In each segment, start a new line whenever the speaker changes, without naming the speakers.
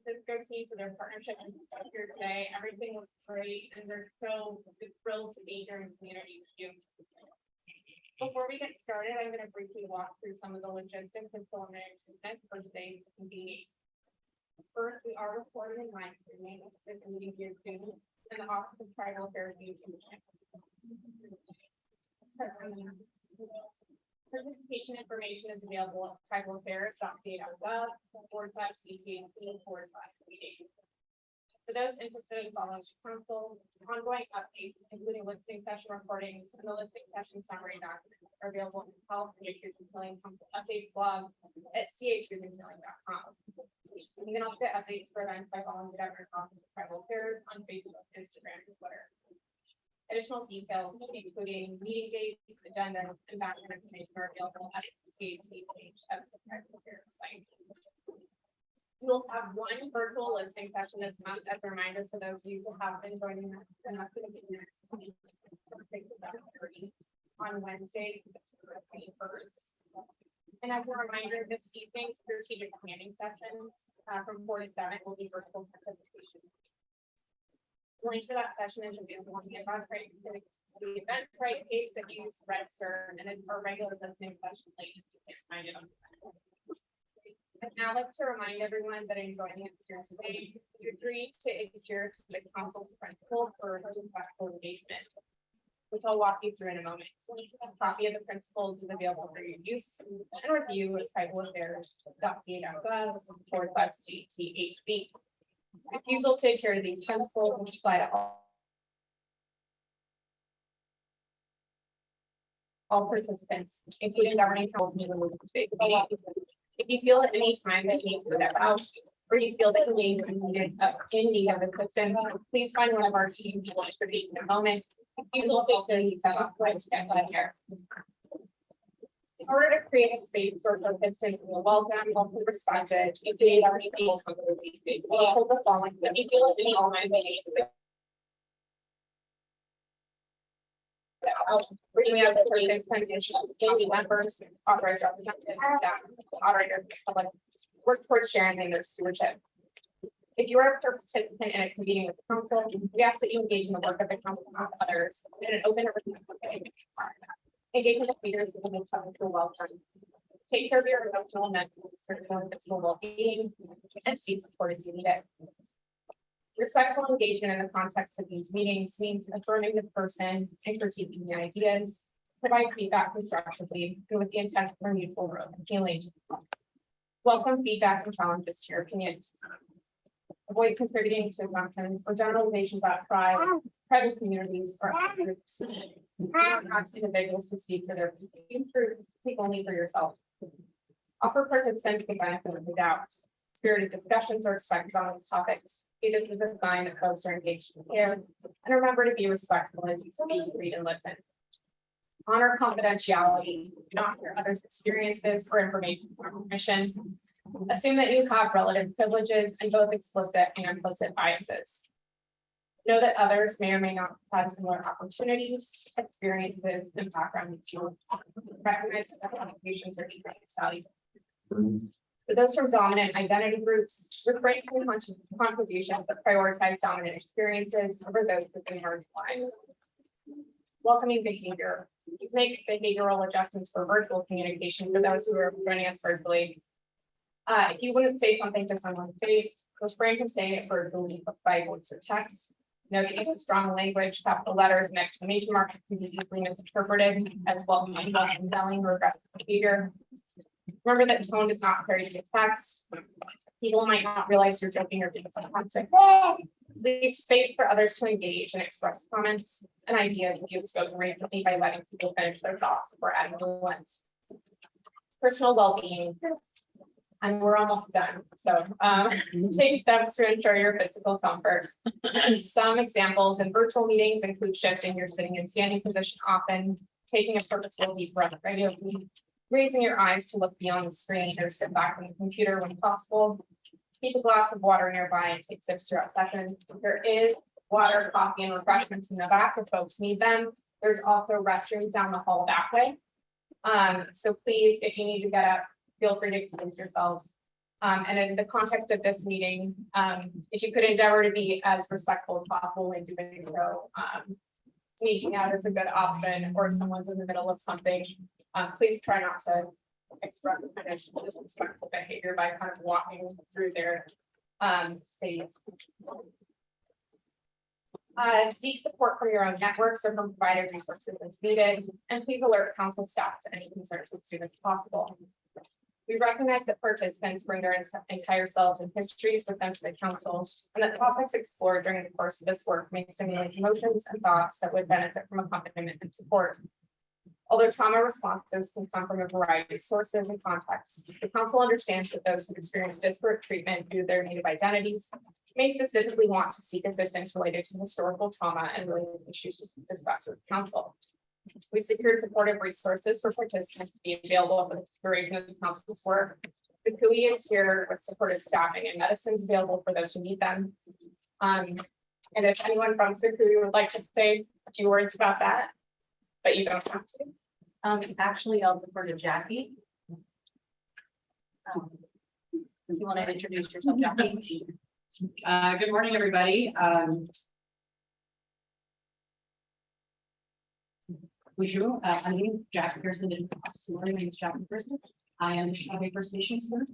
Cisco team for their partnership and stuff here today. Everything was great, and they're so thrilled to be here in community with you. Before we get started, I'm going to briefly walk through some of the logistics and preliminary treatment for today's meeting. First, we are recording and live streaming this meeting here too, and the Office of Tribal Affairs YouTube channel. Participation information is available at tribalaffairs.ca.gov/CTAC/meeting. For those interested in following council, ongoing updates, including listening session recordings and the listening session summary documents, are available in the Health and Truth and Healing Council update blog at catruthandhealing.com. You can also get updates for events by following the Governor's Office of Tribal Affairs on Facebook, Instagram, and Twitter. Additional details, including meeting dates, agenda, and background information, are available at the TAC page of the Tribal Affairs site. We will have one virtual listening session this month as a reminder for those of you who have been joining us, and that's going to be next week on Wednesday, September 21st. And as a reminder, this evening's strategic planning session from 4 to 7 will be virtual participation. The link for that session is available on the Eventbrite page that you use to register, and it's our regular listening session link. You can find it on the site. I'd now like to remind everyone that in joining us here today, you agreed to adhere to the council's principles for respectful engagement, which I'll walk you through in a moment. A copy of the principles is available for your use and review at tribalaffairs.ca.gov/CTHC. Refusal to adhere to these principles will apply to all participants, including governing council members. If you feel at any time that you need to step out, or you feel that you need in need of assistance, please find one of our team to expertise in a moment. Refusal to adhere to these right to get that here. In order to create a space where participants feel welcome, hopefully respected, including our people, we hold the following. If you feel at any moment that you need bringing out the participants, members, authorized representatives, staff, operators, public, work towards sharing in their stewardship. If you are a participant in a convening with the council, we ask that you engage in the work of the council and others in an open and respectful way. Engaging with leaders is a welcome. Take care of your emotional and mental and physical well-being and seek support as you need it. Respectful engagement in the context of these meetings means affirming the person and critiquing the ideas, provide feedback constructively, and with the intent for mutual growth and healing. Welcome feedback and challenges to your opinions. Avoid contributing to assumptions or generalizations about tribes, private communities, or other groups. Do not ask individuals to speak for their perceived truth, speak only for yourself. Offer participants the benefit of the doubt. Spirited discussions are expected on these topics. It is a sign that folks are engaged in care, and remember to be respectful as you speak, read, and listen. Honor confidentiality. Do not hear others' experiences or information from permission. Assume that you have relative privileges and both explicit and implicit biases. Know that others may or may not have had similar opportunities, experiences, and backgrounds. Recognize that contributions are equally valuable. For those from dominant identity groups, refrain from contributions that prioritize dominant experiences over those that can marginalize. Welcoming behavior. Please make behavioral adjustments for virtual communication for those who are joining us virtually. If you wouldn't say something to someone's face, refrain from saying it verbally by voice or text. Note the use of strong language, capital letters, and exclamation marks can be easily misinterpreted as well as yelling or aggressive behavior. Remember that tone does not carry to text. People might not realize you're joking or being sarcastic. Leave space for others to engage and express comments and ideas if you've spoken recently by letting people finish their thoughts before adding new ones. Personal well-being. And we're almost done. So take steps to ensure your physical comfort. Some examples in virtual meetings include shifting your sitting and standing position often, taking a purposeful deep breath regularly, raising your eyes to look beyond the screen or sit back from the computer when possible. Keep a glass of water nearby and take sips throughout sessions. There is water, coffee, and refreshments in the back if folks need them. There's also restrooms down the hall that way. So please, if you need to get up, feel free to excuse yourselves. And in the context of this meeting, if you could endeavor to be as respectful as possible in doing so, sneaking out is a good option, or if someone's in the middle of something, please try not to express kind of disrespectful behavior by kind of walking through their space. Seek support from your own networks or from provided resources as needed, and please alert council staff to any concerns as soon as possible. We recognize that participants bring their entire selves and histories with them to the council, and that topics explored during the course of this work may stimulate emotions and thoughts that would benefit from accompaniment and support. Although trauma responses can come from a variety of sources and contexts, the council understands that those who experience disparate treatment due to their Native identities may specifically want to seek assistance related to historical trauma and related issues discussed with council. We secured supportive resources for participants to be available for the duration of the council's work. The CUI is here with supportive staffing and medicines available for those who need them. And if anyone from CUI would like to say a few words about that, but you don't have to.
Actually, I'll defer to Jackie. If you want to introduce yourself, Jackie.
Good morning, everybody. Bonjour, my name is Jackie Pearson. My name is Jackie Pearson. I am the Chicago First Nations student.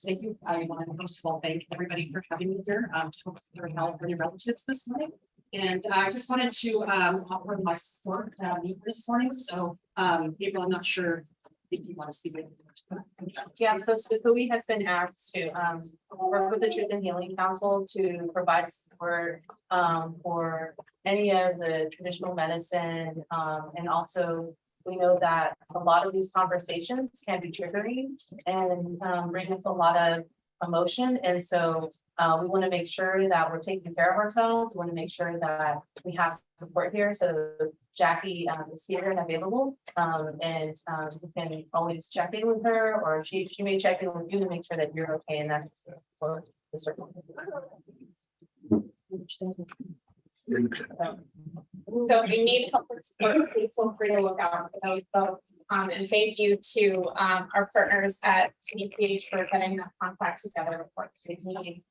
Thank you. I want to first of all thank everybody for having me here to help their health for their relatives this morning. And I just wanted to offer my support this morning. So April, I'm not sure if you want to speak.
Yeah, so Sukui has been asked to work with the Truth and Healing Council to provide support for any of the traditional medicine. And also we know that a lot of these conversations can be triggering and bring up a lot of emotion. And so we want to make sure that we're taking care of ourselves. We want to make sure that we have support here. So Jackie is here and available. And you can always check in with her, or she may check in with you to make sure that you're okay. And that's for the circle.
So if you need help with support, please feel free to look out for those folks. And thank you to our partners at CDPH for getting that contact together for today's meeting.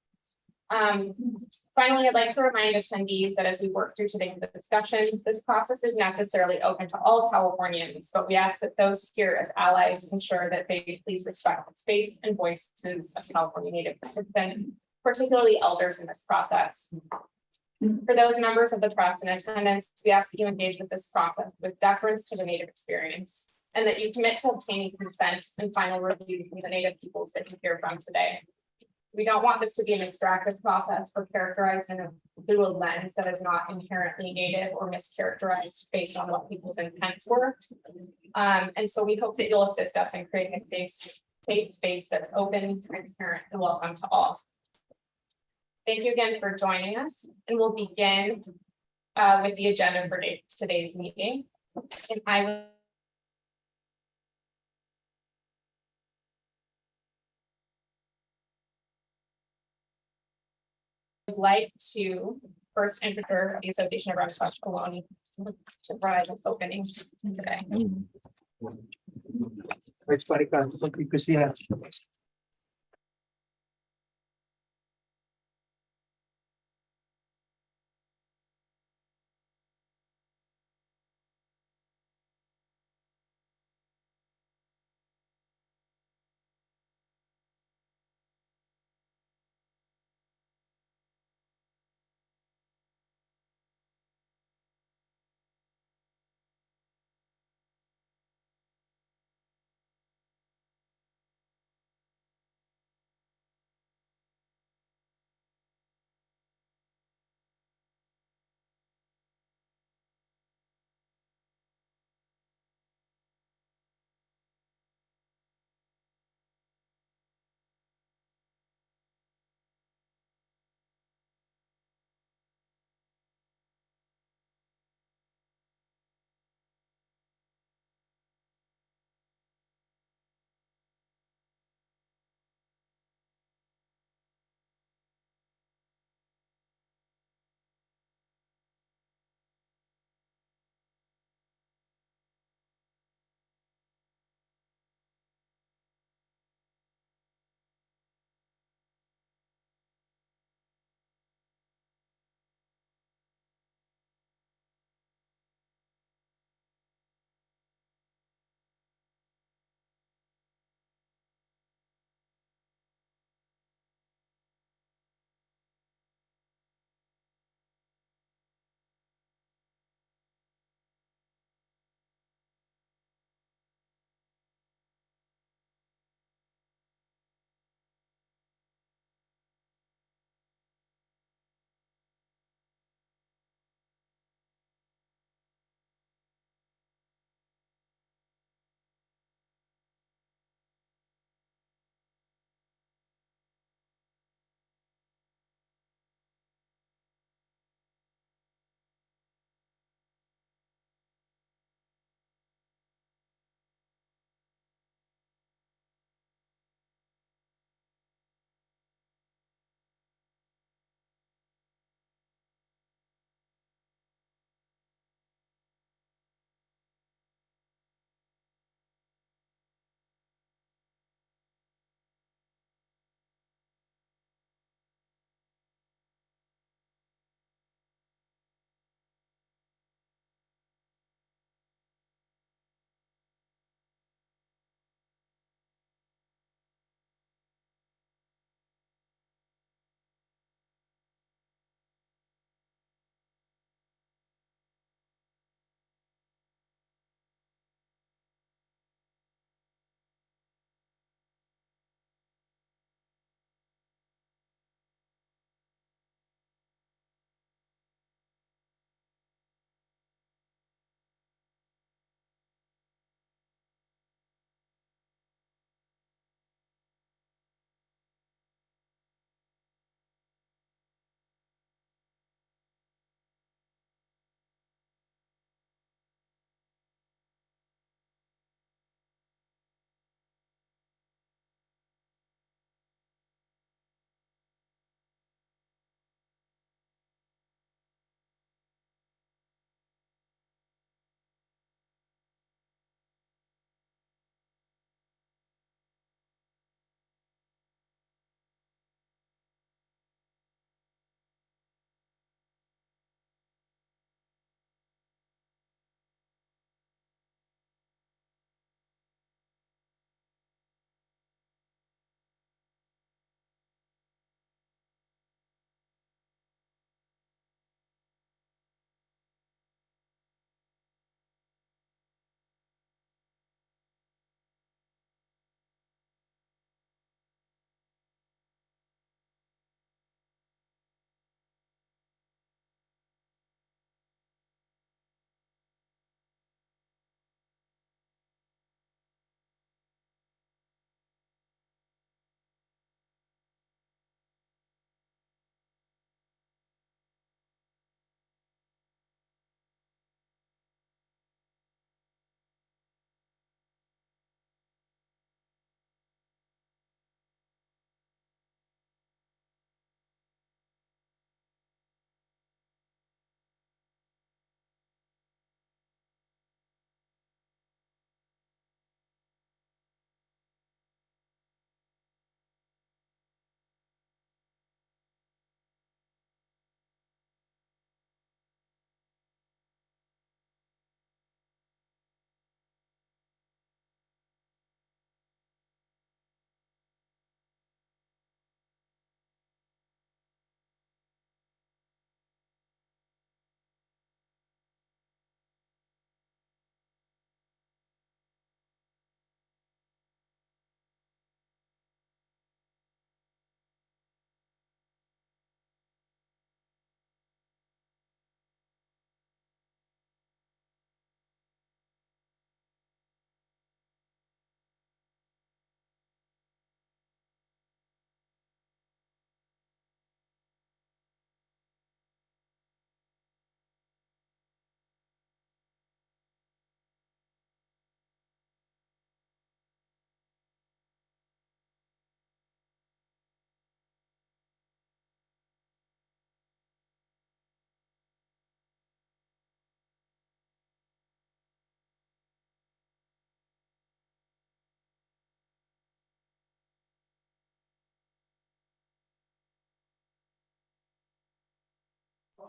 Finally, I'd like to remind attendees that as we work through today's discussion, this process is necessarily open to all Californians, but we ask that those here as allies ensure that they please respect the space and voices of California Native participants, particularly elders in this process. For those members of the press in attendance, we ask that you engage with this process with deference to the Native experience, and that you commit to obtaining consent and final review from the Native peoples that you hear from today. We don't want this to be an extractive process or characterized through a lens that is not inherently Native or mischaracterized based on what people's intents were. And so we hope that you'll assist us in creating a safe space that's open, transparent, and welcome to all. Thank you again for joining us, and we'll begin with the agenda for today's meeting. And I would like to first introduce the Association of Renaissance Colony to provide an opening today.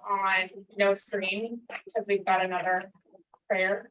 on no screen because we've got another prayer.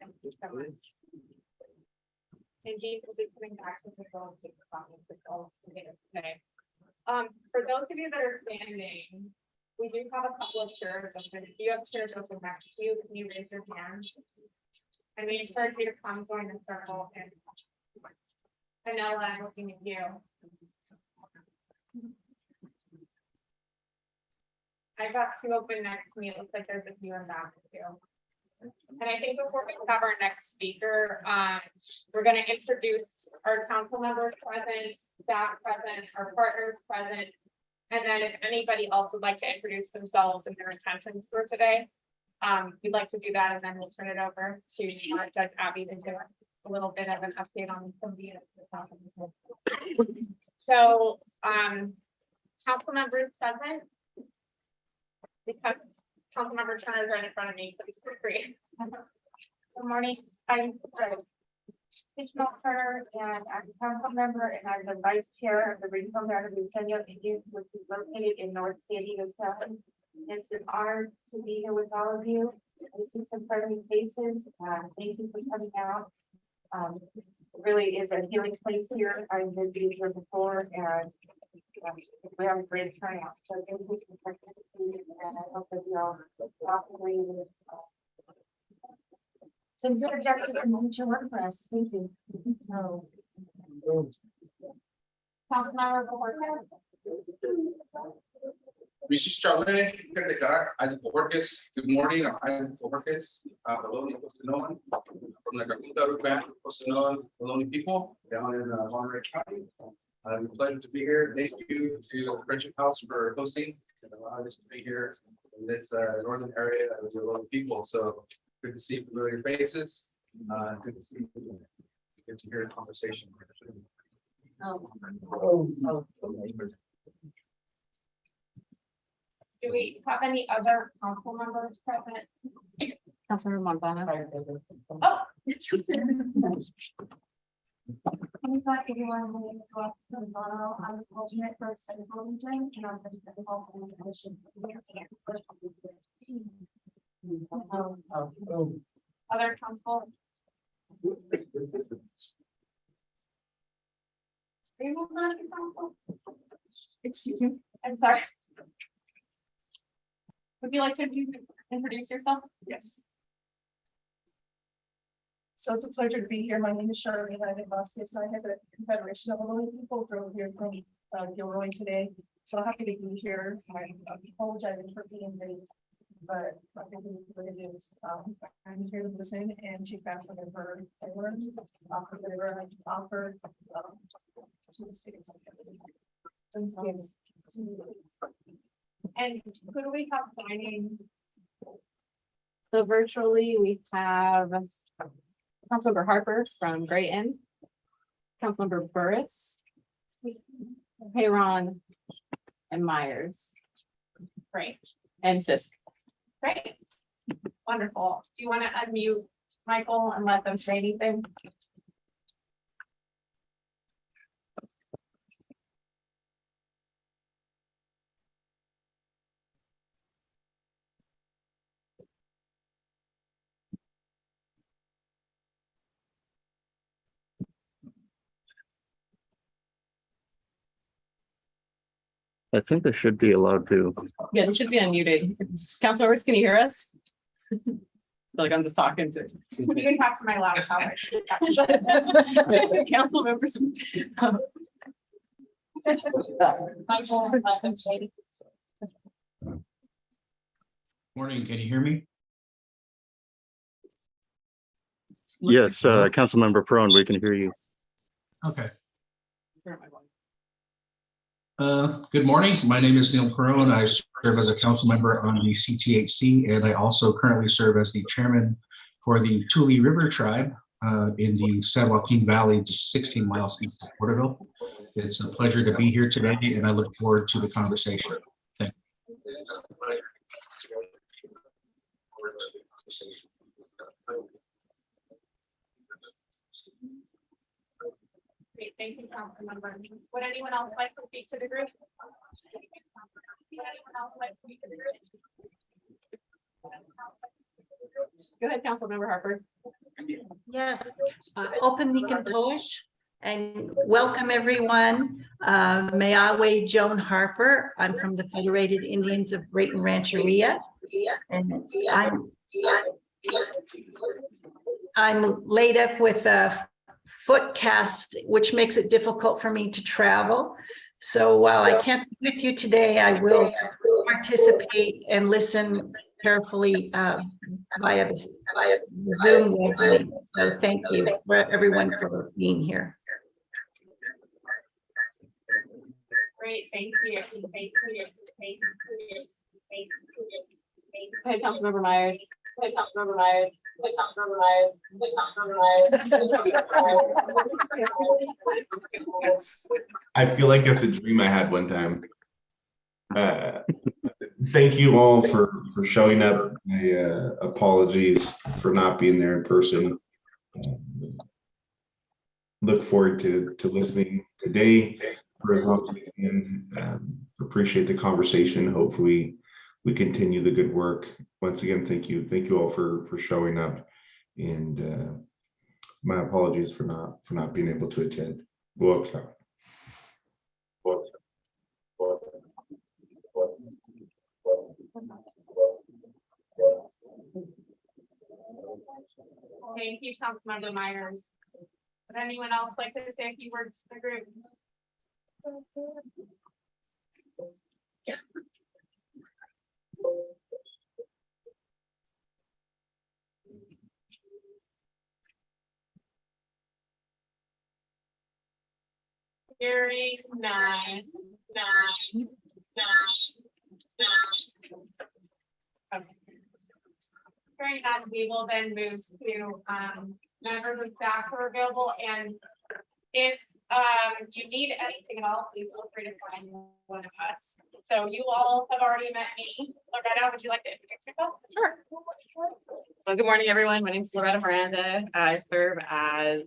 Thank you so much. And Dean will be coming back to the goal today. For those of you that are standing, we do have a couple of chairs open. If you have chairs open next to you, can you raise your hand? And we encourage you to come join the circle and Anella, I'm looking at you. I got two open next to me. It looks like there's a few in back too. And I think before we have our next speaker, we're going to introduce our council members present, staff present, our partners present. And then if anybody else would like to introduce themselves and their intentions for today, we'd like to do that, and then we'll turn it over to Judge Abby to give a little bit of an update on some of the. So, council members present. Because Councilmember Turner is right in front of me, please feel free.
Good morning, I'm Kitchener Turner, and I'm a council member, and I'm the vice chair of the Regional Marathon Senior Youth, which is located in North San Diego County. It's an honor to be here with all of you. I see some friendly faces. Thank you for coming out. It really is a healing place here. I visited here before, and we have a great turnout. So thank you for participating, and I hope that you all agree with some good objectives and future work for us. Thank you. Councilmember Borges.
Mrs. Chale, Isaac Borges, good morning, I'm Isaac Borges, Bologna, Postanoan, from the Garganta Band, Postanoan, Bologna people down in Monterey County. It's a pleasure to be here. Thank you to Friendship House for hosting and allowing us to be here in this northern area of the Bologna people. So good to see familiar faces. Good to see, good to hear the conversation.
Do we have any other council members present?
Councilmember Montana.
Oh.
Everyone, my name is Ross Gonzalo. I'm the alternate for Central Region, and I'm the Health and Commission.
Other council? Are you moving on to council?
Excuse me.
I'm sorry. Would you like to introduce yourself?
Yes. So it's a pleasure to be here. My name is Charlene. I'm in Vasquez. I have a Confederation of Illinois people drove here from Gilroy today. So happy to be here. I apologize for being late, but I think it's what it is. I'm here to listen and take back whatever I learned, offer whatever I can offer to the state of South Carolina. Thank you.
And who do we have signing?
So virtually, we have Councilmember Harper from Grayton, Councilmember Burris, Hayron, and Myers,
Great,
and Sisk.
great. Wonderful. Do you want to unmute Michael and let them say anything?
I think they should be allowed to.
Yeah, they should be unmuted. Councilmembers, can you hear us? I feel like I'm just talking to.
You can talk to my laptop.
Council members.
Michael, let them say.
Morning, can you hear me?
Yes, Councilmember Prone, we can hear you.
Okay. Good morning. My name is Neil Perone. I serve as a council member on the CTHC, and I also currently serve as the chairman for the Tule River Tribe in the San Joaquin Valley, just 16 miles east of Porterville. It's a pleasure to be here today, and I look forward to the conversation. Thank you.
Great, thank you, Councilmember. Would anyone else like to speak to the group? Would anyone else like to speak to the group?
Go ahead, Councilmember Harper.
Yes, open Nicantosh and welcome everyone. Mayawe Joan Harper. I'm from the Federated Indians of Brayton Rancheria. And I'm laid up with a foot cast, which makes it difficult for me to travel. So while I can't be with you today, I will participate and listen carefully via the Zoom webinar. So thank you for everyone for being here.
Great, thank you. Thank you. Thank you. Thank you.
Hey, Councilmember Myers. Hey, Councilmember Myers. Hey, Councilmember Myers.
I feel like that's a dream I had one time. Thank you all for showing up. My apologies for not being there in person. Look forward to listening today for as long as we can. Appreciate the conversation. Hopefully we continue the good work. Once again, thank you all for showing up, and my apologies for not being able to attend. Welcome.
Thank you, Councilmember Myers. Would anyone else like to say a few words to the group? Hearing none. Okay. Hearing none, we will then move to members of staff who are available, and if you need anything at all, please feel free to find one of us. So you all have already met me. Loretta, would you like to introduce yourself? Sure.
Well, good morning, everyone. My name is Loretta Miranda. I serve as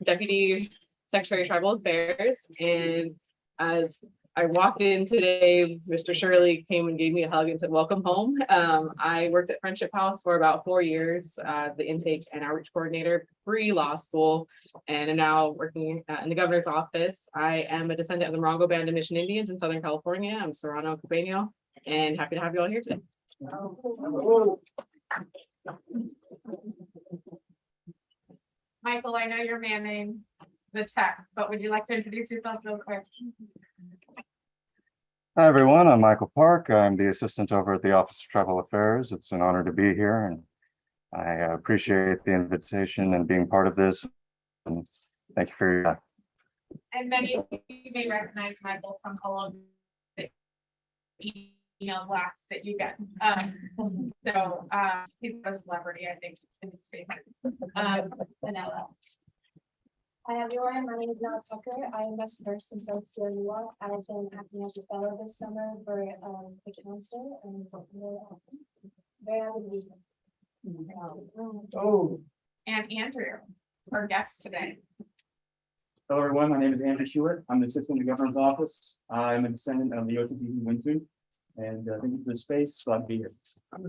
Deputy Secretary of Tribal Affairs, and as I walked in today, Mr. Shirley came and gave me a hug and said, welcome home. I worked at Friendship House for about 4 years, the intake and outreach coordinator pre-law school, and I'm now working in the governor's office. I am a descendant of the Morongo Band of Mission Indians in Southern California. I'm Serrano Cubeño, and happy to have you all here today.
Michael, I know you're manning the tech, but would you like to introduce yourself real quick?
Hi, everyone. I'm Michael Park. I'm the assistant over at the Office of Tribal Affairs. It's an honor to be here, and I appreciate the invitation and being part of this. And thank you for your time.
And many of you may recognize Michael from all of the email blasts that you get. So he's a celebrity, I think, in the space. Vanilla.
Hi everyone, my name is Nala Tucker. I am best versed in South Sierra as an acting as a fellow this summer for the council and very happy to be here.
And Andrew, our guest today.
Hello, everyone. My name is Andrew Hewitt. I'm the assistant in the governor's office. I'm a descendant of the OTT Wintu, and thank you for the space. Glad to be here.
And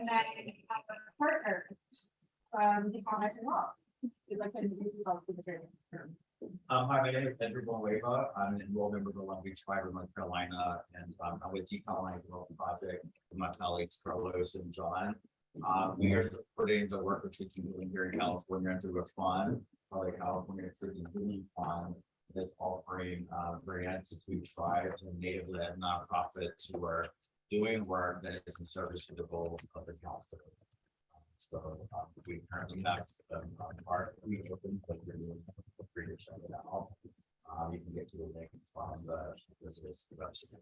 then we have a partner from the Department of Law. You'd like to introduce yourself to the jury.
Hi, my name is Edward Bonweva. I'm an enrolled member of the Long Beach Tribe of North Carolina, and I'm with Decolonizing Development Project with my colleagues Carlos and John. We are supporting the work which we keep doing here in California through a fund, called the California City Healing Fund, that's offering grants to tribes and native-led nonprofits who are doing work that is in service to the goals of the council. So we currently have our we open, but we're doing free to check it out. You can get to the link from the business website.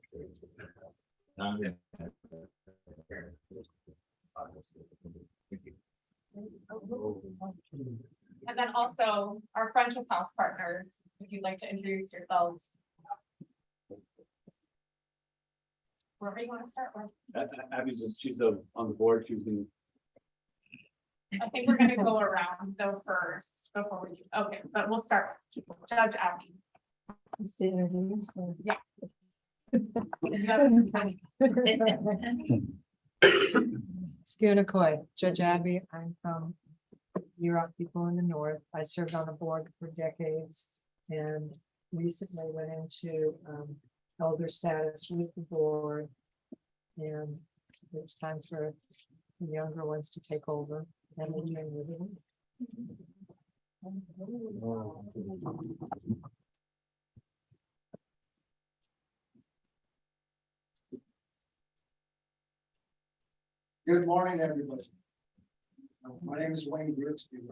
And then also our Friendship House partners, if you'd like to introduce yourselves. Wherever you want to start with.
Abby's she's on the board. She's been.
I think we're gonna go around though first before we do. Okay, but we'll start with Judge Abby. Yeah.
Skianacoy, Judge Abby, I'm from Yurok people in the north. I served on the board for decades and recently went into elder status with the board. And it's time for the younger ones to take over and we're doing with it.
Good morning, everybody. My name is Wayne Grigsby. I'm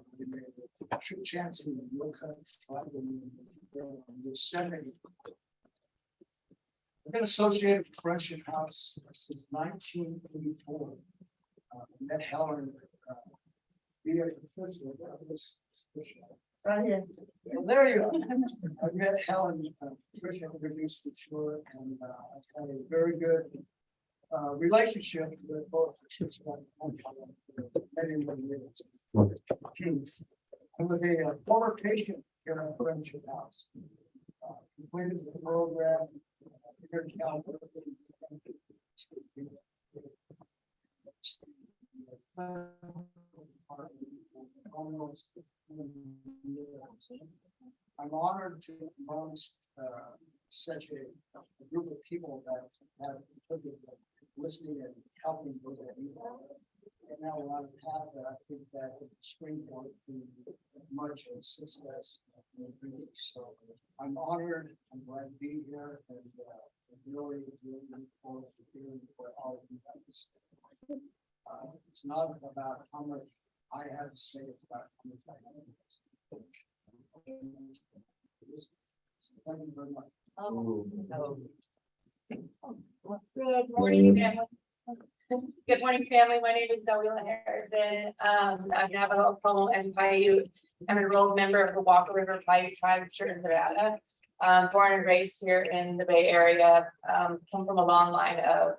the chancellor of the Yoka Tribal Union on this Saturday. I've been associated with Friendship House since 1984. Met Helen via Patricia. Right here. Well, there you go. I met Helen, Patricia introduced me to her, and I've had a very good relationship with both Patricia and Helen for many, many years. I was a former patient here at Friendship House. Completed the program here in California. Almost I'm honored to amongst such a group of people that have listening and helping with it. And now we're on a path that I think that the springboard to much success. So I'm honored. I'm glad to be here and really looking forward to hearing what all of you have to say. It's not about how much I have to say, it's about how much I have to say. Thank you very much.
Good morning, family. Good morning, family. My name is Delilah Harrison. I'm Navajo, Pomo, and Paiute. I'm an enrolled member of the Walker River Paiute Tribe of Church, Nevada. Born and raised here in the Bay Area. Come from a long line of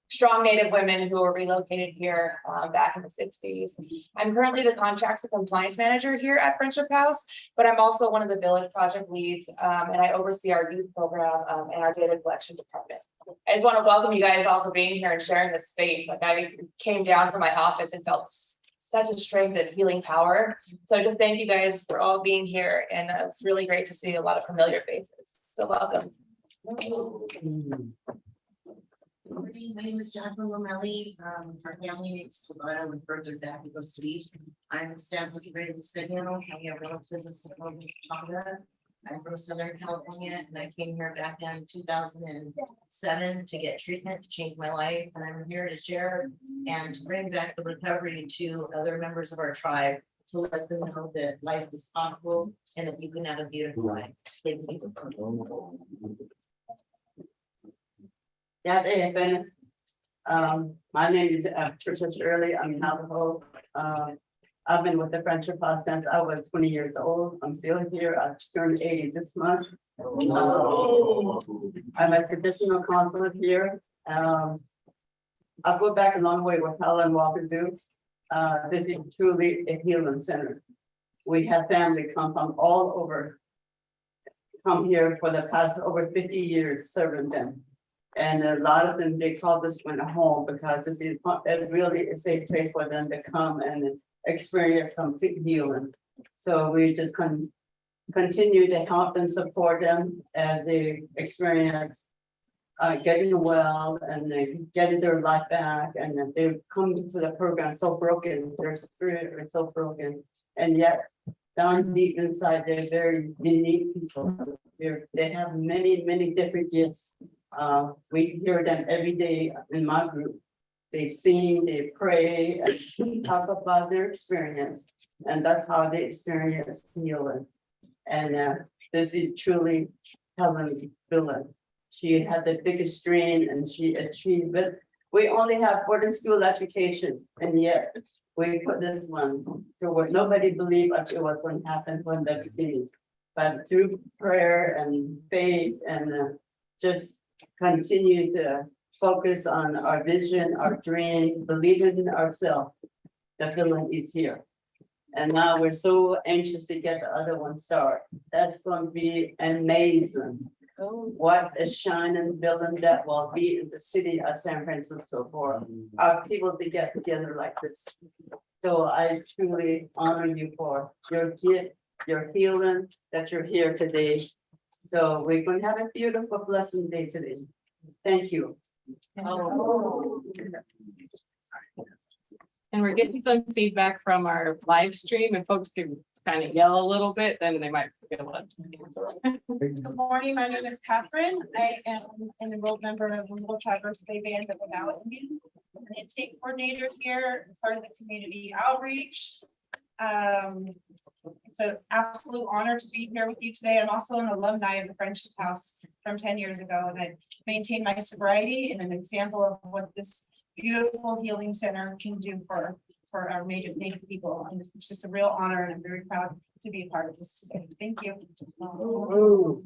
strong Native women who were relocated here back in the 60s. I'm currently the contracts and compliance manager here at Friendship House, but I'm also one of the village project leads, and I oversee our youth program and our data collection department. I just want to welcome you guys all for being here and sharing this space. Like I came down from my office and felt such a strength and healing power. So just thank you guys for all being here. And it's really great to see a lot of familiar faces. So welcome.
My name is Jacqueline Lomeli. Our family makes Nevada and further back we go sweet. I'm San Luis Obispo. We have relatives in Tonga. I'm from Southern California and I came here back in 2007 to get treatment to change my life. And I'm here to share and to bring back the recovery to other members of our tribe to let them know that life is possible and that you can have a beautiful life. Thank you.
My name is Patricia Shirley. I'm Navajo. I've been with the Friendship House since I was 20 years old. I'm still here. I turned 80 this month. I'm a traditional counselor here. I'll go back a long way with Helen Walker Zoo. This is truly a healing center. We have family come from all over, come here for the past over 50 years serving them. And a lot of them, they call this one a home because it really is a place for them to come and experience complete healing. So we just continue to help and support them as they experience getting well and getting their life back. And they come to the program so broken, their spirit is so broken. And yet down deep inside, they're very unique people. They have many, many different gifts. We hear them every day in my group. They sing, they pray, and talk about their experience. And that's how they experience healing. And this is truly Helen Billen. She had the biggest dream and she achieved it. We only have boarding school education, and yet we put this one to work. Nobody believed us it was going to happen from the beginning. But through prayer and faith and just continue to focus on our vision, our dream, believing in ourselves, the feeling is here. And now we're so anxious to get the other one started. That's going to be amazing. what a shining building that will be in the city of San Francisco for our people to get together like this. So I truly honor you for your gift, your healing, that you're here today. So we're going to have a beautiful, blessed day today. Thank you.
And we're getting some feedback from our live stream. If folks can kind of yell a little bit, then they might feel it.
Good morning, my name is Catherine. I am an enrolled member of the Little Traverse Bay Band of Odawa Indians. I'm an intake coordinator here, part of the community outreach. It's an absolute honor to be here with you today. I'm also an alumni of the Friendship House from 10 years ago, and I maintain my sobriety and an example of what this beautiful healing center can do for our Native people. And it's just a real honor, and I'm very proud to be a part of this today. Thank you.
Hello,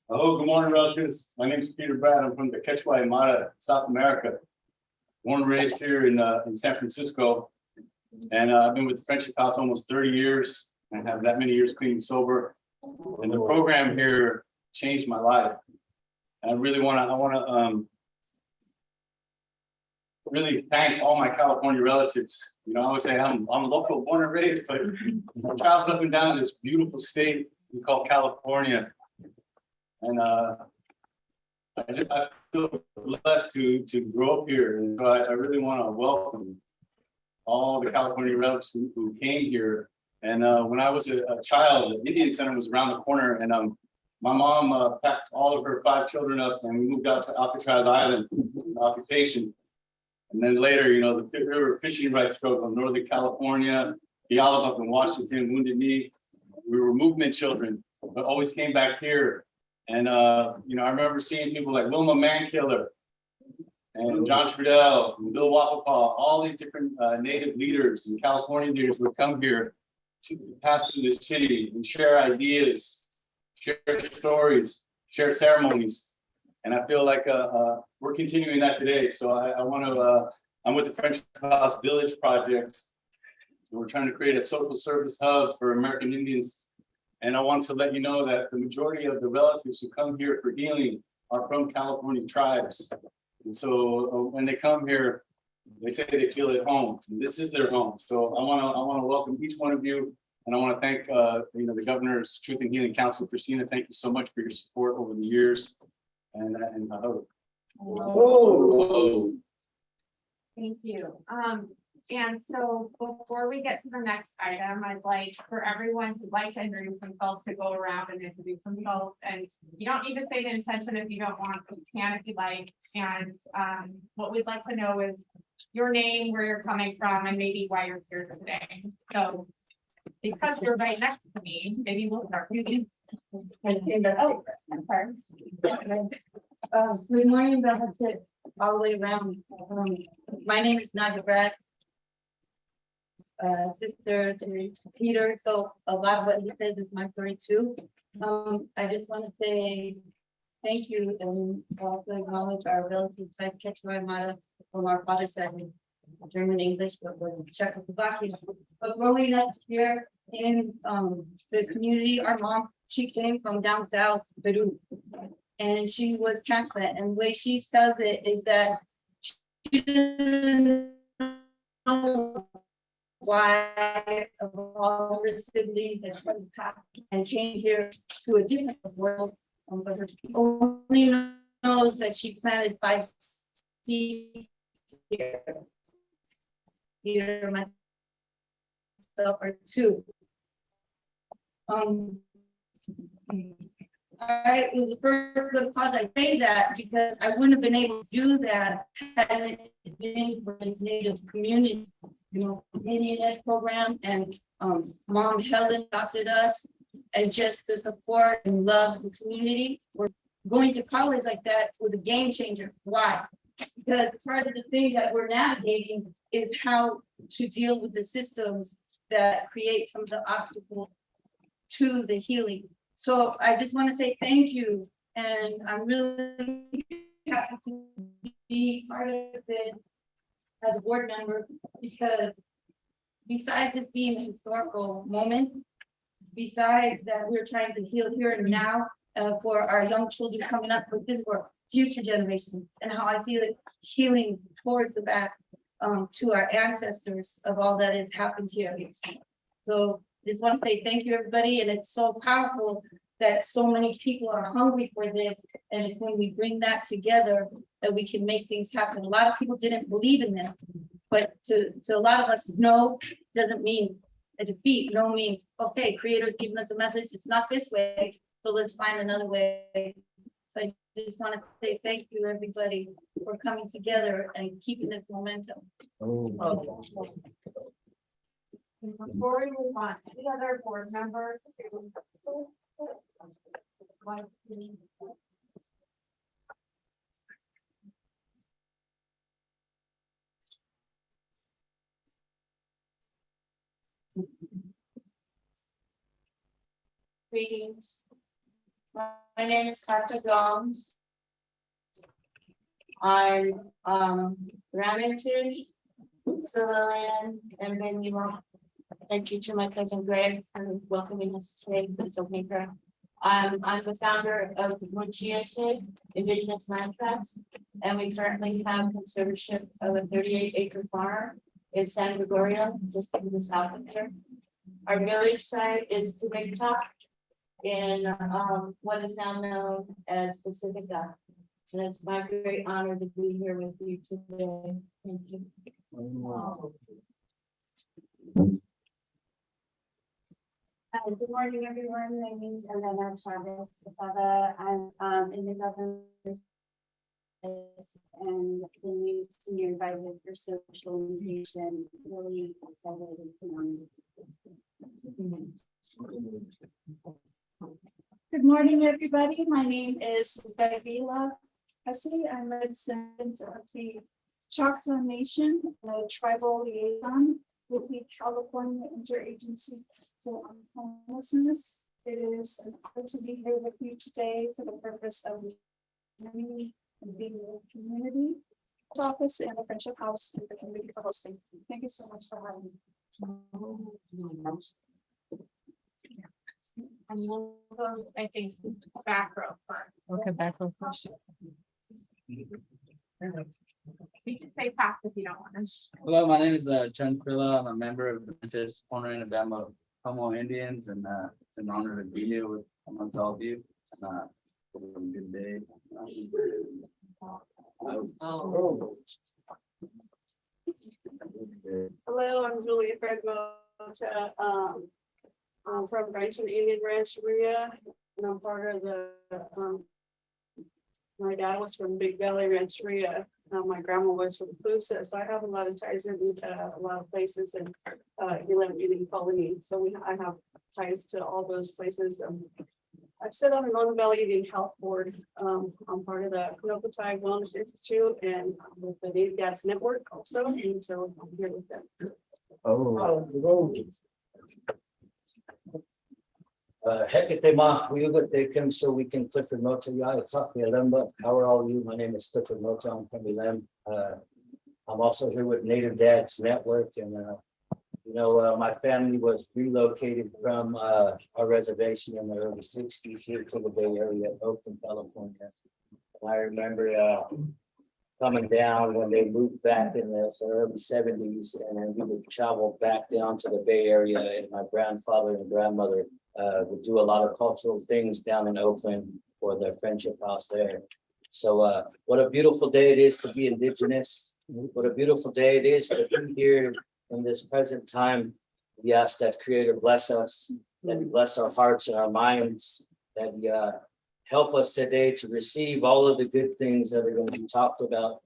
good morning, relatives. My name is Peter Brad. I'm from the Quechua Aymara, South America. Born and raised here in San Francisco. And I've been with the Friendship House almost 30 years and have that many years clean and sober. And the program here changed my life. And I really want to really thank all my California relatives. You know, I always say I'm local, born and raised, but I traveled up and down this beautiful state we call California. And I feel blessed to grow up here. And so I really want to welcome all the California relatives who came here. And when I was a child, the Indian Center was around the corner, and my mom packed all of her 5 children up, and we moved out to Alcatraz Island, occupation. And then later, you know, the Pitt River fishing rights struggle in Northern California, the Olive up in Washington, Wounded Knee. We were movement children, but always came back here. And you know, I remember seeing people like Wilma Mankiller and John Trudell, and Bill Wapapaw, all these different Native leaders and California leaders would come here to pass through the city and share ideas, share stories, share ceremonies. And I feel like we're continuing that today. So I want to, I'm with the Friendship House Village Project. And we're trying to create a social service hub for American Indians. And I want to let you know that the majority of the relatives who come here for healing are from California tribes. And so when they come here, they say they feel at home. This is their home. So I want to welcome each one of you, and I want to thank you know, the Governor's Truth and Healing Council, Christina. Thank you so much for your support over the years. And hello.
Thank you. And so before we get to the next item, I'd like for everyone who'd like to introduce themselves to go around and introduce themselves. And you don't need to say the intention if you don't want, but you can if you like. And what we'd like to know is your name, where you're coming from, and maybe why you're here today. So because you're right next to me, maybe we'll start with you.
Oh, I'm sorry. Good morning, that's it all the way around. My name is Nadia Brad. Sister to Peter, so a lot of what he says is my story too. I just want to say thank you and also acknowledge our relatives like Quechua Aymara from our father's side, German English, that was Czechoslovakia. But growing up here in the community, our mom, she came from down south, Peru, and she was transplant. And the way she says it is that she didn't know why of all her siblings that from the past and came here to a different world. But her only knows that she planted 5 seeds here. Either myself or 2. I was the first good cause I say that because I wouldn't have been able to do that had it been for this Native community. You know, Indian program, and Mom Helen adopted us, and just the support and love of the community. We're going to college like that was a game changer. Why? Because part of the thing that we're navigating is how to deal with the systems that create some of the obstacles to the healing. So I just want to say thank you, and I'm really happy to be part of it as a board member, because besides this being a historical moment, besides that we're trying to heal here and now, for our young children coming up, but this for future generations, and how I see the healing towards the back to our ancestors of all that has happened here. So just want to say thank you, everybody, and it's so powerful that so many people are hungry for this, and it's when we bring that together that we can make things happen. A lot of people didn't believe in this, but to a lot of us, no doesn't mean a defeat. No means, okay, creator's giving us a message, it's not this way, so let's find another way. So I just want to say thank you, everybody, for coming together and keeping this momentum.
Before we move on, any other board members?
Greetings. My name is Carter Gomes. I'm Remington, civilian, and then thank you to my cousin Greg for welcoming us today for this opening prayer. I'm the founder of Mochiate Indigenous Land Trust, and we currently have conservatorship of a 38-acre farm in San Gregorio, just to the south of there. Our village site is Tumigtop in what is now known as Pacifica. So it's my great honor to be here with you today. Thank you.
Good morning, everyone. My name is Elena Chavez Zapada. I'm in the government and the new senior advisor for social innovation. Really excited it's an honor.
Good morning, everybody. My name is Davila Hussey. I'm a descendant of the Choctaw Nation, a tribal liaison with the California Interagency on Homelessness. It is an honor to be here with you today for the purpose of learning and being in the community office and the Friendship House and the community for hosting. Thank you so much for having me.
And we'll go, I think, back row first.
Okay, back row first.
You can say pass if you don't want to.
Hello, my name is Chen Krilla. I'm a member of the Ventus Corner and Alabama Homo Indians, and it's an honor to be here with amongst all of you. And have a good day.
Hello, I'm Julia Fredmo, I'm from Branson Indian Rancheria, and I'm part of the, my dad was from Big Valley Rancheria, my grandma was from Coosa, so I have a lot of ties in a lot of places in Elam Indian Colony, so I have ties to all those places. I've sit on the Northern Valley Indian Health Board. I'm part of the Canopitai Wellness Institute and with the Native Dads Network also, and so I'm here with them.
Heketema, we look at them so we can Clifford Nota. How are all you? My name is Clifford Nota. I'm from Elam. I'm also here with Native Dads Network, and my family was relocated from our reservation in the early '60s here to the Bay Area, Oakland, California. And I remember coming down when they moved back in the early '70s, and then we would travel back down to the Bay Area, and my grandfather and grandmother would do a lot of cultural things down in Oakland for their Friendship House there. So what a beautiful day it is to be Indigenous. What a beautiful day it is to be here in this present time. We ask that Creator bless us, that He bless our hearts and our minds, that He help us today to receive all of the good things that are going to be talked about,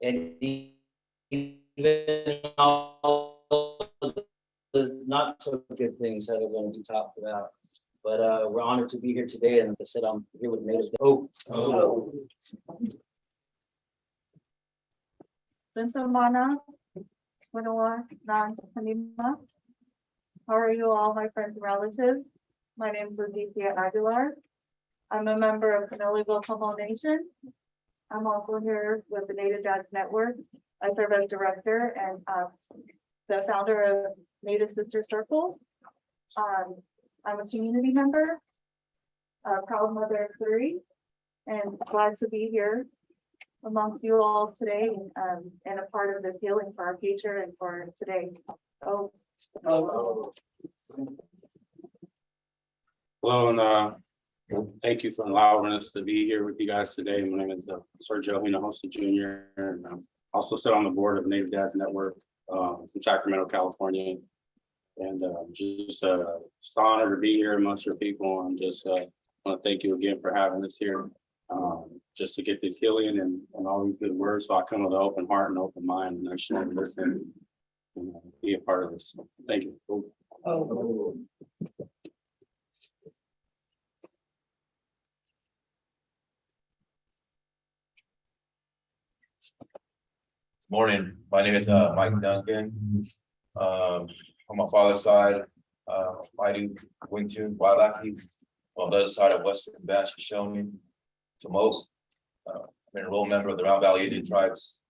and even all of the not so good things that are going to be talked about. But we're honored to be here today, and like I said, I'm here with Native.
Mana, Winoa, Nan, Hanima. How are you all, my friends and relatives? My name is Aditya Aguilar. I'm a member of Canoleville Homo Nation. I'm also here with the Native Dads Network. I serve as director and the founder of Native Sister Circle. I'm a community member.
proud mother of three, and glad to be here amongst you all today, and a part of this healing for our future and for today. Oh.
Hello, and thank you for allowing us to be here with you guys today. My name is Sergio Hinojosa Jr. and I also sit on the board of Native Dads Network from Sacramento, California. And just an honor to be here amongst your people, and just want to thank you again for having us here. Just to get this healing and all these good words. So I come with an open heart and open mind, and I just want to listen and be a part of this. Thank you.
Morning, my name is Mike Duncan. On my father's side, Mighty Wingtune, Wailaki. On the other side of Western Bash, Shoshone, Tomoe. I'm an enrolled member of the Round Valley Indian Tribes.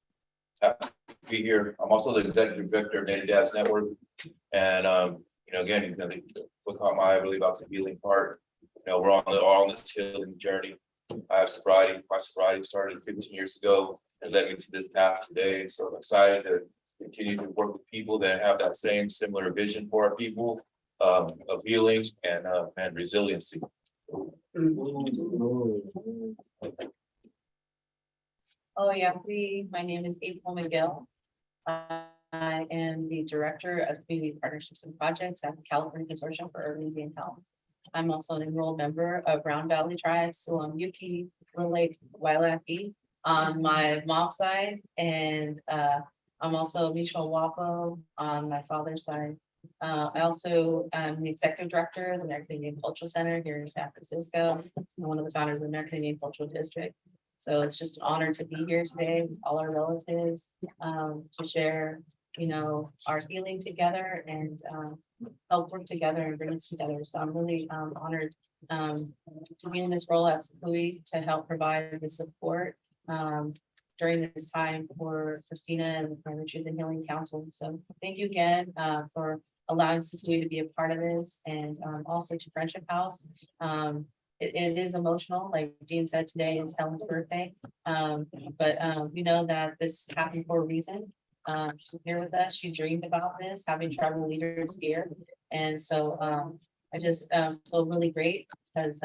Happy to be here. I'm also the executive director of Native Dads Network. And again, what caught my eye really about the healing part. We're all on this healing journey. I have sobriety. My sobriety started 15 years ago and led me to this path today. So I'm excited to continue to work with people that have that same similar vision for our people of healing and resiliency.
Oh, yeah, my name is April McGill. I am the Director of Community Partnerships and Projects at the California Consortium for Urban Indian Health. I'm also an enrolled member of Round Valley Tribes, so I'm Yuki, Lake, Wailaki on my mom's side, and I'm also Michelle Wapo on my father's side. I also am the Executive Director of the American Indian Cultural Center here in San Francisco. I'm one of the founders of the American Indian Cultural District. So it's just an honor to be here today with all our relatives to share, our healing together and help work together and bring us together. So I'm really honored to be in this role at Sequoia to help provide the support during this time for Christina and for the Truth and Healing Council. So thank you again for allowing Sequoia to be a part of this, and also to Friendship House. It is emotional, like Jean said, today is Helen's birthday. But we know that this happened for a reason. She's here with us. She dreamed about this, having tribal leaders here. And so I just feel really great because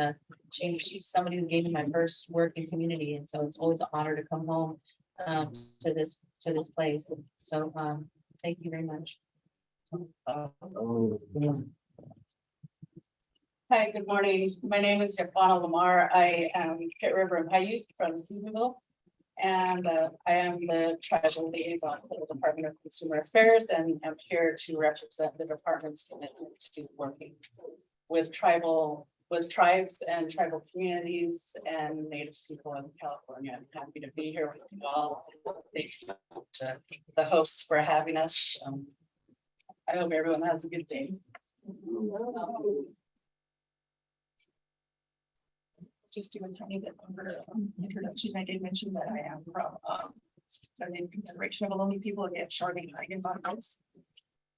she's somebody who gave me my first work in community. And so it's always an honor to come home to this place. So thank you very much.
Hi, good morning. My name is Jafana Lamar. I am Pit River and Paiute from Seasonville. And I am the tribal liaison for the Department of Consumer Affairs, and I'm here to represent the department's commitment to working with tribes and tribal communities and Native people in California. I'm happy to be here with you all. Thank you to the hosts for having us. I hope everyone has a good day.
Just do a tiny bit longer introduction. I did mention that I am from the Confederation of Ohlone People, again, Charlotte House.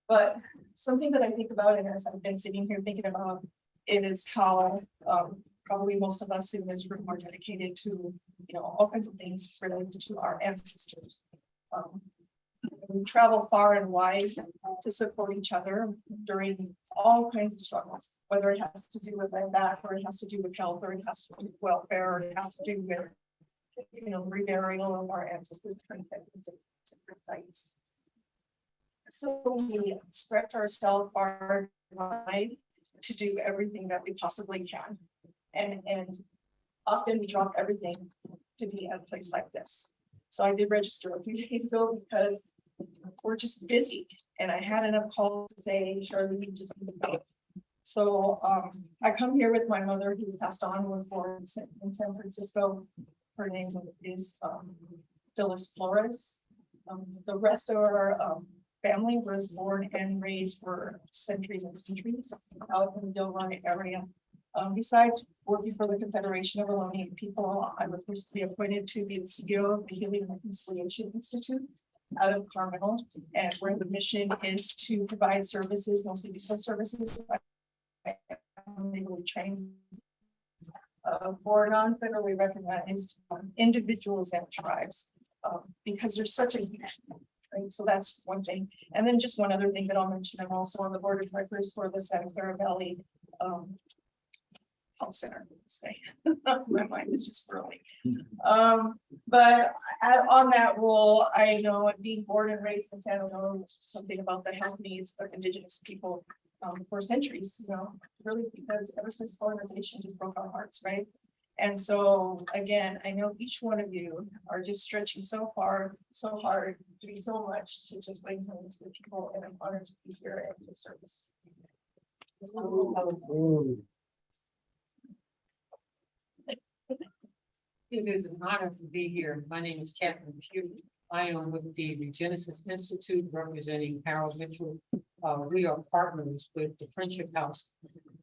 But something that I think about, and as I've been sitting here thinking about, is how probably most of us in this room are dedicated to, all kinds of things related to our ancestors. We travel far and wide to support each other during all kinds of struggles, whether it has to do with that, or it has to do with health, or it has to do with welfare, or it has to do with, reburial of our ancestors, sites. So we stretch ourselves far and wide to do everything that we possibly can, and often we drop everything to be at a place like this. So I did register a few days ago because we're just busy, and I had enough calls to say, Charlie, we just need to go. So I come here with my mother, who passed on, was born in San Francisco. Her name is Phyllis Flores. The rest of our family was born and raised for centuries and centuries out in the Del Ronde area. Besides working for the Confederation of Ohlone People, I was recently appointed to be the CEO of the Healing and Reconciliation Institute out of Carmel, and where the mission is to provide services, mostly business services. I'm legally trained for non-federally recognized individuals and tribes. Because there's such a, right, so that's one thing. And then just one other thing that I'll mention, I'm also on the board of directors for the Santa Clara Valley Health Center. My mind is just whirling. But on that role, I know being born and raised in San Antonio, something about the health needs of Indigenous people for centuries, you know, really, because ever since colonization just broke our hearts, right? And so, again, I know each one of you are just stretching so far, so hard, doing so much to just bring home to the people, and I'm honored to be here at your service.
It is an honor to be here. My name is Catherine Pugh. I am with the Regenesis Institute representing Harold Mitchell. We are partners with the Friendship House.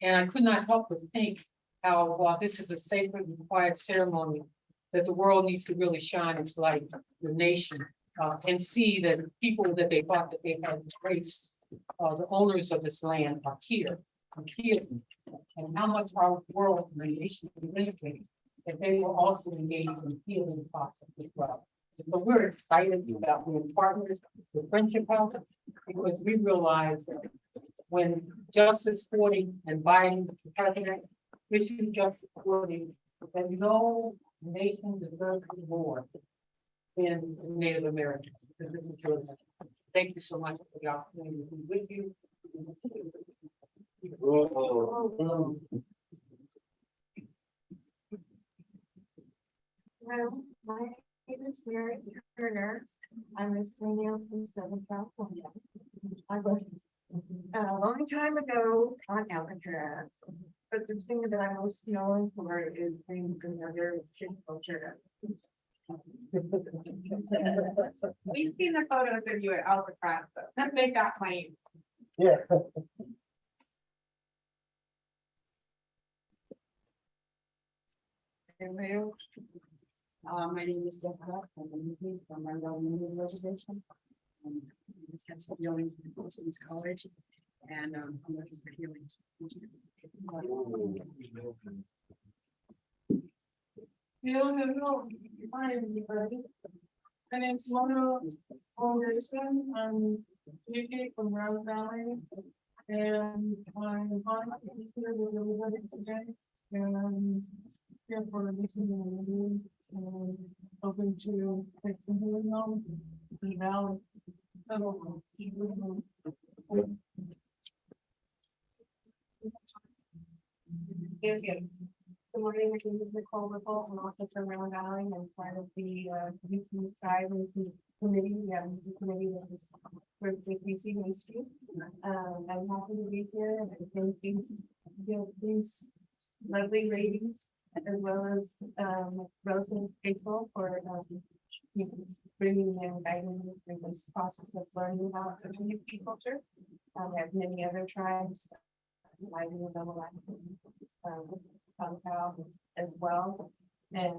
And I could not help but think how, while this is a sacred and quiet ceremony, that the world needs to really shine its light, the nation, and see that people that they thought that they had disgraced, the owners of this land are here, and how much our world and the nation can benefit if they were also engaged in the healing process as well. So we're excited about being partners with Friendship House because we realize that when Justice 40 and Biden, the president, issued Justice 40, that no nation deserves more than Native Americans. Thank you so much for the opportunity to be with you.
Hello, my name is Mary Turner. I'm a Springfield from Southern California. I was a long time ago on Alcatraz, but the thing that I'm most known for is being another kid culture.
We've seen the photos of you at Alcatraz, so that make that claim.
Yeah.
My name is Deborah from my Indian reservation. It's had some healings in Wilson's College, and I'm looking for healings.
Hello, hi everybody. My name's Mona Olresman. I'm UK from Round Valley, and I'm honored to be here with everybody today. And here for listening and hoping to take some healing on the valley.
Good morning, my name is Nicole Whipple. I'm also from Round Valley. I'm part of the youth tribe committee. The committee that is with UC Main Street. I'm happy to be here, and I thank these lovely ladies as well as Rosa Faithful for bringing me and guiding me through this process of learning about the community culture. I have many other tribes. I do know as well. And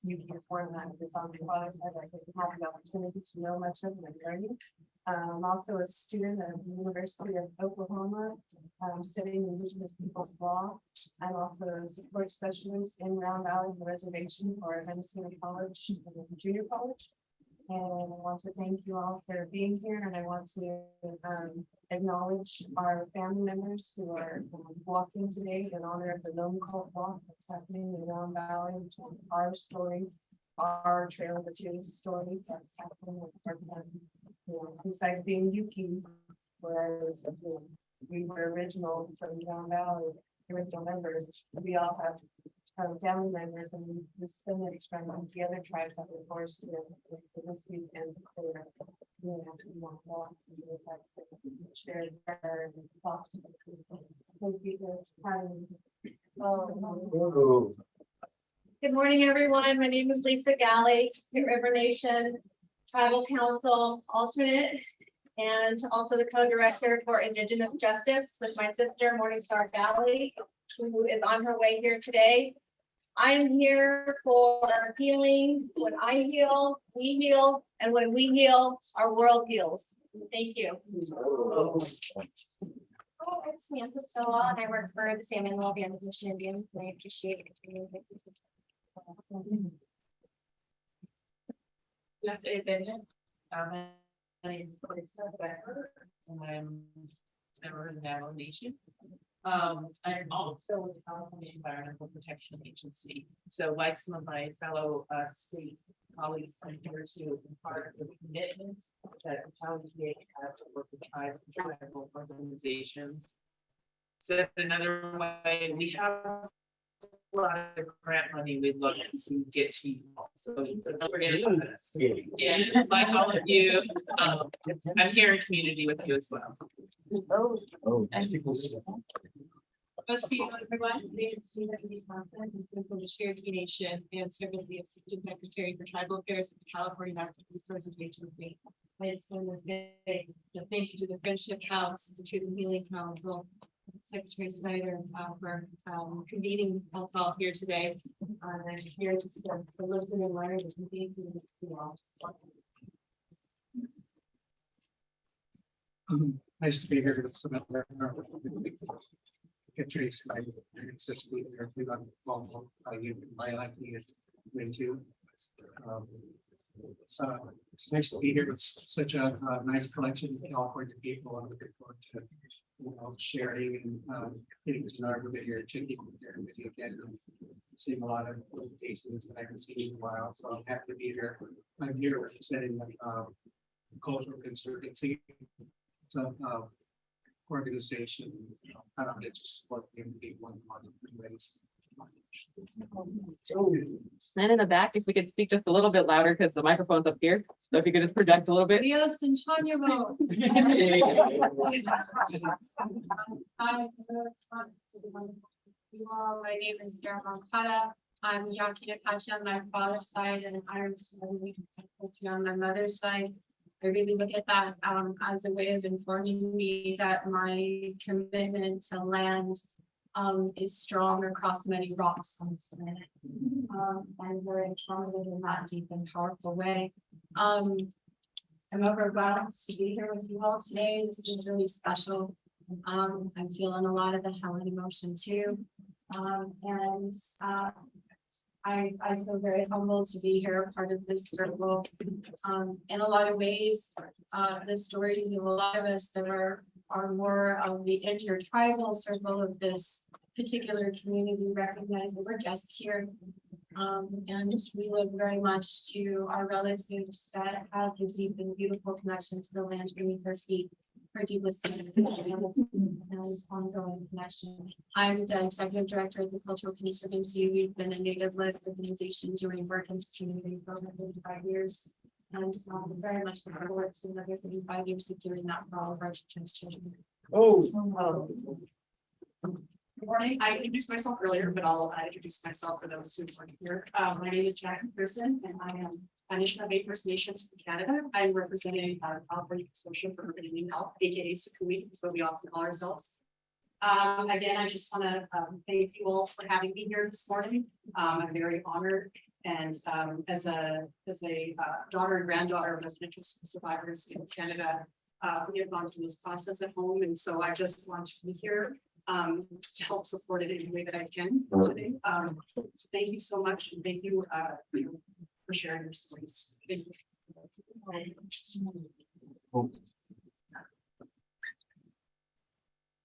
UP is one of them. It's on the water side. I didn't have the opportunity to know much of my learning. I'm also a student at the University of Oklahoma, studying Indigenous Peoples Law. I'm also a support specialist in Round Valley Reservation for Minnesota College, Junior College. And I want to thank you all for being here, and I want to acknowledge our family members who are walking today in honor of the Gnome Cult Walk that's happening in Round Valley, which is our story, our Trail of the Tunes story that's happening with our family. Besides being Yuki, whereas we were original from Round Valley, original members, we all have family members, and we descendants from the other tribes that were forced to this weekend. Share their thoughts. Thank you for having me.
Good morning, everyone. My name is Lisa Galley, Pitt River Nation Tribal Council alternate, and also the co-director for Indigenous Justice with my sister Morningstar Galley, who is on her way here today. I'm here for healing. When I heal, we heal, and when we heal, our world heals. Thank you. I'm Samantha Stowell and I work for the San Manuel Band of Mission Indians and I appreciate it.
My name is Clarissa Becker, and I'm a member of the Navajo Nation. I'm also with the California Environmental Protection Agency. So like some of my fellow state colleagues, I'm here to impart the commitments that CalEPA has to work with tribes and tribal organizations. Said another way, we have a lot of grant money we'd love to see get to you all. So don't forget about us. And like all of you, I'm here in community with you as well.
Oh,
Must be everyone. My name is Gina E. Thompson. I'm from the Cherokee Nation and serve as the Assistant Secretary for Tribal Affairs at the California Natural Resources Agency. I just want to say thank you to the Friendship House, the Truth and Healing Council, Secretary Snyder, for convening us all here today. I'm here just to listen and learn and thank you all.
Nice to be here with some of our. Get Tracy, it's such a good, my life is into. It's nice to be here with such a nice collection of California people. I'm looking forward to, sharing and getting to know everybody here, to people here with you again. Seeing a lot of faces that I haven't seen in a while, so I'm happy to be here. I'm here representing Cultural Conservancy. So, organization, I don't know, just what one ways.
And in the back, if we could speak just a little bit louder, because the microphone's up here. So if you could just project a little bit.
Dios and Chanya. Hi, you all, my name is Sarah Moncada. I'm Yaqui Apache on my father's side and I'm on my mother's side. I really look at that as a way of informing me that my commitment to land is strong across many rocks on this planet. I'm very informative in that deep and powerful way. I'm overwhelmed to be here with you all today. This is really special. I'm feeling a lot of the Helen emotion too. I feel very humbled to be here, part of this circle. In a lot of ways, the stories of a lot of us that are more of the intertribal circle of this particular community recognize that we're guests here. And we look very much to our relatives that have a deep and beautiful connection to the land beneath their feet. Our deepest and ongoing connection. I'm the executive director of the Cultural Conservancy. We've been a native-led organization doing work in this community for over 35 years. And very much looking forward to another 35 years of doing that for all of our children's children.
Good morning. I introduced myself earlier, but I'll introduce myself for those who aren't here. My name is Jack McPherson, and I am a nation of 8 First Nations in Canada. I'm representing California Consortium for Urban Indian Health, aka SACUI, is what we often call ourselves. Again, I just want to thank you all for having me here this morning. I'm very honored, and as a daughter and granddaughter of residential school survivors in Canada, we have gone through this process at home, and so I just want to be here to help support it in the way that I can today. So thank you so much, and thank you for sharing your stories. Thank you.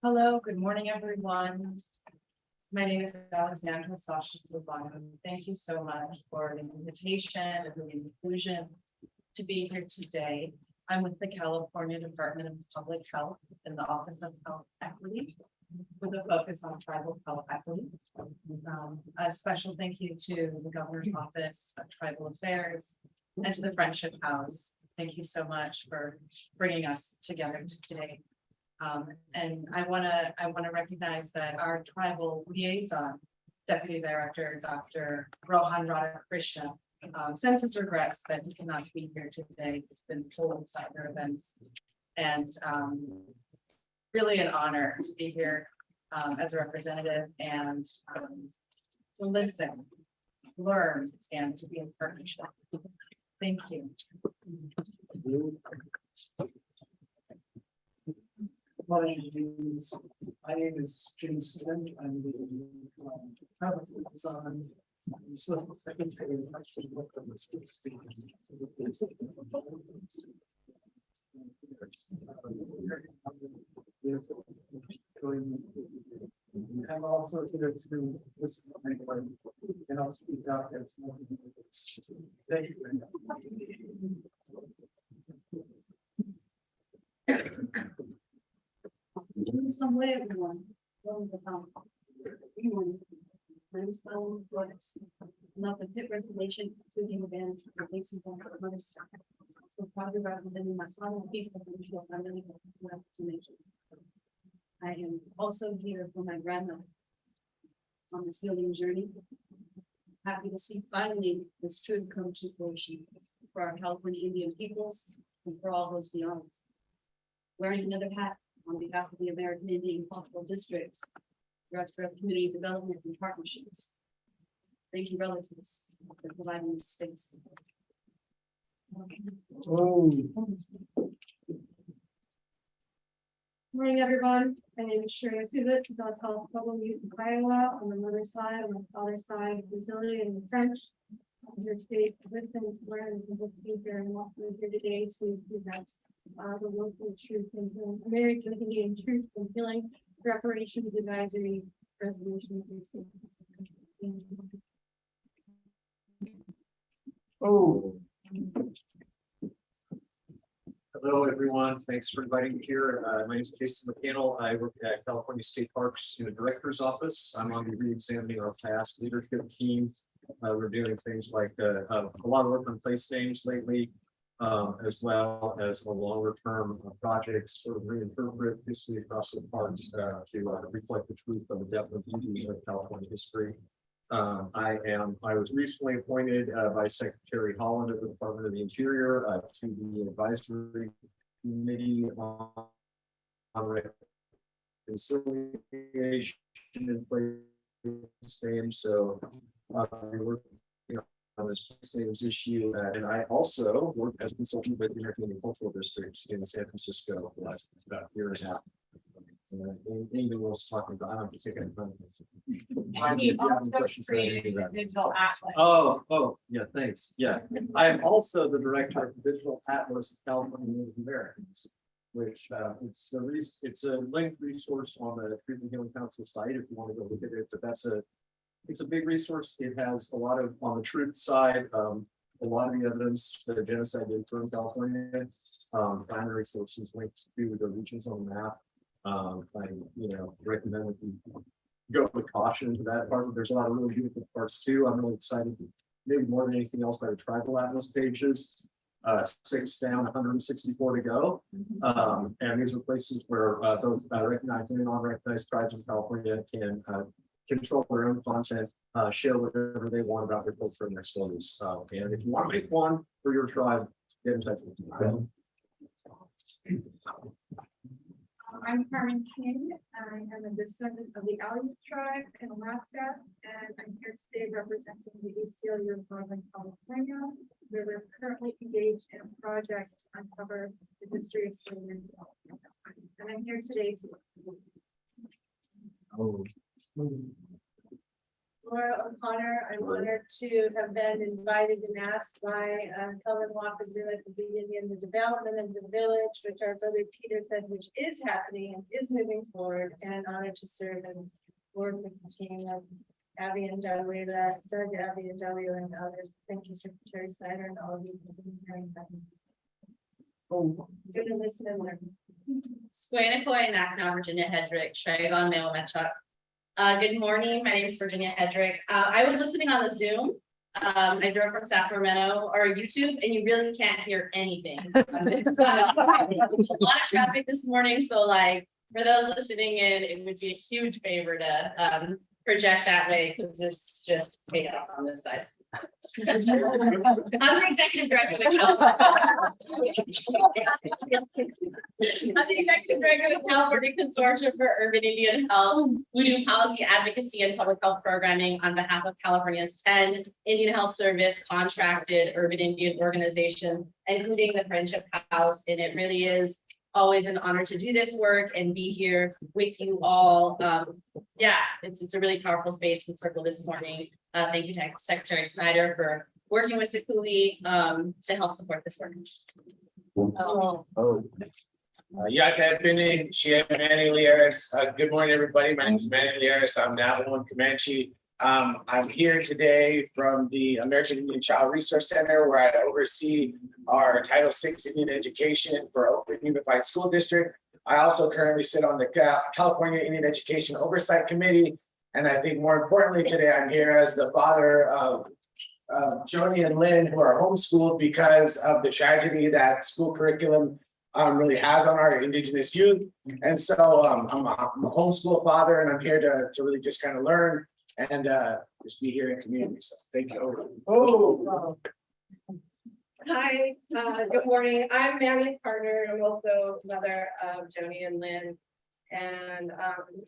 Hello, good morning, everyone. My name is Alexandra Sasha Silvano. Thank you so much for the invitation and the inclusion to be here today. I'm with the California Department of Public Health in the Office of Health Equity, with a focus on tribal health equity. A special thank you to the Governor's Office of Tribal Affairs and to the Friendship House. Thank you so much for bringing us together today. And I want to recognize that our tribal liaison, Deputy Director Dr. Rohan Radhakrishna, sends his regrets that he cannot be here today. It's been pulled to other events, and really an honor to be here as a representative and to listen, learn, and to be in partnership. Thank you.
My name is James Smith. I'm the product design. So secretary. Actually work on this. I'm also here to listen to anyone and I'll speak out as more. Thank you very much.
Some way everyone. Not the pit reservation to the event, replacing them for another staff. So probably representing my fellow people who feel I'm really to make it. I am also here for my grandmother on this healing journey. Happy to see finally this truth come to fruition for our California Indian peoples and for all those beyond. Wearing another hat on behalf of the American Indian Cultural Districts, Director of Community Development and Partnerships. Thank you, relatives, for providing this space.
Oh.
Morning, everyone. My name is Shreya Suvit, the Pueblo youth in Iowa. On the mother's side, on the father's side, Brazilian and French. I'm here today to listen, to learn, and to be here, and also here today to present the local truth and healing, American Indian Truth and Healing Reparations Advisory Resolution.
Oh. Hello, everyone. Thanks for inviting me here. My name is Jason McCannell. I work at California State Parks in the Director's Office. I'm on the re-examining our past leadership team. We're doing things like a lot of work on place names lately, as well as a longer term project, sort of reinterpret history across the parks to reflect the truth of the depth of beauty of California history. I was recently appointed by Secretary Holland of the Department of the Interior to the advisory committee on reconciliation in place names. So we're working on this place names issue, and I also work as a consultant with the American Indian Cultural Districts in San Francisco for the last about year and a half. Anything else talking about? I'm taking it. Oh, yeah, thanks. Yeah, I am also the director of the Digital Atlas of California Native Americans, which it's a linked resource on the Truth and Healing Council site if you want to go look at it. But it's a big resource. It has a lot of on the truth side. A lot of the evidence that a genocide did occur in California, primary sources linked to the regions on the map. I recommend that you go with caution into that part. There's a lot of really beautiful parts too. I'm really excited, maybe more than anything else, by the tribal atlas pages. 6 down, 164 to go. And these are places where both recognized and non-recognized tribes in California can control their own content, share whatever they want about their culture and their stories. And if you want to make one for your tribe, get in touch with me.
I'm Carmen King. I am a descendant of the Aleut tribe in Alaska, and I'm here today representing the ACLU of Northern California, where we're currently engaged in a project to uncover the history of slavery. And I'm here today to.
Laura O'Connor, I'm honored to have been invited and asked by Cullen Wakazu to be in the development of the village, which our brother Peter said, which is happening and is moving forward, and honored to serve and work with the team of Abby and Jalila, Doug, Abby and Jalila, and others. Thank you, Secretary Snyder, and all of you for being here. Good to listen and learn.
Squanakoi, Nakna, Virginia Hedrick, Tragon, Mail Metchuck. Good morning. My name is Virginia Hedrick. I was listening on the Zoom. I drove from Sacramento or YouTube, and you really can't hear anything. It's a lot of traffic this morning. So like for those listening in, it would be a huge favor to project that way because it's just chaos on this side. I'm the executive director of the California Consortium for Urban Indian Health. We do policy advocacy and public health programming on behalf of California's 10 Indian Health Service contracted urban Indian organizations, including the Friendship House. And it really is always an honor to do this work and be here with you all. Yeah, it's a really powerful space and circle this morning. Thank you to Secretary Snyder for working with Sakuli to help support this work.
Manny Lieris. Good morning, everybody. My name is Manny Lieris. I'm Navajo Comanche. I'm here today from the American Indian Child Resource Center, where I oversee our Title VI Indian education for Oakland Unified School District. I also currently sit on the California Indian Education Oversight Committee. And I think more importantly today, I'm here as the father of Joni and Lynn, who are homeschooled because of the tragedy that school curriculum really has on our Indigenous youth. And so I'm a homeschool father, and I'm here to really just kind of learn and just be here in community. So thank you.
Hi, good morning. I'm Manny Partner. I'm also mother of Joni and Lynn. And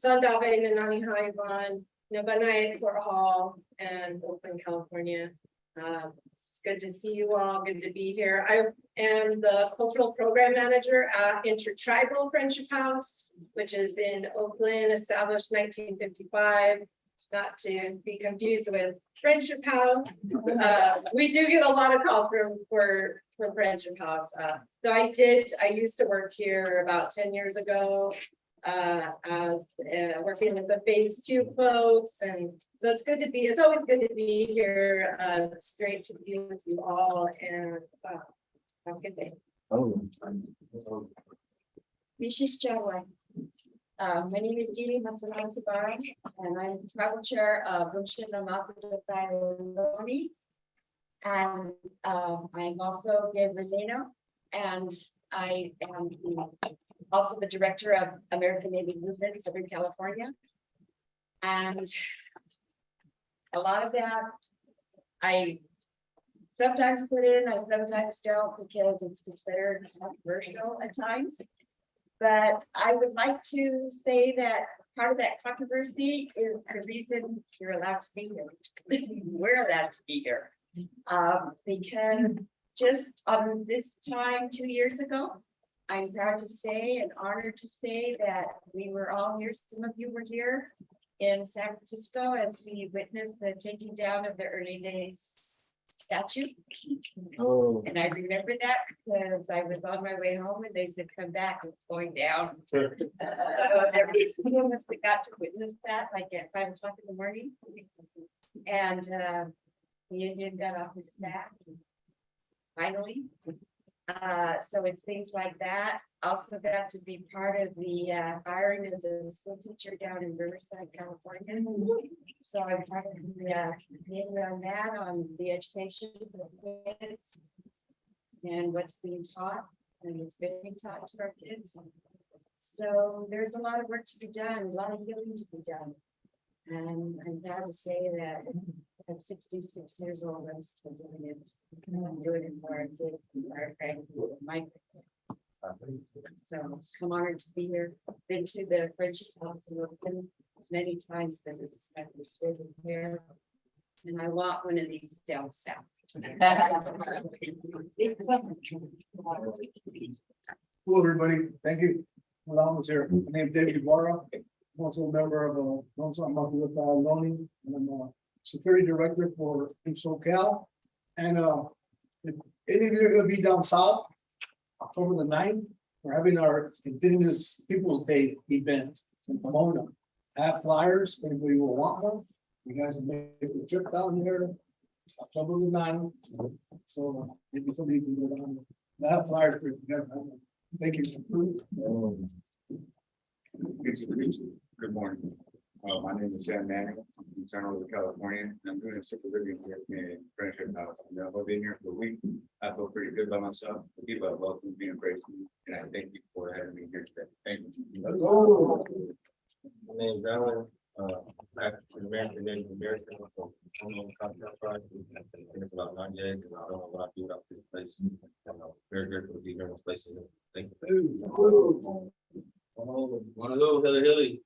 Sandave Nanani Haiwan, Nabanai Fort Hall, and Oakland, California. It's good to see you all. Good to be here. I am the cultural program manager at Intertribal Friendship House, which is in Oakland, established 1955. Not to be confused with Friendship House. We do get a lot of calls for Friendship House. So I used to work here about 10 years ago, working with the phase 2 folks. And so it's always good to be here. It's great to be with you all, and have a good day.
Mrs. Jawai. My name is Didi Matsunaga Sabara, and I'm the tribal chair of Rumshina Maputo. And I'm also Gabe Renano, and I am also the director of American Native Movement, Southern California. And a lot of that I sometimes put in, I sometimes don't, because it's considered controversial at times. But I would like to say that part of that controversy is the reason you're allowed to be here. We're allowed to be here. Because just on this time 2 years ago, I'm proud to say and honored to say that we were all here. Some of you were here in San Francisco as we witnessed the taking down of the early days statue. And I remember that because I was on my way home and they said, come back, it's going down. Every one of us got to witness that, like at 5 o'clock in the morning. And the Indian got off his back, finally. So it's things like that. Also got to be part of the hiring as a school teacher down in Riverside, California. So I'm trying to be on that, on the education for the kids and what's being taught, and it's being taught to our kids. So there's a lot of work to be done, a lot of healing to be done. And I'm proud to say that at 66 years old, I'm still doing it. I'm doing it for our kids and our grandkids and my grandkids. So I'm honored to be here. Been to the Friendship House in Oakland many times, but this is my first visit here. And I want one of these down south.
Hello, everybody. Thank you. Well, I was here. My name is David Ibarra. I'm also a member of Loni, and I'm a security director for SoCal. And if any of you are going to be down south, October the 9th, we're having our Indigenous Peoples Day event in Pomona. I have flyers. If anybody will want one, you guys will make a trip down here. It's October the 9th. So maybe somebody can go down. I have flyers for you guys. Thank you.
Good morning. My name is Sam Manning. I'm from San Jose, California. I'm doing a supervision here in Friendship House. I've been here for a week. I feel pretty good by myself. The people have welcomed me and embraced me, and I thank you for having me here today. Thank you.
My name is Alan. African American Native American. It's about 9 days, and I don't know what I do without this place. I'm very grateful to be here in this place. Thank you.
One of those hilly.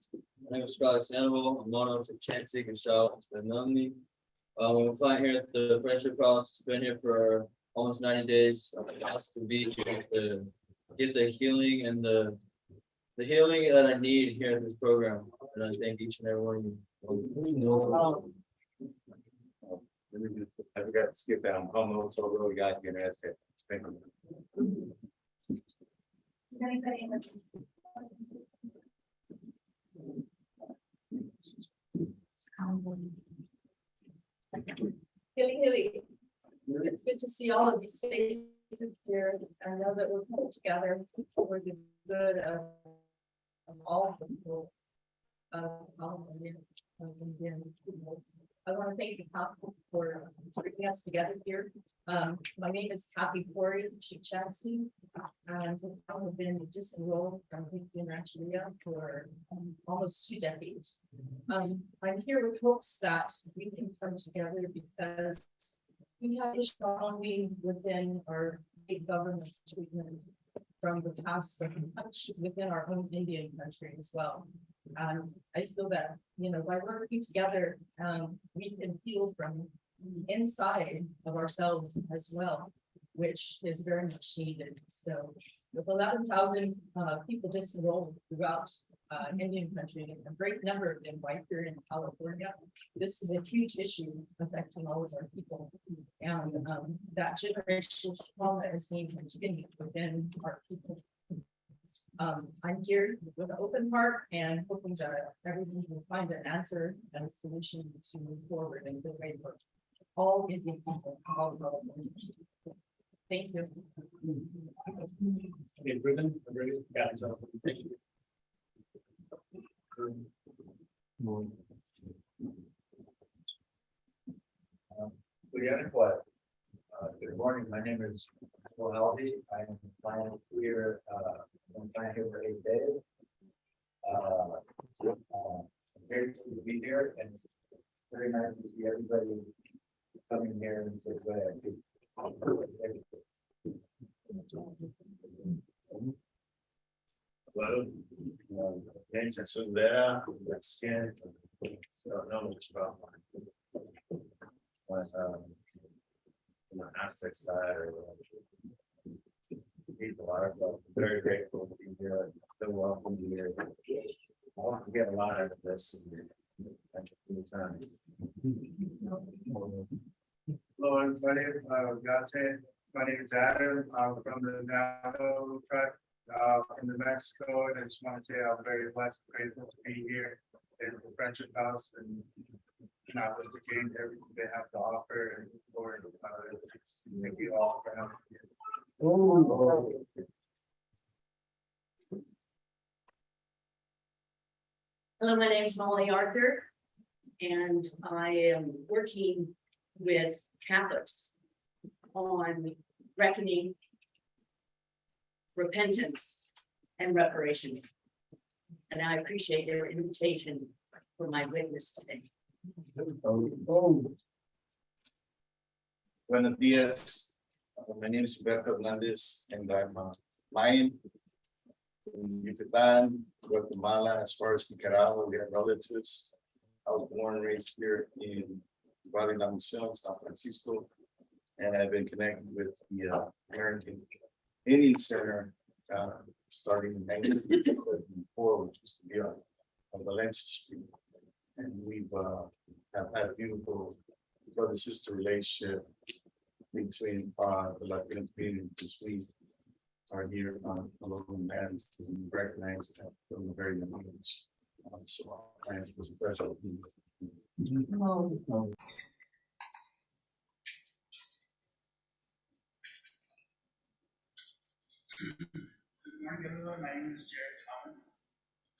My name is Scott Sandoval. I'm one of the Chansey and Shaw Namni. I'm a client here at the Friendship House. Been here for almost 90 days. I'm asked to be here to get the healing and the healing that I need here in this program. And I thank each and every one of you.
I forgot to skip that. I'm almost so really got you an asset. Thank you.
Hilly. It's good to see all of these faces here. I know that we're put together for the good of all people. I want to thank the council for bringing us together here. My name is Kathy Corey Chichansky. And I've been disenrolled from Lincoln Rancheria for almost 2 decades. I'm here with hopes that we can come together because we have issues not only within our big government treatment from the past, but within our own Indian country as well. I feel that, by working together, we can heal from inside of ourselves as well, which is very much needed. So with 11,000 people disenrolled throughout Indian country, a great number of them right here in California, this is a huge issue affecting all of our people. And that generational trauma is being continued within our people. I'm here with an open heart and hoping that everyone will find an answer and a solution to move forward in a good way for all Indian people. Thank you.
Good morning. My name is Michael Alvey. I'm planning here. I'm planning here for 8 days. I'm very pleased to be here and very nice to see everybody coming here and say what I do.
Hello, name's Sundara, that's skin. Don't know much about my aspect side or people are, but very grateful to be here. So welcome here. I want to get a lot out of this. Thank you for your time.
Hello, everybody. My name is Adam. I'm from the Navajo tribe in New Mexico, and I just want to say I'm very blessed, grateful to be here in the Friendship House and not to gain everything they have to offer and for thank you all for having me.
Hello, my name is Molly Arthur, and I am working with Catholics on reckoning, repentance, and reparation. And I appreciate your invitation for my witness today.
Buenos dias. My name is Roberto Hernandez, and I'm Mayan in Yucatan, Guatemala. As far as Nicaragua, we have relatives. I was born and raised here in Valle La Mission, San Francisco, and I've been connected with the American Indian Center starting in 1954, which used to be on Valencia Street. And we've have had a beautiful brother-sister relationship between the Latino community, because we are here on a local lands and recognize that from a very young age. So it's a pleasure.
My name is Jared Thomas.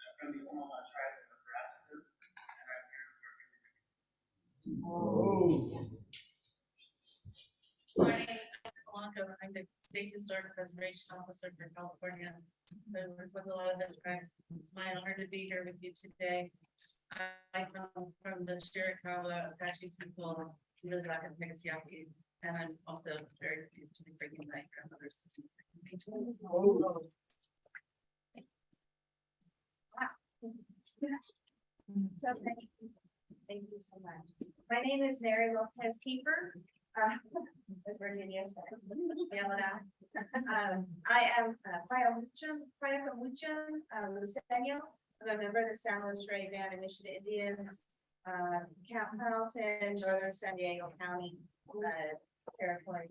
I'm from the Omaha tribe of Nebraska, and I'm here for.
My name is Blanca. I'm the State Historic Preservation Officer for California. I work with a lot of the tribes. It's my honor to be here with you today. I come from the Chiricahua Apache people, Lizac and Pegasiaki, and I'm also very pleased to be bringing my grandmother's.
So thank you so much. My name is Mary Lopez Keeper. As Virginia said, I am Fire Muchin, Lucenio. I'm a member of the San Luis Rey Band of Mission Indians, Camp Pendleton, Northern San Diego County, territory.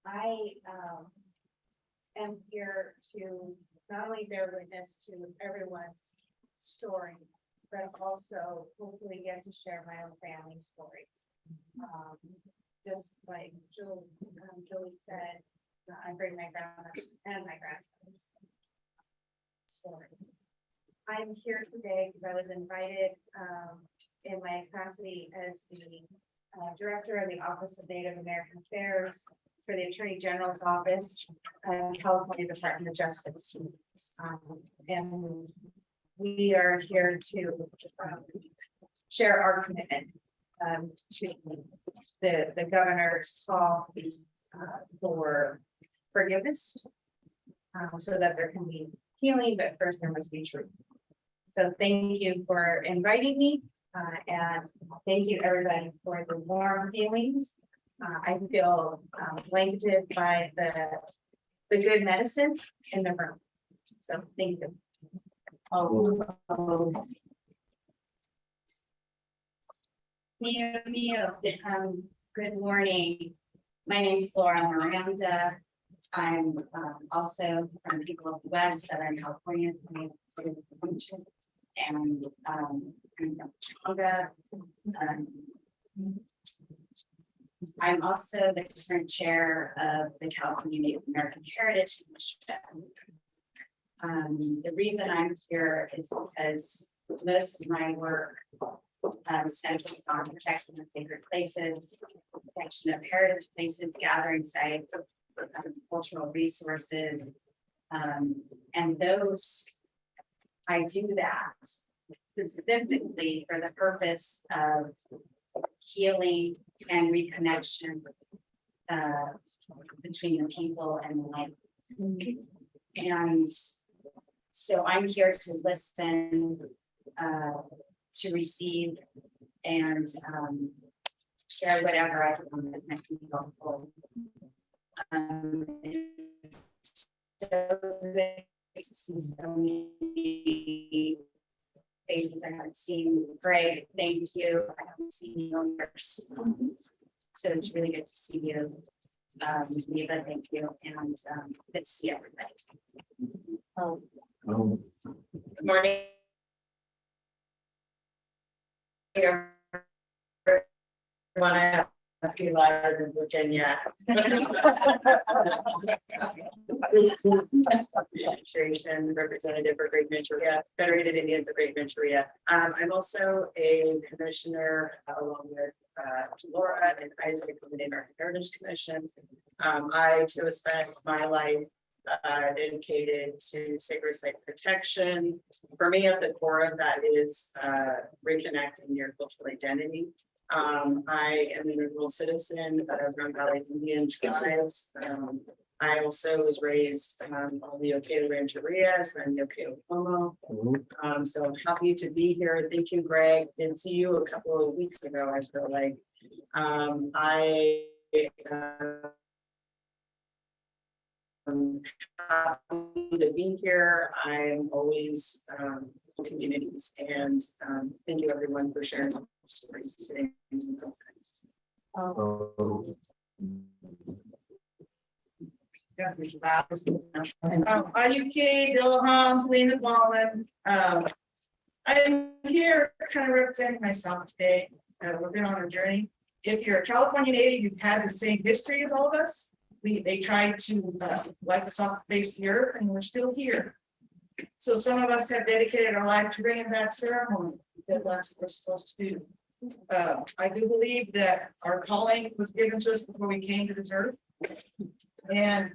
I am here to not only bear witness to everyone's story, but also hopefully get to share my own family stories. Just like Julie said, I bring my grandmother and my grandfather's story. I'm here today because I was invited in my capacity as the director of the Office of Native American Affairs for the Attorney General's Office, California Department of Justice. And we are here to share our commitment to the governor's call for forgiveness, so that there can be healing, but first there must be truth. So thank you for inviting me, and thank you everybody for the warm feelings. I feel blanketed by the good medicine in the room. So thank you.
Good morning. My name is Laura Miranda. I'm also from People of the West, Southern California. And I'm from Tonga. I'm also the current chair of the California Native American Heritage Commission. The reason I'm here is because most of my work centers on protection of sacred places, protection of heritage places, gathering sites, cultural resources, and those, I do that specifically for the purpose of healing and reconnection between the people and the land. And so I'm here to listen, to receive, and share whatever I can that might be helpful. So great to see so many faces I haven't seen. Greg, thank you. I haven't seen you in person. So it's really good to see you. Neva, thank you. And good to see everybody. Good morning. Everyone, I have a few lives in Virginia. Representative for Great Manchuria, Federated Indians of Great Manchuria. I'm also a commissioner along with Laura and Isaac from the Native American Heritage Commission. I too have spent my life dedicated to sacred site protection. For me, at the core of that is reconnecting your cultural identity. I am an enrolled citizen of Grand Valley Indian tribes. I also was raised on the Oketo Rancheria, so I'm the Oketo Pomo. So I'm happy to be here. Thank you, Greg. Didn't see you a couple of weeks ago, I feel like. I happy to be here. I'm always communities, and thank you everyone for sharing stories today. IUK, Billaham, Lena Ballman. I'm here kind of representing myself today. We've been on a journey. If you're a California native, you've had the same history as all of us. They tried to wipe us off the face of the earth, and we're still here. So some of us have dedicated our life to bringing back ceremony. That's what we're supposed to do. I do believe that our calling was given to us before we came to this earth. And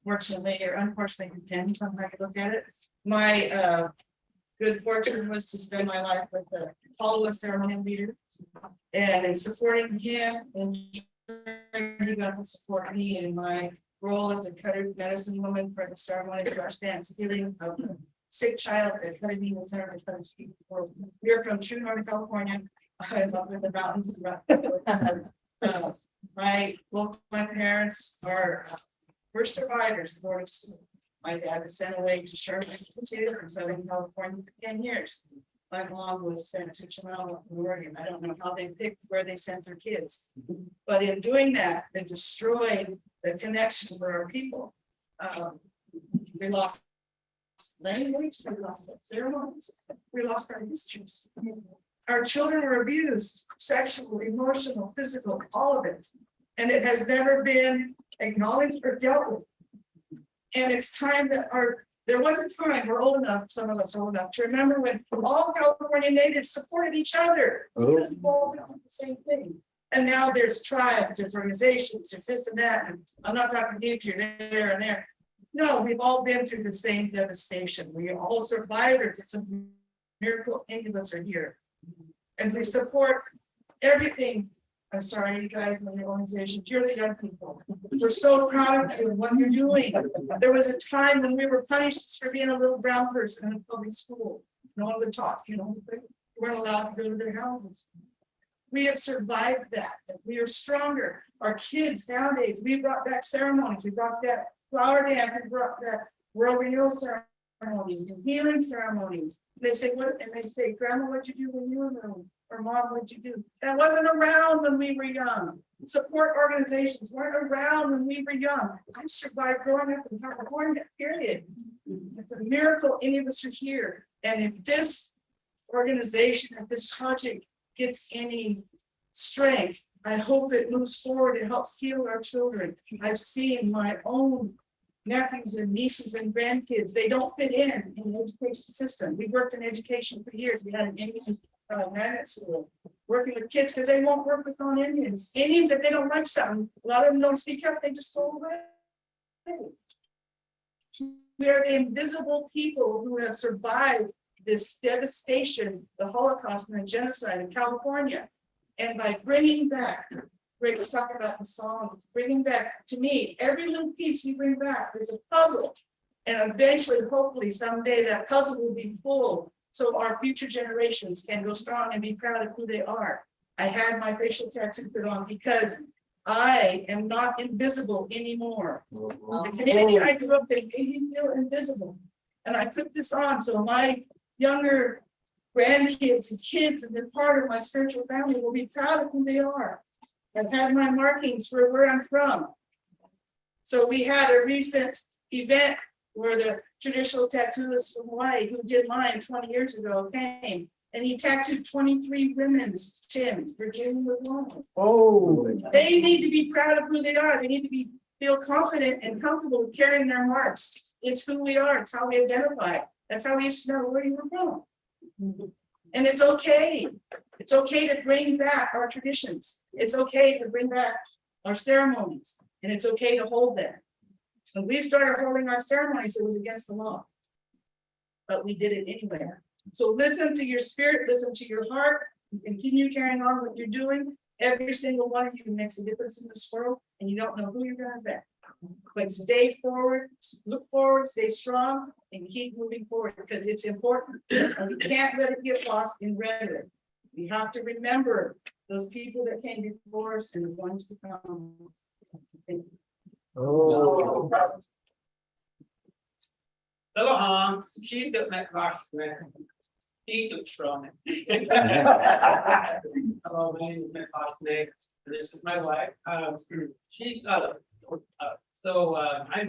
fortunately or unfortunately, depends on how you look at it. My good fortune was to spend my life with the Tallawah ceremonial leader, and in supporting him, and he got to support me in my role as a Cutter medicine woman for the ceremony of brush dance healing of a sick child at Cutter Demon Center. We're from true Northern California. I'm up in the mountains. Both my parents are
We're survivors of boarding school. My dad was sent away to Sherman Institute in Southern California for 10 years. My mom was sent to Chihuahua, Oregon. I don't know how they picked where they sent their kids. But in doing that, they destroyed the connection for our people. We lost language, we lost ceremonies, we lost our histories. Our children were abused, sexual, emotional, physical, all of it. And it has never been acknowledged or dealt with. And it's time that there was a time, we're old enough, some of us are old enough to remember when all California natives supported each other. Because we all did the same thing. And now there's tribes, there's organizations, there's this and that. And I'm not talking to you, there and there. No, we've all been through the same devastation. We are all survivors. It's a miracle any of us are here. And we support everything. I'm sorry, you guys, in your organization, you're the young people. We're so proud of you and what you're doing. There was a time when we were punished for being a little brown person in a public school. No one would talk, we weren't allowed to go to their houses. We have survived that. We are stronger. Our kids nowadays, we brought back ceremonies. We brought back flower dance. We brought back world renewal ceremonies and healing ceremonies. They say, what? And they say, Grandma, what'd you do when you were little? Or Mom, what'd you do? That wasn't around when we were young. Support organizations weren't around when we were young. I survived growing up in California, period. It's a miracle any of us are here. And if this organization, if this project gets any strength, I hope it moves forward and helps heal our children. I've seen my own nephews and nieces and grandkids. They don't fit in the education system. We worked in education for years. We had an Indian magnet school working with kids because they won't work with non-Indians. Indians, if they don't like something, a lot of them don't speak up, they just go away. We are the invisible people who have survived this devastation, the Holocaust and the genocide in California. And by bringing back, Greg was talking about the songs, bringing back, to me, every little piece you bring back is a puzzle. And eventually, hopefully someday that puzzle will be full so our future generations can go strong and be proud of who they are. I had my facial tattoo put on because I am not invisible anymore. The community I grew up in made me feel invisible. And I put this on so my younger grandkids and kids and they're part of my spiritual family will be proud of who they are. I've had my markings for where I'm from. So we had a recent event where the traditional tattooist from Hawaii who did mine 20 years ago came and he tattooed 23 women's chins, Virginia with one. Oh, they need to be proud of who they are. They need to feel confident and comfortable with carrying their marks. It's who we are. It's how we identify. That's how we used to know where you were from. And it's okay. It's okay to bring back our traditions. It's okay to bring back our ceremonies. And it's okay to hold them. When we started holding our ceremonies, it was against the law. But we did it anyway. So listen to your spirit, listen to your heart, continue carrying on what you're doing. Every single one of you makes a difference in this world, and you don't know who you're gonna be. But stay forward, look forward, stay strong, and keep moving forward because it's important. And we can't let it get lost in rhetoric. We have to remember those people that came before us and the ones to come.
Oh. Aloha, she took my cost, man. He took strong. Hello, my name is Matt Hoffman. This is my wife. I'm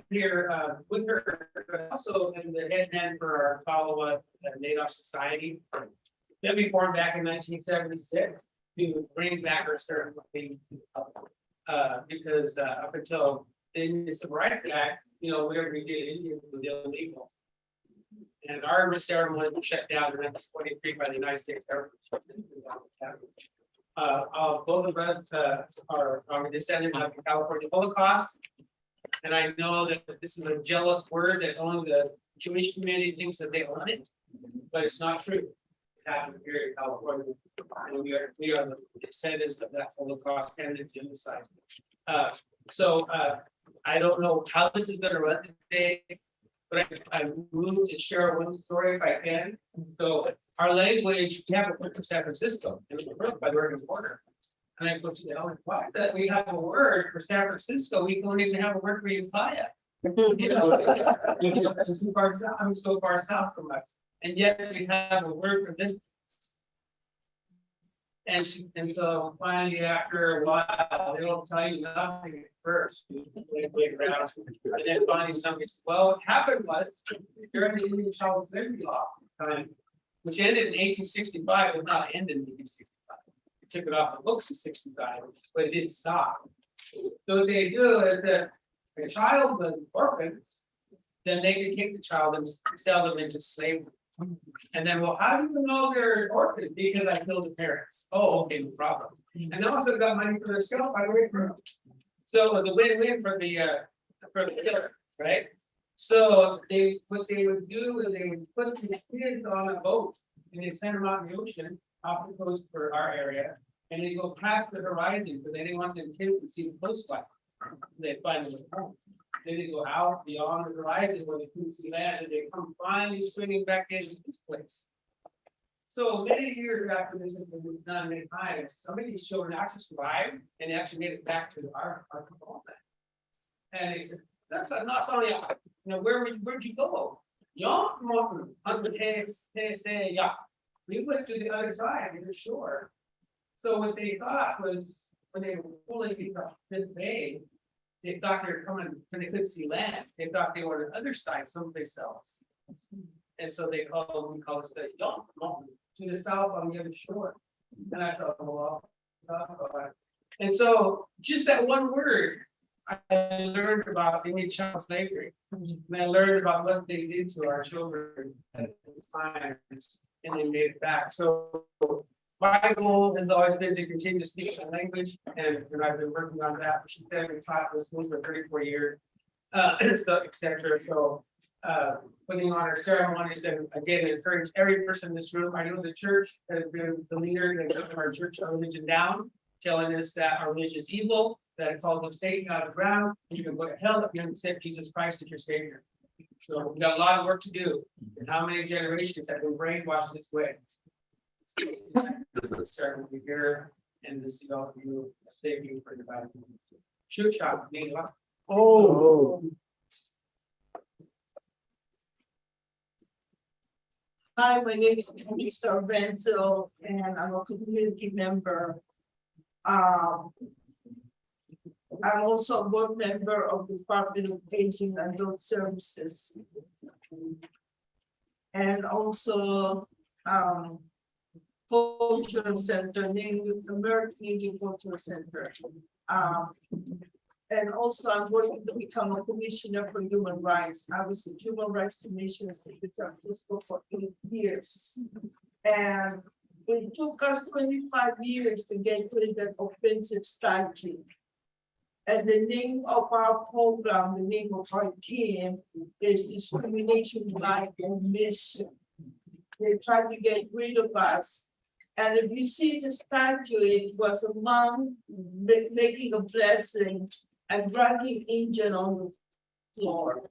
here with her, but also in the head man for our Ottawa Native Society. That we formed back in 1976 to bring back our ceremony because up until the Civil Rights Act, whatever we did in India was illegal. And our ceremony was shut down in 1923 by the United States Air Force. Both of us are descendants of the California Holocaust. And I know that this is a jealous word that only the Jewish community thinks that they own it, but it's not true. It happened here in California. And we are the descendants of that Holocaust and the genocide. I don't know how this is going to run today, but I moved to share one story if I can. So our language, we have a book in San Francisco, and it's written by the Oregon border. And I looked at it, like, why is that we have a word for San Francisco, we don't even have a word for Ukiah? You know, it's too far south, I'm so far south from us, and yet we have a word for this. And so finally, after a while, they don't tell you nothing at first. Wait around, and then finally somebody said, well, what happened was, during the Indian Child Slavery Law time, which ended in 1865, but not end in 1865. It took it off the books in 65, but it didn't stop. So what they do is that if a child was orphaned, then they could take the child and sell them into slavery. And then, well, how do you know they're orphaned? Because I killed the parents. Oh, okay, no problem. And they also got money for themselves by the way through. So it was a win-win for the killer, right? So what they would do is they would put the kids on a boat and they'd send them out in the ocean off the coast for our area. And they go past the horizon because they didn't want them kids to see the coastline. They'd find them at home. Then they go out beyond the horizon where they couldn't see land and they come finally swinging back into this place. So many years after this has been done many times, some of these children actually survived and actually made it back to our homeland. And they said, that's not something, you know, where'd you go? Yeah, we went to the other side of the shore. So what they thought was when they were pulling this bay, they thought they were coming because they couldn't see land. They thought they were on the other side, someplace else. And so we call it the young to the south on the other shore. And I thought, well, and so just that one word, I learned about Indian child slavery. And I learned about what they did to our children at the time, and they made it back. So my goal has always been to continue to speak the language, and I've been working on that. She said we taught in school for 34 years, etc. So putting on our ceremonies and again encourage every person in this room. I know the church has been the leader and took our church, our religion down, telling us that our religion is evil, that it calls them Satan out of the ground, and you can go to hell if you don't accept Jesus Christ as your Savior. So we've got a lot of work to do. And how many generations have been brainwashed this way? Certainly here and to see all of you, save you for the battle. Shoot shot, me.
Oh. Hi, my name is Lisa Renzo, and I'm a community member. I'm also a board member of the Department of Aging and Adult Services. And also cultural center named American Indian Cultural Center. And also I'm working to become a commissioner for human rights. I was the Human Rights Commissioner for 8 years. And it took us 25 years to get rid of that offensive statute. And the name of our program, the name of our team is discrimination by omission. They tried to get rid of us. And if you see the statue, it was a mom making a blessing and dragging Indian on the floor,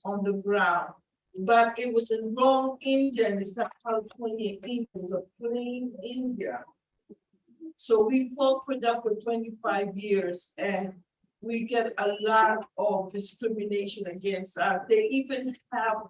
on the ground. But it was a wrong Indian, it's not California Indian, it's a plain India. So we fought for that for 25 years and we get a lot of discrimination against us. They even have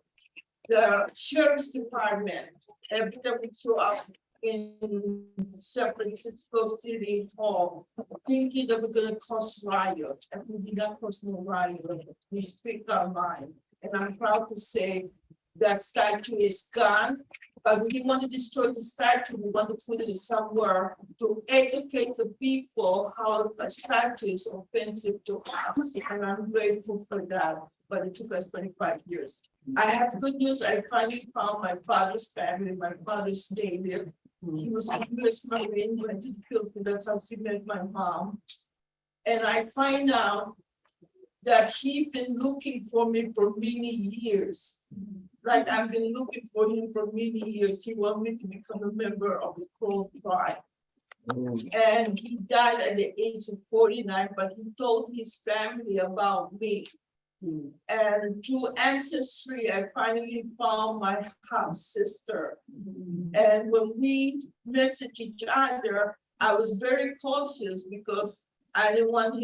the sheriff's department, every time we show up in San Francisco City Hall, thinking that we're gonna cause riot, and we did not cause no riot. We speak our mind, and I'm proud to say that statue is gone, but we didn't want to destroy the statue. We want to put it somewhere to educate the people how a statue is offensive to us, and I'm grateful for that. But it took us 25 years. I have good news. I finally found my father's family. My father's native. He was a U.S. Marine, went to the Philippines. That's how he met my mom. And I find out that he's been looking for me for many years. Like I've been looking for him for many years. He wanted me to become a member of the Crow tribe. And he died at the age of 49, but he told his family about me. And through ancestry, I finally found my half sister. And when we messaged each other, I was very cautious because I didn't want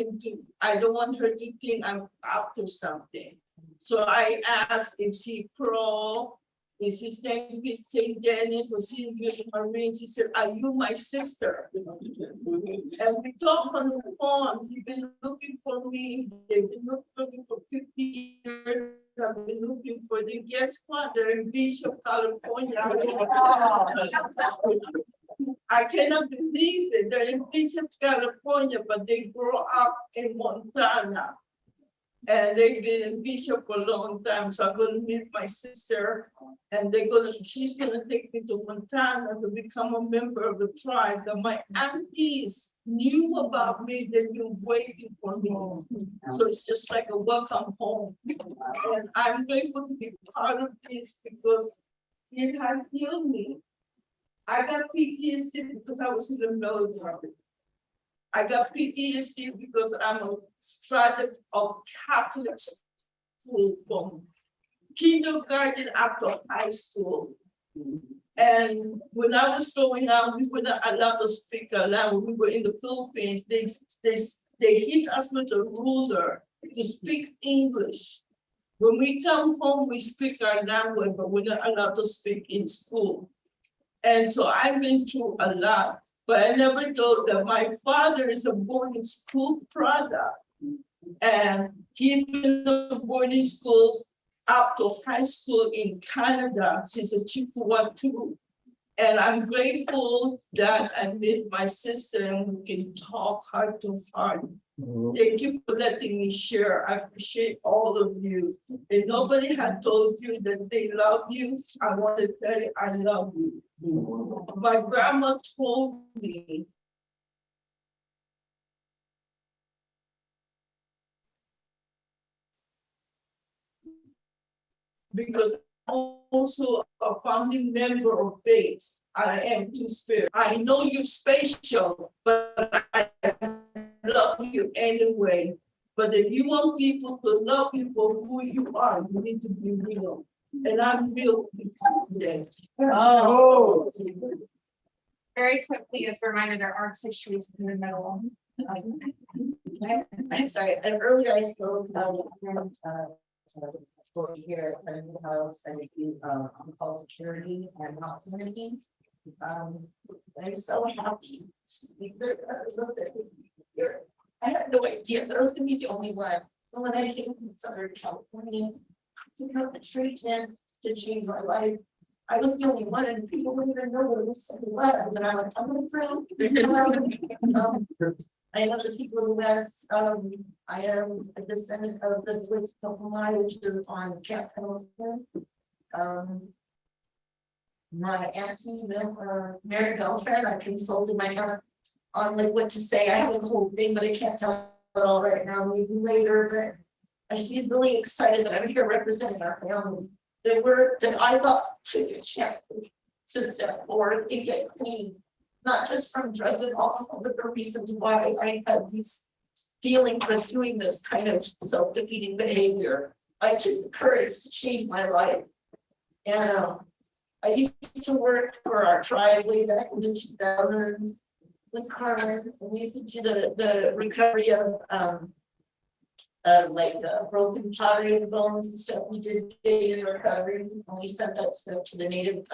I don't want her to think I'm up to something. So I asked if she pro, is his name is St. Dennis, was she good in her ring? She said, are you my sister? And we talked on the phone, he's been looking for me, they've been looking for me for 50 years. I've been looking for them. Guess what? They're in Bishop, California. I cannot believe it. They're in Bishop, California, but they grew up in Montana. And they've been in Bishop for a long time. So I'm gonna meet my sister and she's gonna take me to Montana to become a member of the tribe that my aunties knew about me. They've been waiting for me. So it's just like a welcome home. And I'm grateful to be part of this because it has healed me. I got PTSD because I was in the military. I got PTSD because I'm a product of Catholic school from kindergarten up to high school. And when I was growing up, we were not allowed to speak our language. We were in the Philippines. They hit us with a ruler to speak English. When we come home, we speak our language, but we're not allowed to speak in school. And so I've been through a lot. But I never thought that my father is a boarding school product. And he's been in boarding schools up to high school in Canada since a Chippewa too. And I'm grateful that I met my sister and we can talk heart to heart. Thank you for letting me share. I appreciate all of you. If nobody had told you that they love you, I want to tell you I love you. My grandma told me because I'm also a founding member of Faith. I am Two-Spirit. I know you're special, but I love you anyway. But if you want people to love you for who you are, you need to be real. And I'm real today.
Oh.
Very quickly, as a reminder, there are tissues in the middle.
I'm sorry, and earlier I spoke here at the house and you on-call security and hospital needs. I'm so happy. I had no idea that I was gonna be the only one. But when I came from Southern California, to have the treatment to change my life. I was the only one and people wouldn't even know what this was. And I'm like, I'm gonna prove. I know the people in the West, I am a descendant of the Twitch Topomai, which is on Camp Pendleton. My auntie, married girlfriend, I consulted my aunt on like what to say. I have a whole thing, but I can't tell it all right now, maybe later, but she's really excited that I'm here representing our family. The word that I got to the chance to step forward and get clean. Not just from drugs and alcohol, but the reasons why I had these feelings of doing this kind of self-defeating behavior. I took the courage to change my life. And I used to work for our tribe way back in the 2000s with Carmen. We used to do the recovery of broken pottery and bones and stuff. We did in recovery, and we sent that stuff to the Native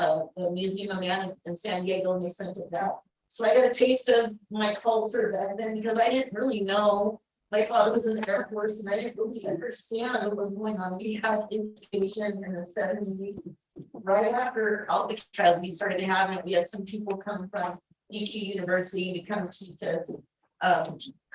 Museum of Man in San Diego, and they sent it back. So I got a taste of my culture back then because I didn't really know. My father was in the Air Force, and I didn't really understand what was going on. We had invasion in the 70s, right after Alcatraz. We started having it. We had some people come from EQ University to come teach us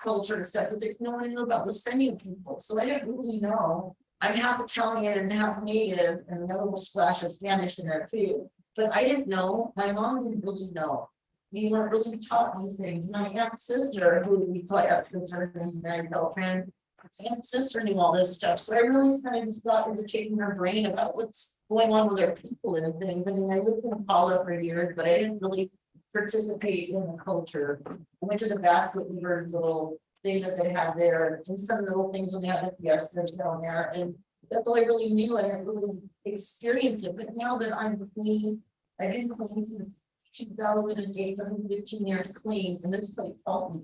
culture and stuff, but no one knew about Lusenian people. So I didn't really know. I'm half Italian and half Native, and a little splash of Spanish in there too. But I didn't know. My mom didn't really know. We weren't really taught these things. My aunt sister, who we call aunt sister, her name's Mary Beltran, aunt sister knew all this stuff. So I really kind of just got into taking her brain about what's going on with our people and things. I mean, I lived in Paula for years, but I didn't really participate in the culture. I went to the Basket Weavers little thing that they have there, and some little things when they have the fiestas down there, and that's all I really knew. I didn't really experience it. But now that I'm clean, I've been clean since keep relevant and engaged for 15 years clean, and this place helped me.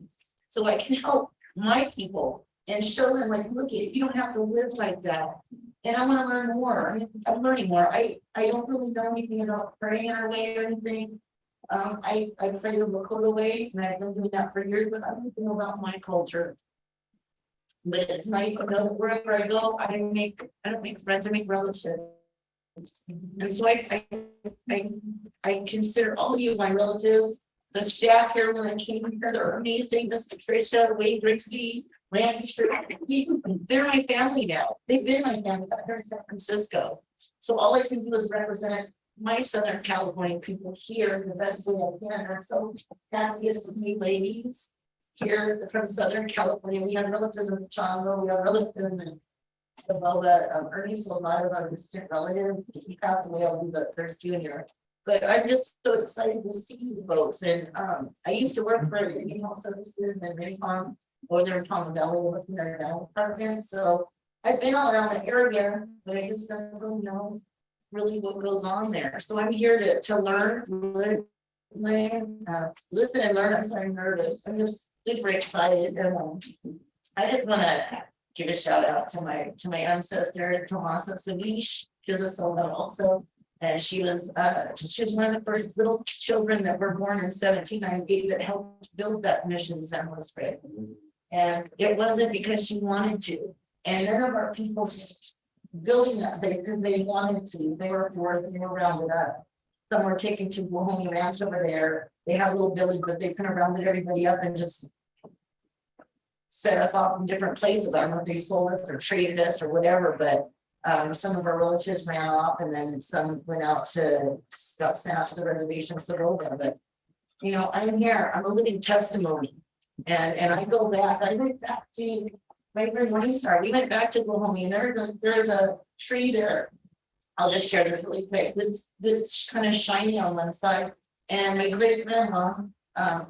So I can help my people and show them like, look, you don't have to live like that. And I want to learn more. I mean, I'm learning more. I don't really know anything about praying our way or anything. I pray the Lakota way, and I've been doing that for years, but I don't know about my culture. But it's nice to know that wherever I go, I don't make friends, I make relatives. And so I consider all of you my relatives. The staff here when I came here, they're amazing. Miss Patricia, Wade Grigsby, Randy, they're my family now. They've been my family back here in San Francisco. So all I can do is represent my Southern California people here the best way I can. I'm so happy to see you ladies here from Southern California. We have relatives in Chongo, we have relatives in the Boga, Ernie Salvato, our distant relative. He passed away, I'll be the first junior. But I'm just so excited to see you folks. And I used to work for Indian Health Services and Raycon, or they're in Palm Valley, working in their dental department. So I've been all around the area, but I just don't really know really what goes on there. So I'm here to learn, listen and learn. I'm sorry, I'm nervous. I'm just super excited. And I just want to give a shout out to my ancestor, Tomasa Savish. She was a soldier also. And she was one of the first little children that were born in 1798 that helped build that mission San Luis Rey. And it wasn't because she wanted to. And none of our people building that because they wanted to. They were poor, they were rounded up. Some were taken to Guajoni Ranch over there. They had a little village, but they kind of rounded everybody up and just set us off in different places. I don't know if they sold us or traded us or whatever, but some of our relatives ran off and then some went out got sent out to the reservation Sorota. But you know, I'm here, I'm a living testimony. And I go back, I went back to my friend Morningstar. We went back to Guajoni and there's a tree there. I'll just share this really quick. It's kind of shiny on one side. And my great grandma,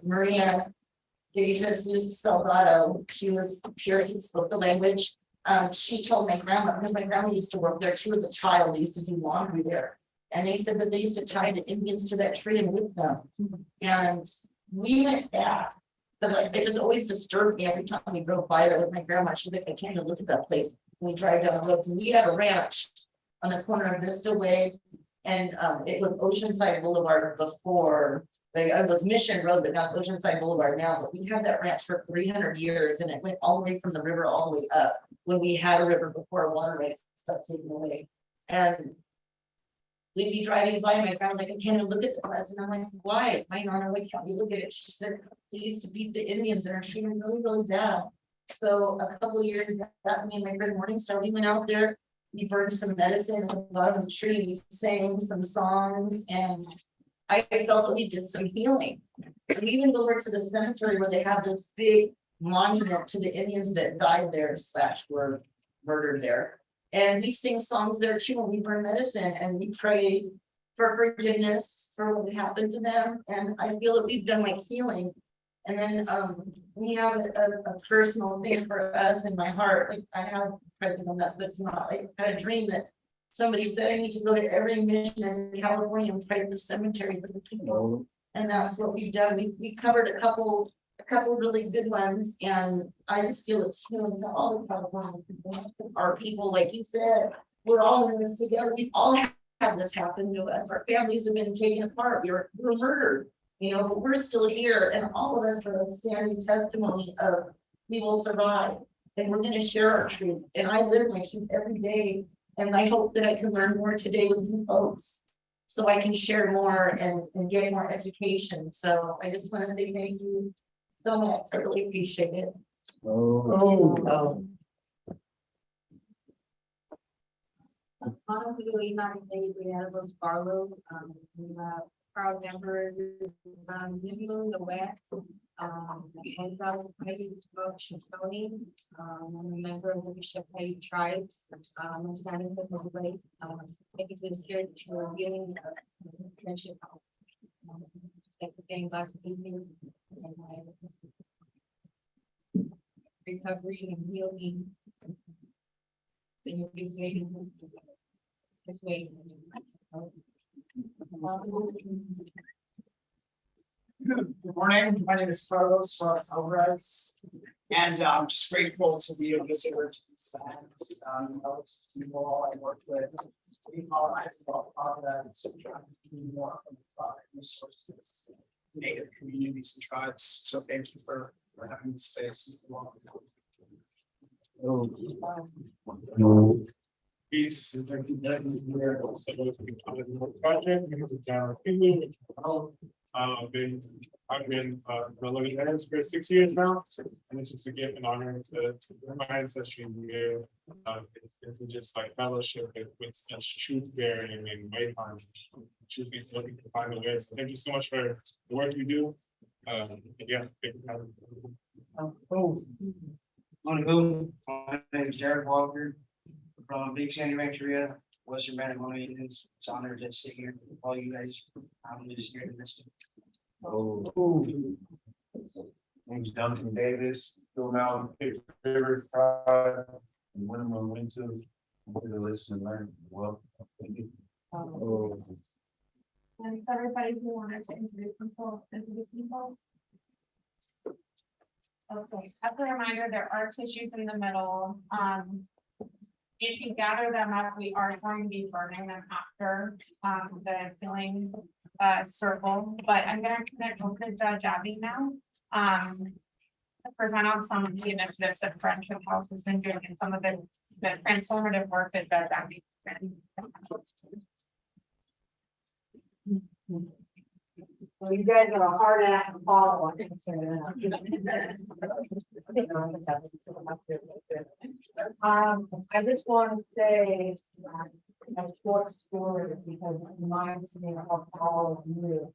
Maria de Jesus Salgado, she was pure, she spoke the language. She told my grandma, because my grandma used to work there too as a child, they used to do laundry there. And they said that they used to tie the Indians to that tree and whip them. And we went back, but like, it just always disturbed me every time we drove by there with my grandma. She's like, I can't even look at that place. We drive down the road, and we had a ranch on the corner of Vista Way, and it was Oceanside Boulevard before. Like, it was Mission Road, but not Oceanside Boulevard now. But we had that ranch for 300 years, and it went all the way from the river all the way up when we had a river before water rights stuff taken away. And we'd be driving by, and my grandma's like, I can't even look at the plants. And I'm like, why? My Nana, why can't you look at it? She said, they used to beat the Indians and are treated really, really bad. So a couple of years back, me and my friend Morningstar, we went out there, we burned some medicine at the bottom of the tree, we sang some songs, and I felt that we did some healing. We even go over to the cemetery where they have this big monument to the Indians that died there / were murdered there. And we sing songs there too when we burn medicine, and we pray for forgiveness for what happened to them. And I feel that we've done like healing. And then we have a personal thing for us in my heart. Like I have present on that, but it's not. I had a dream that somebody said I need to go to every mission in California and pray at the cemetery for the people. And that's what we've done. We covered a couple really good ones, and I just feel it's healing to all the California people. Our people, like you said, we're all in this together. We all have this happen to us. Our families have been taken apart. We were murdered, you know, but we're still here, and all of us are a standing testimony of we will survive, and we're going to share our truth. And I live my truth every day, and I hope that I can learn more today with you folks, so I can share more and get more education. So I just want to say thank you so much. I really appreciate it.
Barlow, proud member, the West, and proud Shoshone, I'm a member of the Bishop Pay Tribes, standing for the way, thank you to the spirit that you are giving, friendship. Thank you saying God's evening, and recovery and healing. And you're this way.
Good morning, my name is Carlos Suarez Alvarez, and I'm just grateful to be a visitor to the science. People I work with, we colonize about projects, trying to do more from the product resources, native communities and tribes. So thank you for having this space.
Peace. And thank you guys for also the project. My name is John Pingley. I've been Melody Hands for 6 years now, and it's just again an honor to my ancestry here. It's just like fellowship with such truth bearing and wayfinding. Truth be looking to find a way. So thank you so much for the work you do. Yeah, thank you for having me.
Morning, my name is Jared Walker from Big Sandy Rancheria, Western Manatee. It's an honor to sit here with all you guys. I'm just here to listen.
Name's Duncan Davis, Phil Mountain, Pick River Tribe, and Winnemem Winter. I'm here to listen and learn. Well, thank you.
And for everybody who wanted to introduce themselves. Okay, as a reminder, there are tissues in the middle. If you gather them up, we are going to be burning them after the filling circle, but I'm gonna connect over to Judge Abby now. To present on some of the initiatives that Friendship House has been doing and some of the transformative work that Judge Abby has been.
Well, you guys are a hard act to follow. I can say that. I just want to say a short story because it reminds me of all of you.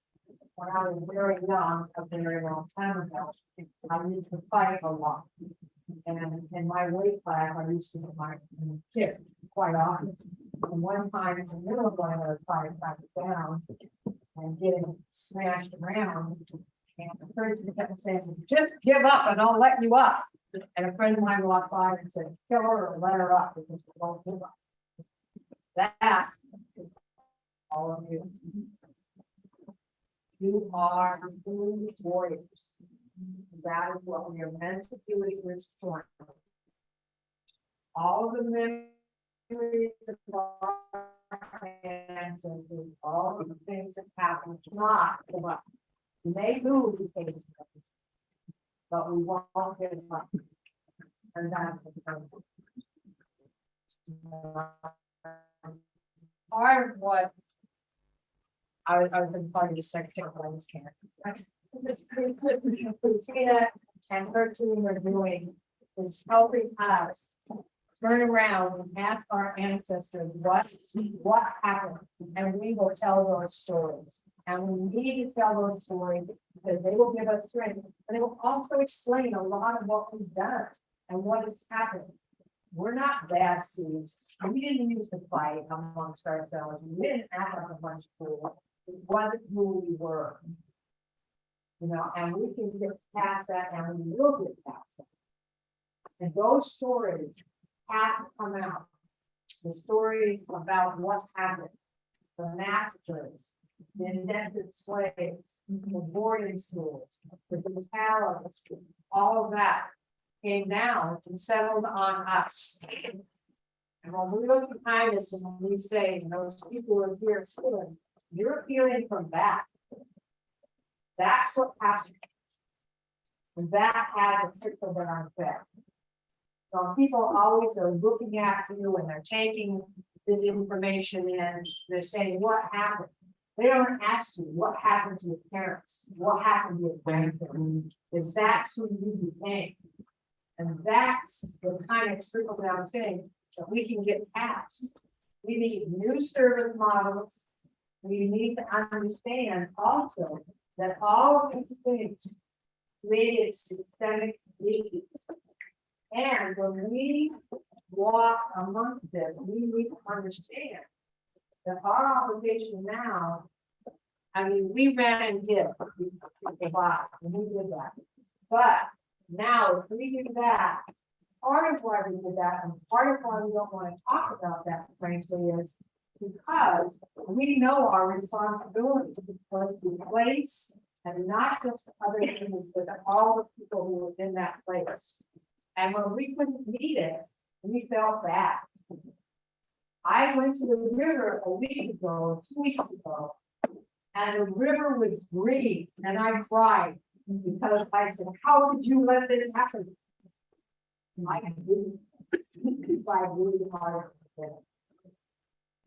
When I was very young, a very long time ago, I used to fight a lot. And in my weight class, I used to get my kick quite often. And one time in the middle of one of those fights, I was down and getting smashed around. And the person kept saying, just give up and I'll let you up. And a friend of mine walked by and said, kill her or let her up because she won't give up. That, all of you. You are true warriors. That is what we are meant to do at this point. All of the memories of our ancestors, all of the things that happened, not give up. We may lose the case, but we won't give up. And that's the problem. Part of what I was in part of the secretary, but I just can't. Christina and her team are doing is helping us turn around and ask our ancestors what happened, and we will tell those stories. And we need to tell those stories because they will give us strength, but they will also explain a lot of what we've done and what has happened. We're not bad seeds. We didn't use to fight amongst ourselves. We didn't act like a bunch of fools. It wasn't who we were. You know, and we can get past that and we will get past that. And those stories have to come out. The stories about what happened, the massacres, the indentured slaves, the boarding schools, the brutalities, all of that came down and settled on us. And when we look behind us and we say, those people are here still, you're hearing from that. That's what happened. And that has a trickle down effect. So people always are looking at you and they're taking this information and they're saying, what happened? They don't ask you what happened to your parents, what happened to your grandparents, because that's who you became. And that's the kind of trickle down thing that we can get past. We need new service models. We need to understand also that all of these things created systemic issues. And when we walk amongst this, we need to understand that our obligation now, I mean, we ran and did, we did that. But now, if we do that, part of why we did that, and part of why we don't want to talk about that, frankly, is because we know our responsibility was to place And not just other things, but all the people who were in that place. And when we couldn't meet it, we felt bad. I went to the river a week ago, 2 weeks ago. And the river was green and I cried because I said, how did you let this happen? I didn't. I really hard.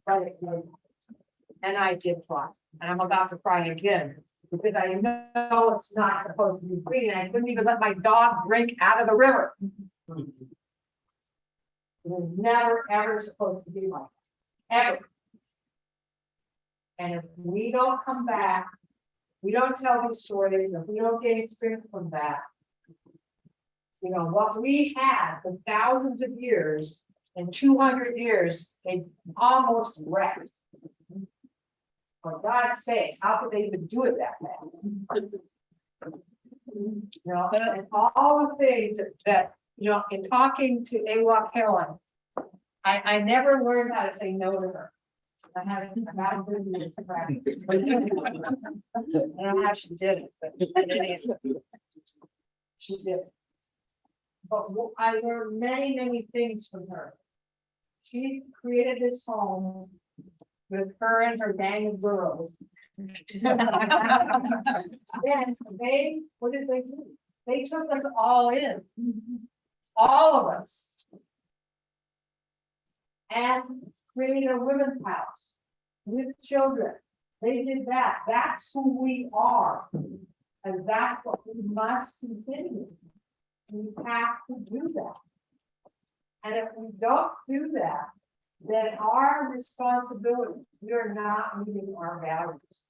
But it did. And I did cry, and I'm about to cry again, because I know it's not supposed to be green, and I couldn't even let my dog drink out of the river. It was never, ever supposed to be like that, ever. And if we don't come back, we don't tell these stories, if we don't get experience from that, you know, what we had for thousands of years, in 200 years, they almost wrecked. For God's sakes, how could they even do it that way? You know, and all the things that, you know, in talking to Awak Helen, I never learned how to say no to her. I haven't good news. I don't know how she did it, but she did. But I learned many, many things from her. She created this home with her and her gang of girls. Then they, what did they do? They took us all in, all of us. And created a women's house with children. They did that. That's who we are. And that's what we must continue. We have to do that. And if we don't do that, then our responsibility, we are not meeting our values.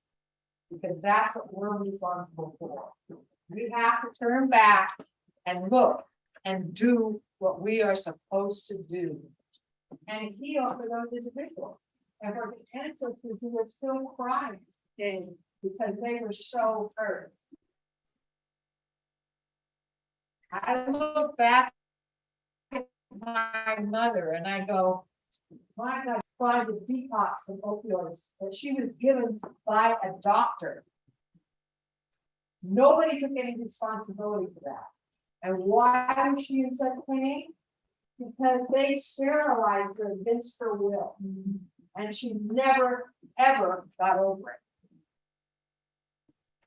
Because that's what we're responsible for. We have to turn back and look and do what we are supposed to do. And heal for those individuals. And for the ancestors who were still crying because they were so hurt. I look back at my mother and I go, why did I try the detox of opioids that she was given by a doctor? Nobody took any responsibility for that. And why was she in such pain? Because they sterilized her against her will. And she never, ever got over it.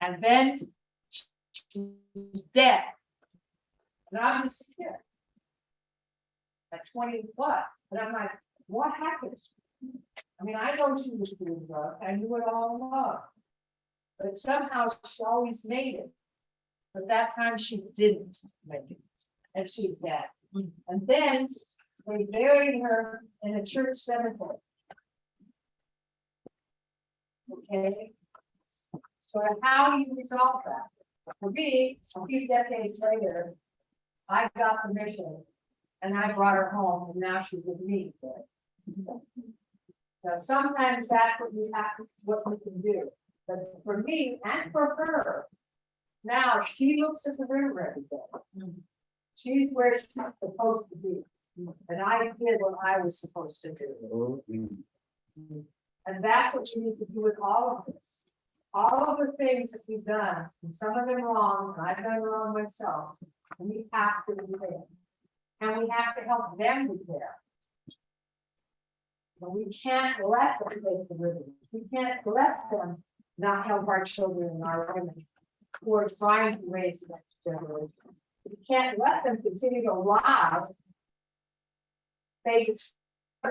And then she's dead. And I'm just here. At 20 what? And I'm like, what happened? I mean, I know she was doing drugs. I knew it all along. But somehow she always made it. But that time she didn't make it. And she's dead. And then they buried her in a church cemetery. Okay. So how do you resolve that? For me, a few decades later, I got permission and I brought her home and now she's with me. Now, sometimes that's what you have to, what we can do. But for me and for her, now she looks at the river every day. She's where she's supposed to be. And I did what I was supposed to do. And that's what you need to do with all of this. All of the things that we've done, and some of them wrong, and I've done wrong myself, we have to repair. And we have to help them repair. But we can't let them take the river. We can't let them not help our children and our women who are trying to raise the next generation. We can't let them continue to lie. They I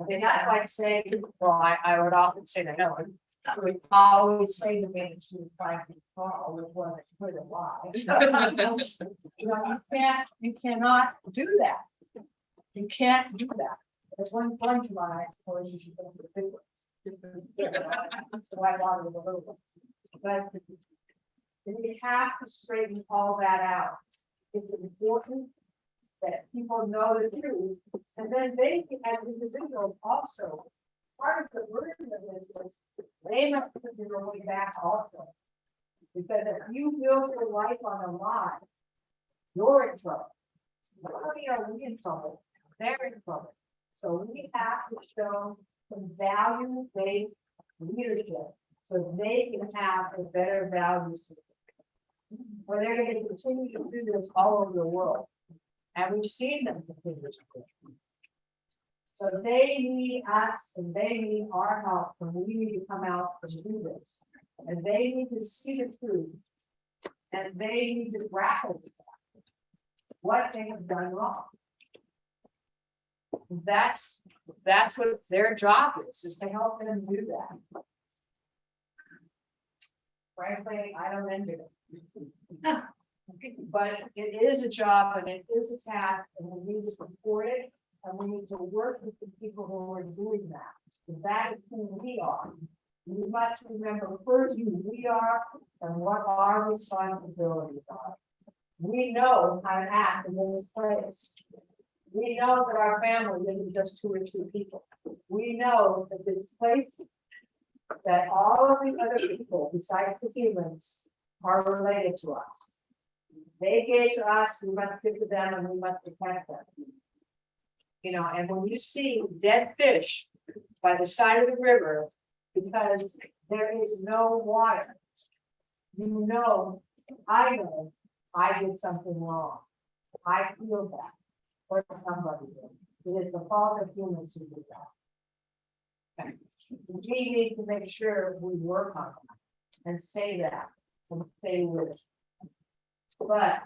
mean, that's like saying, well, I would often say to Helen, I would always say to me, she was trying to call with one that could have lied. You know, you cannot do that. You can't do that. There's one bunch of lies, or you should go for the big ones. So I wanted the little ones. But we have to straighten all that out. It's important that people know the truth, and then they, as individuals, also part of the burden of this was they must put their way back also. Because if you build your life on a lie, you're in trouble. Not only are we in trouble, they're in trouble. So we have to show some value-based leadership So they can have a better value system. Or they're gonna continue to do this all over the world. And we've seen them continue to do it. So they need us and they need our help, and we need to come out and do this. And they need to see the truth. And they need to grapple with that. What they have done wrong. That's what their job is to help them do that. Frankly, I don't envy it. But it is a job and it is a task, and we need to support it, and we need to work with the people who are doing that. Because that is who we are. We must remember first who we are and what our responsibilities are. We know how to act in this place. We know that our family isn't just 2 or 3 people. We know that this place, that all of the other people besides the humans are related to us. They gave to us, we must give to them, and we must protect them. You know, and when you see dead fish by the side of the river, because there is no water, you know, I know I did something wrong. I feel that. Or somebody did. It is the fault of humans who do that. Okay. We need to make sure we work on that and say that and stay with it. But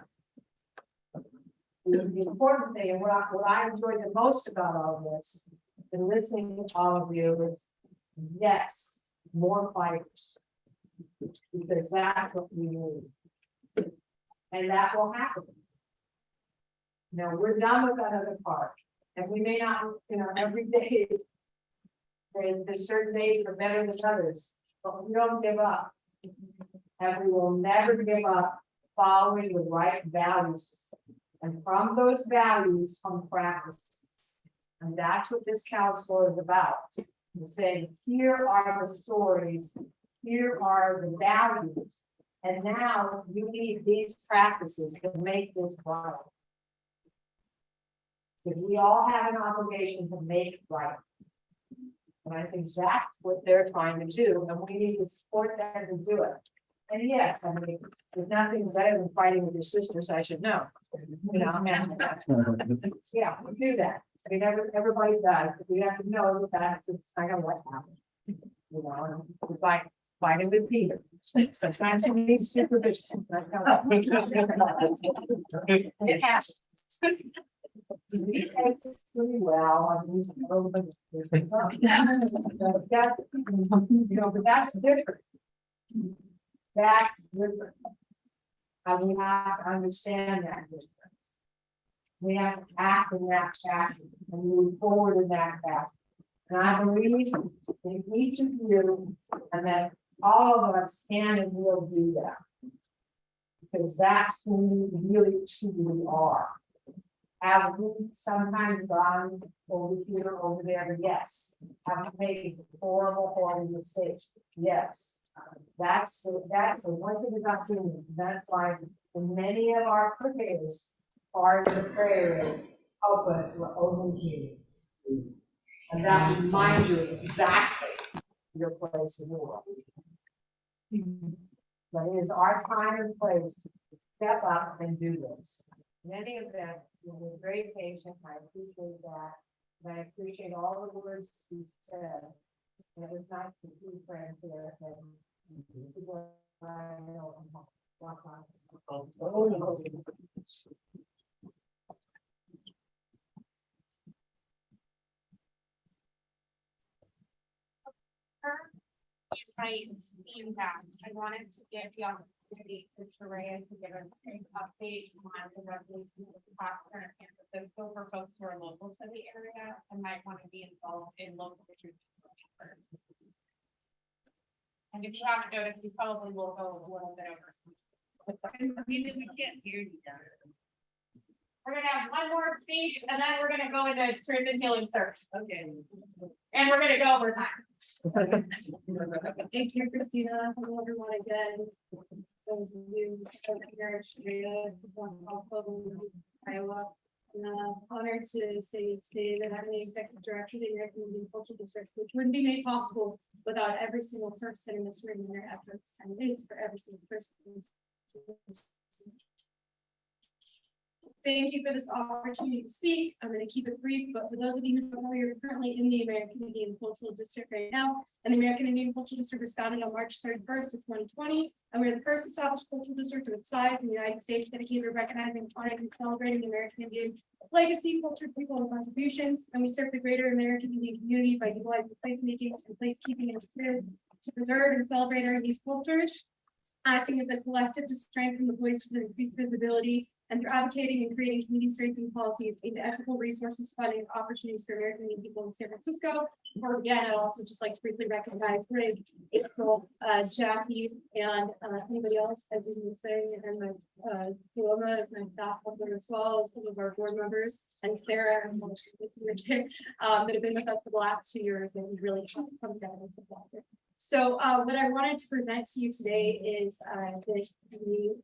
the important thing, and what I enjoyed the most about all this, and listening to all of you, is yes, more fighters. Because that's what we need. And that will happen. No, we're done with that other part. And we may not, you know, every day, there's certain days that are better than others, but we don't give up. And we will never give up following the right values. And from those values come practices. And that's what this council is about. It's saying, here are the stories, here are the values. And now you need these practices to make this right. Because we all have an obligation to make it right. And I think that's what they're trying to do, and we need to support them to do it. And yes, I mean, there's nothing better than fighting with your sisters, I should know. You know, yeah, we do that. I mean, everybody does, but we have to know that that's just kind of what happened. You know, it's like fighting with Peter. Sometimes it needs supervision. It has. He takes it pretty well. I mean, that's, you know, but that's different. That's different. And we have to understand that difference. We have to act in that fashion and move forward in that fashion. And I believe in each of you, and that all of us can and will do that. Because that's who we really truly are. Have we sometimes gone over here, over there? Yes. Have we made horrible mistakes? Yes. That's the one thing about humans. That's why many of our prayers are the prayers help us we're only humans. And that reminds you exactly your place in the world. But it is our time and place to step up and do this. In any event, you've been very patient. I appreciate that. And I appreciate all the words you said. And it was nice to see friends here and people I know.
My team back. I wanted to give the opportunity for Sharia to give an update on the resolution of the past current campuses, so for folks who are local to the area and might want to be involved in local issues. And if you haven't noticed, we probably will go a little bit over. We can't hear you. We're gonna have one more speech and then we're gonna go into truth and healing search. Okay. And we're gonna go over time.
Thank you, Christina. Hello, everyone again. Those of you here in Iowa. Honored to say today that I'm the executive director of the American Indian Cultural District, which wouldn't be made possible without every single person in this room and their efforts, and it is for every single person. Thank you for this opportunity to speak. I'm going to keep it brief, but for those of you who don't know, you're currently in the American Indian Cultural District right now. And the American Indian Cultural District was founded on March 31st of 2020. And we're the first established cultural district of its size in the United States dedicated to recognizing, honoring, and celebrating the American Indian legacy, culture, people, and contributions. And we serve the greater American Indian community by utilizing placemaking and placekeeping initiatives to preserve and celebrate our unique cultures, acting as a collective to strengthen the voices and increase visibility, and through advocating and creating community strengthening policies aimed at ethical resources, funding, and opportunities for American Indian people in San Francisco. Or again, I'd also just like to briefly recognize Greg, April, Jackie, and anybody else, as we were saying, and my Paloma, my staff member as well, some of our board members, and Sarah, and Richard, that have been with us for the last 2 years, and we really come together. So what I wanted to present to you today is in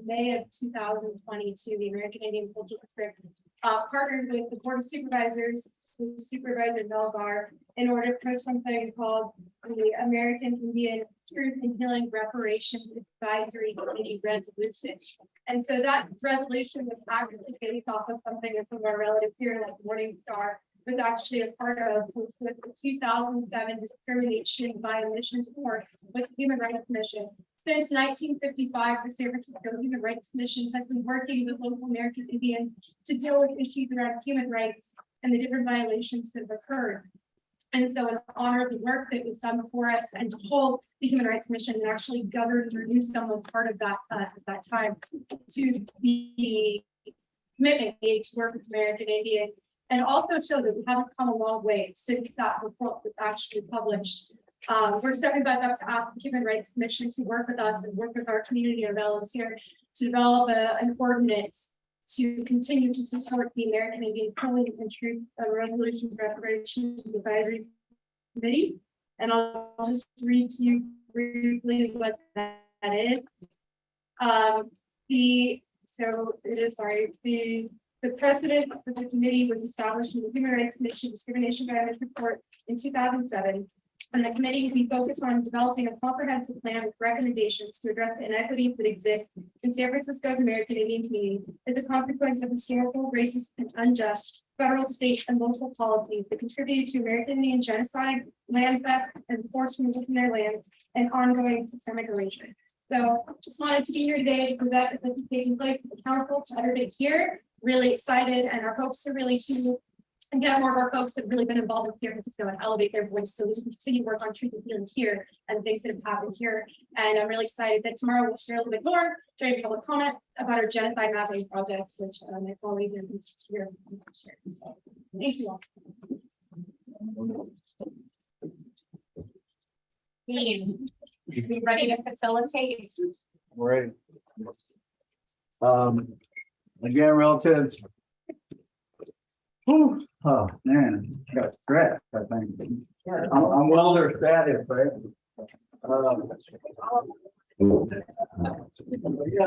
May of 2022, the American Indian Cultural District partnered with the Board of Supervisors, Supervisor Melgar, in order to put something called the American Indian Truth and Healing Reparations Advisory Committee Resolution. And so that resolution was actually based off of something that some of our relatives here, like Morningstar, was actually a part of with the 2007 discrimination violations report with the Human Rights Commission. Since 1955, the San Francisco Human Rights Commission has been working with local American Indians to deal with issues around human rights and the different violations that have occurred. And so in honor of the work that was done before us and to hold the Human Rights Commission and actually govern or New Some was part of that at that time to the commitment made to work with American Indians. And also show that we haven't come a long way since that report was actually published. We're stepping back up to ask the Human Rights Commission to work with us and work with our community of relatives here to develop an ordinance to continue to support the American Indian Healing and Truth Resolutions Reparations Advisory Committee. And I'll just read to you briefly what that is. The precedent for the committee was established in the Human Rights Commission Discrimination Violence Report in 2007. And the committee will be focused on developing a comprehensive plan with recommendations to address the inequities that exist in San Francisco's American Indian community as a consequence of historical, racist, and unjust federal, state, and local policies that contributed to American Indian genocide, land theft, and forced removal from their lands, and ongoing systemic erasure. So just wanted to be here today to present that this is taking place at the council to everybody here. Really excited, and our hopes to really get more of our folks that have really been involved in San Francisco and elevate their voice so we can continue to work on truth and healing here and things that have happened here. And I'm really excited that tomorrow we'll share a little bit more during public comment about our genocide mapping projects, which my colleague is here. So thank you all.
Be ready to facilitate.
Right. Again, relatives. Whew, oh, man, got stressed, I think. I'm well understated, right? Yeah,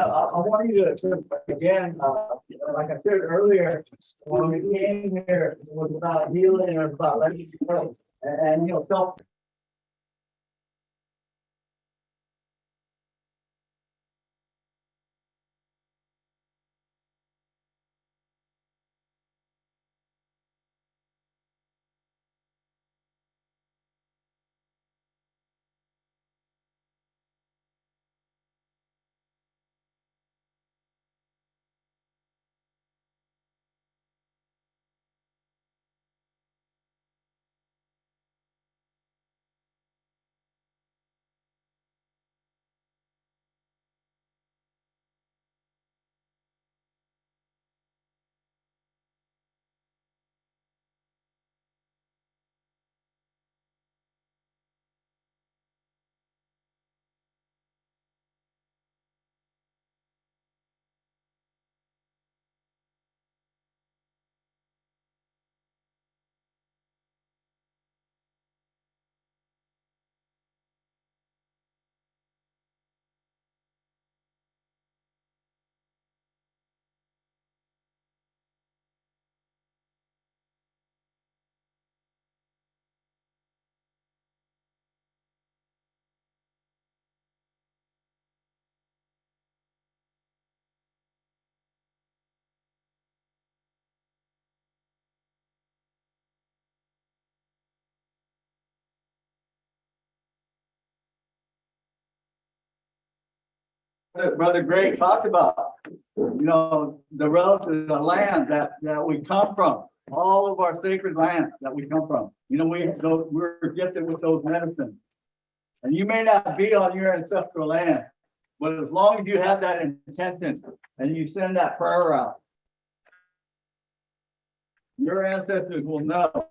I want you to, again, like I said earlier, when we came here, it was about healing or about letting you go. And self
Brother Gray talked about, you know, the relative, the land that we come from, all of our sacred lands that we come from. You know, we're gifted with those medicines. And you may not be on your ancestral land, but as long as you have that intention and you send that prayer out, your ancestors will know.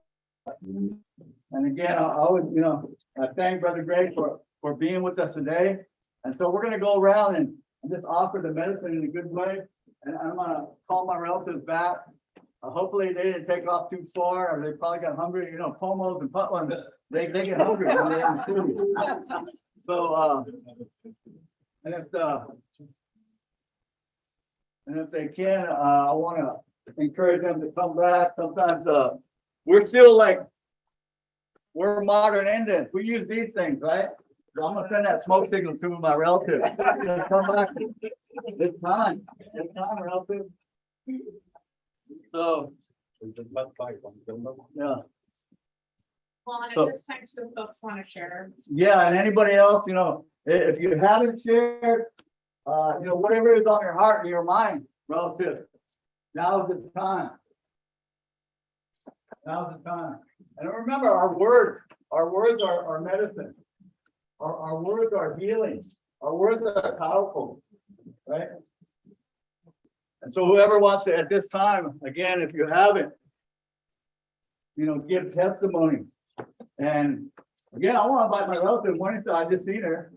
And again, I would, you know, I thank Brother Gray for being with us today. And so we're gonna go around and just offer the medicine in a good way. And I'm gonna call my relatives back. Hopefully they didn't take off too far, or they probably got hungry, you know, pomos and putlins, they get hungry when they're in food. So, and if they can, I wanna encourage them to come back. Sometimes, we feel like we're modern Indians. We use these things, right? So I'm gonna send that smoke signal to my relative. Come back. It's time, relative. So. Yeah.
Well, and
So-
at this time, two folks want to share.
Yeah, and anybody else, you know, if you haven't shared, you know, whatever is on your heart and your mind, relative, now's the time. Now's the time. And remember, our words are medicine. Our words are healing. Our words are powerful, right? And so whoever wants to, at this time, again, if you haven't, you know, give testimonies. And again, I want to invite my relative, Morningstar, I just seen her.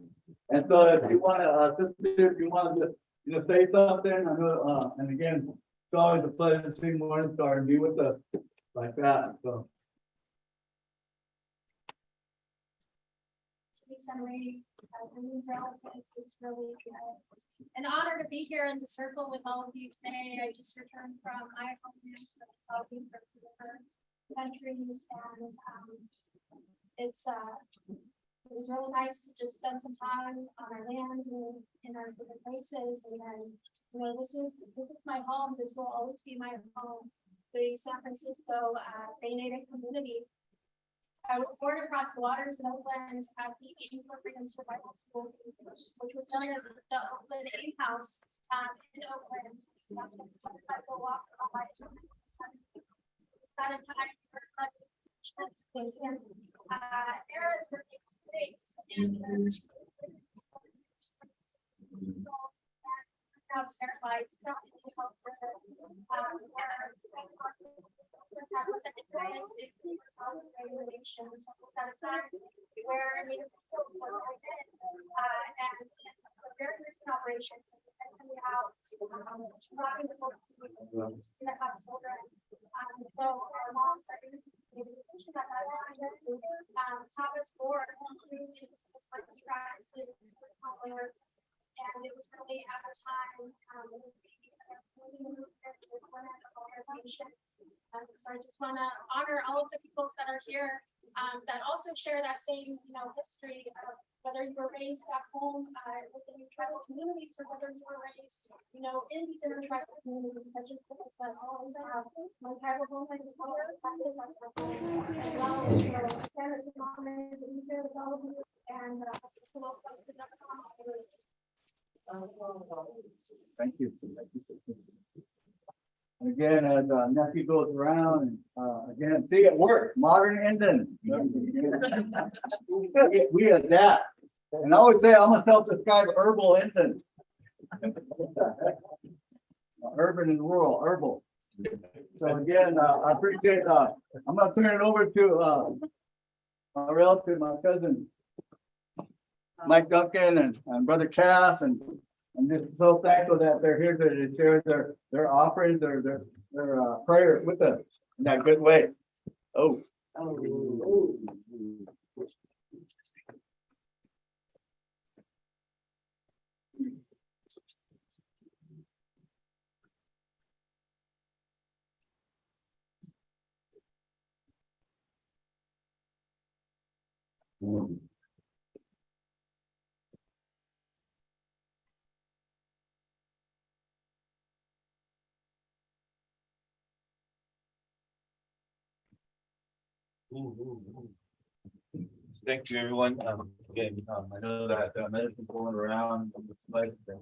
And so if you want to, sister, if you want to, you know, say something, I know, and again, it's always a pleasure to see Morningstar and be with us like that, so.
It's really an honor to be here in the circle with all of you today. I just returned from my homeland from the country, and it was really nice to just spend some time on our land and in our different places. And then, you know, this is my home. This will always be my home. The San Francisco Bay Native community. I was born across the waters in Oakland at the Eden Freedom Survival School, which was known as the Oakland Aid House in Oakland. That entire era is where things place, and now sterilized, not in health for regulations where I mean, and very recent operation, and we have rocking the boat that have children. So our moms are in the position that Thomas Ford and it was really at the time so I just want to honor all of the peoples that are here that also share that same, you know, history of whether you were raised back home within your tribal communities or whether you were raised, you know, in these intertribal communities. I just think it's that always have my tribal home and color. That is our home as well. So again, it's an honor to be here with all of you and welcome to the
Thank you. And again, as nephew goes around, and again, see it work, modern Indians. We adapt. And I always say I'm a self-described herbal Indian. Urban and rural, herbal. So again, I appreciate, I'm gonna turn it over to my relative, my cousin, Mike Duncan and Brother Cass, and I'm just so thankful that they're here to share their offerings, their prayers with us in that good way. Oh.
Thank you, everyone. Again, I know that medicine's going around in this life. And,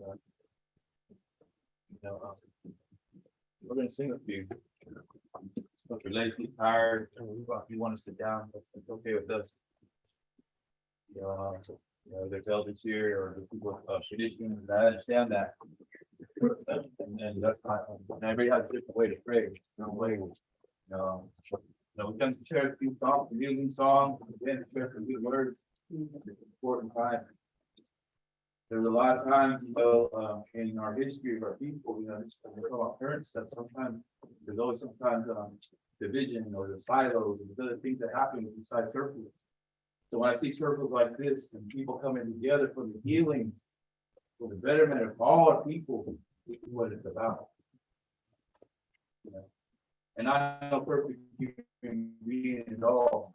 we're gonna sing a few. So if you're lazy, tired, or if you want to sit down, it's okay with us. There's elders here or the people of tradition, and I understand that. And that's not, and everybody has a different way to pray. No way. We come to church, do songs, music songs, then church and good words. It's important time. There's a lot of times, in our history of our people, just when we talk about current stuff, sometimes there's always sometimes division or the silos and other things that happen inside circles. So when I see circles like this and people coming together for the healing, for the betterment of all our people, this is what it's about. And I know perfect human being at all.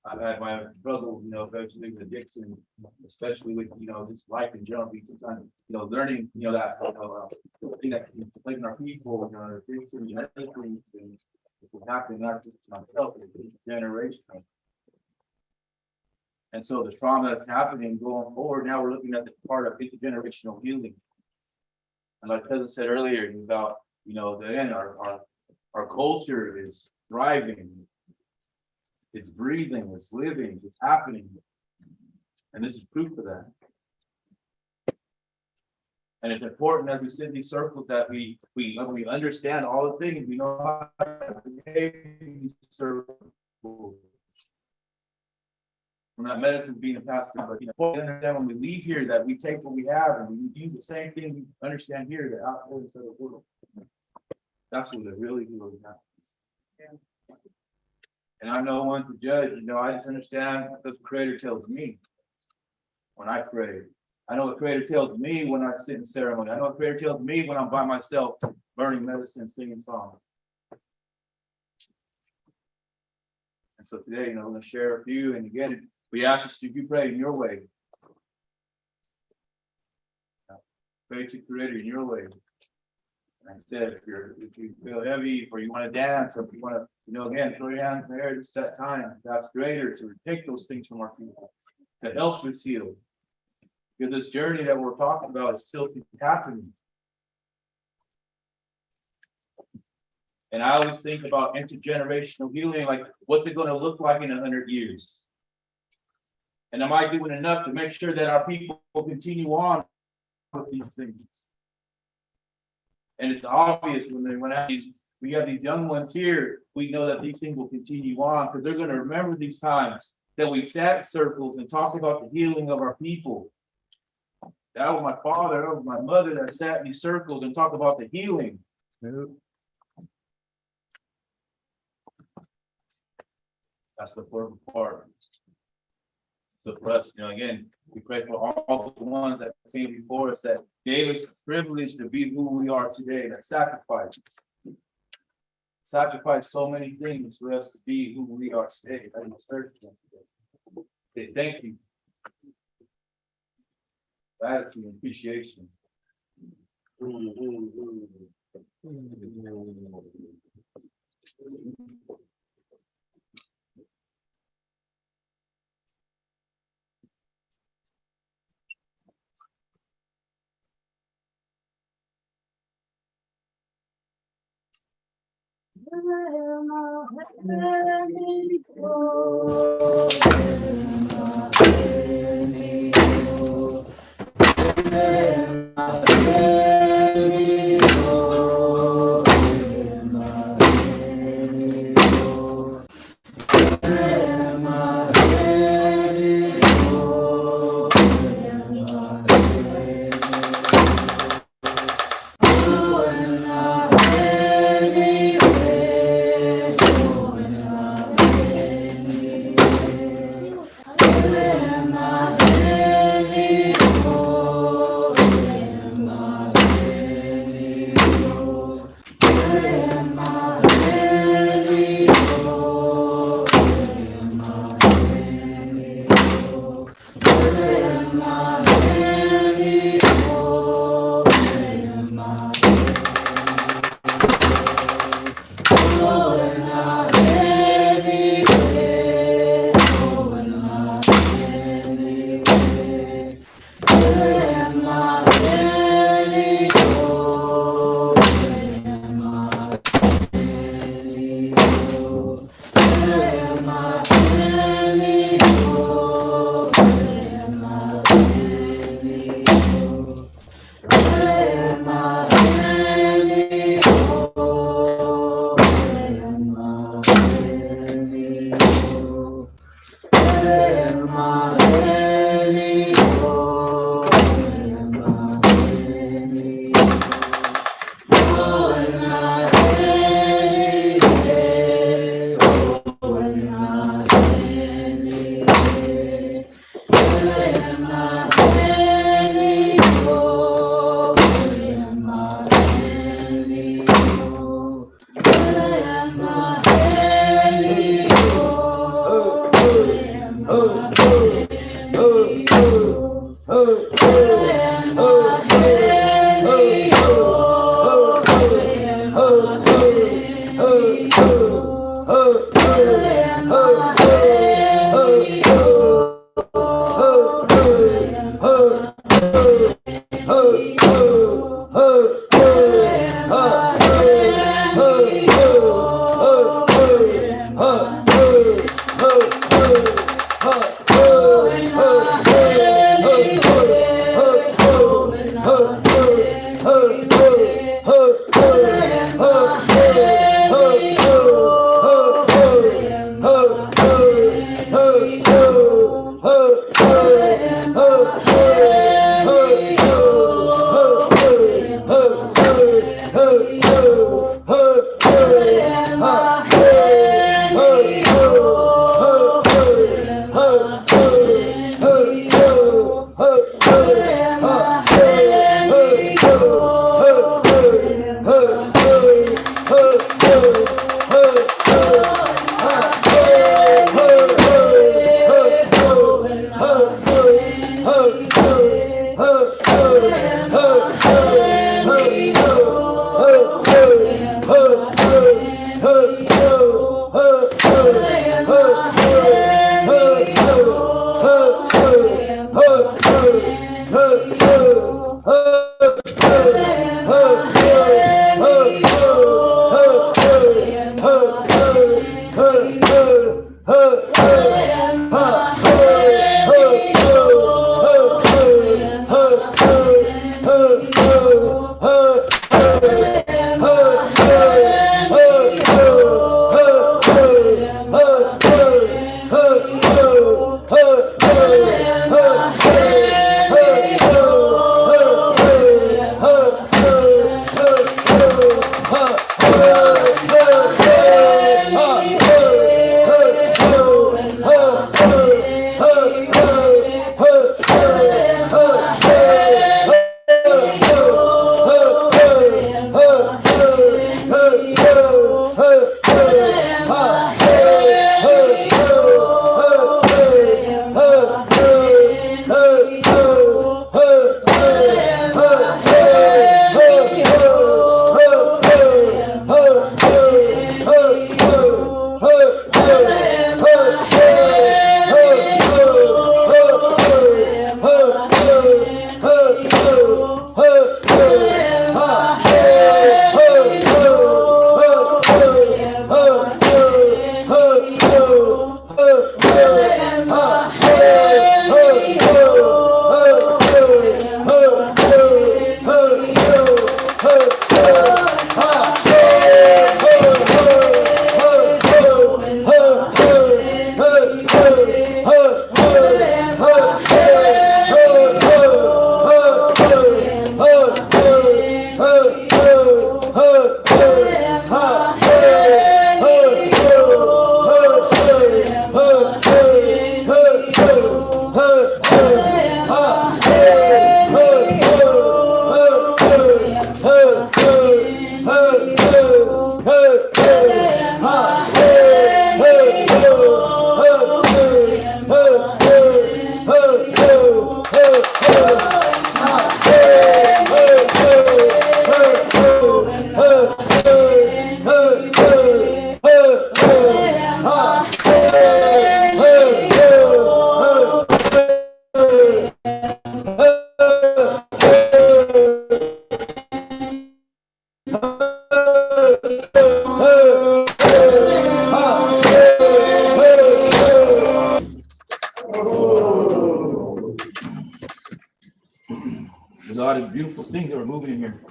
I've had my struggle, eventually with addiction, especially with, just life in general, sometimes, learning, that, thing that can plague our people, things and other things, and it will happen not just to myself, it's generational. And so the trauma that's happening going forward, now we're looking at the part of intergenerational healing. And like Cousin said earlier about, again, our culture is thriving. It's breathing, it's living, it's happening. And this is proof of that. And it's important as we sit in these circles that we understand all the things, we know how to behave in these circles. We're not medicine being a pastor, but we understand when we leave here that we take what we have and we do the same thing we understand here that out there into the world. That's what it really happens. Yeah. And I'm no one to judge, I just understand what the Creator tells me when I pray. I know what Creator tells me when I sit in ceremony. I know what Creator tells me when I'm by myself, burning medicine, singing songs. And so today, we're going to share a few. And again, we ask you to pray in your way. Pray to Creator in your way. And I said, if you feel heavy, or you want to dance, or if you want to, again, throw your hands in the air, it's that time. That's Creator to take those things from our people, to help us heal. Because this journey that we're talking about is still happening. And I always think about intergenerational healing, like what's it going to look like in 100 years? And am I doing enough to make sure that our people continue on with these things? And it's obvious when we have these young ones here, we know that these things will continue on because they're going to remember these times that we sat in circles and talked about the healing of our people. That was my father, that was my mother that sat in these circles and talked about the healing. That's the important part. So for us, again, we pray for all the ones that came before us that gave us the privilege to be who we are today, that sacrificed so many things for us to be who we are today. Thank you. Gratitude and appreciation. There's a lot of beautiful things that are moving in here.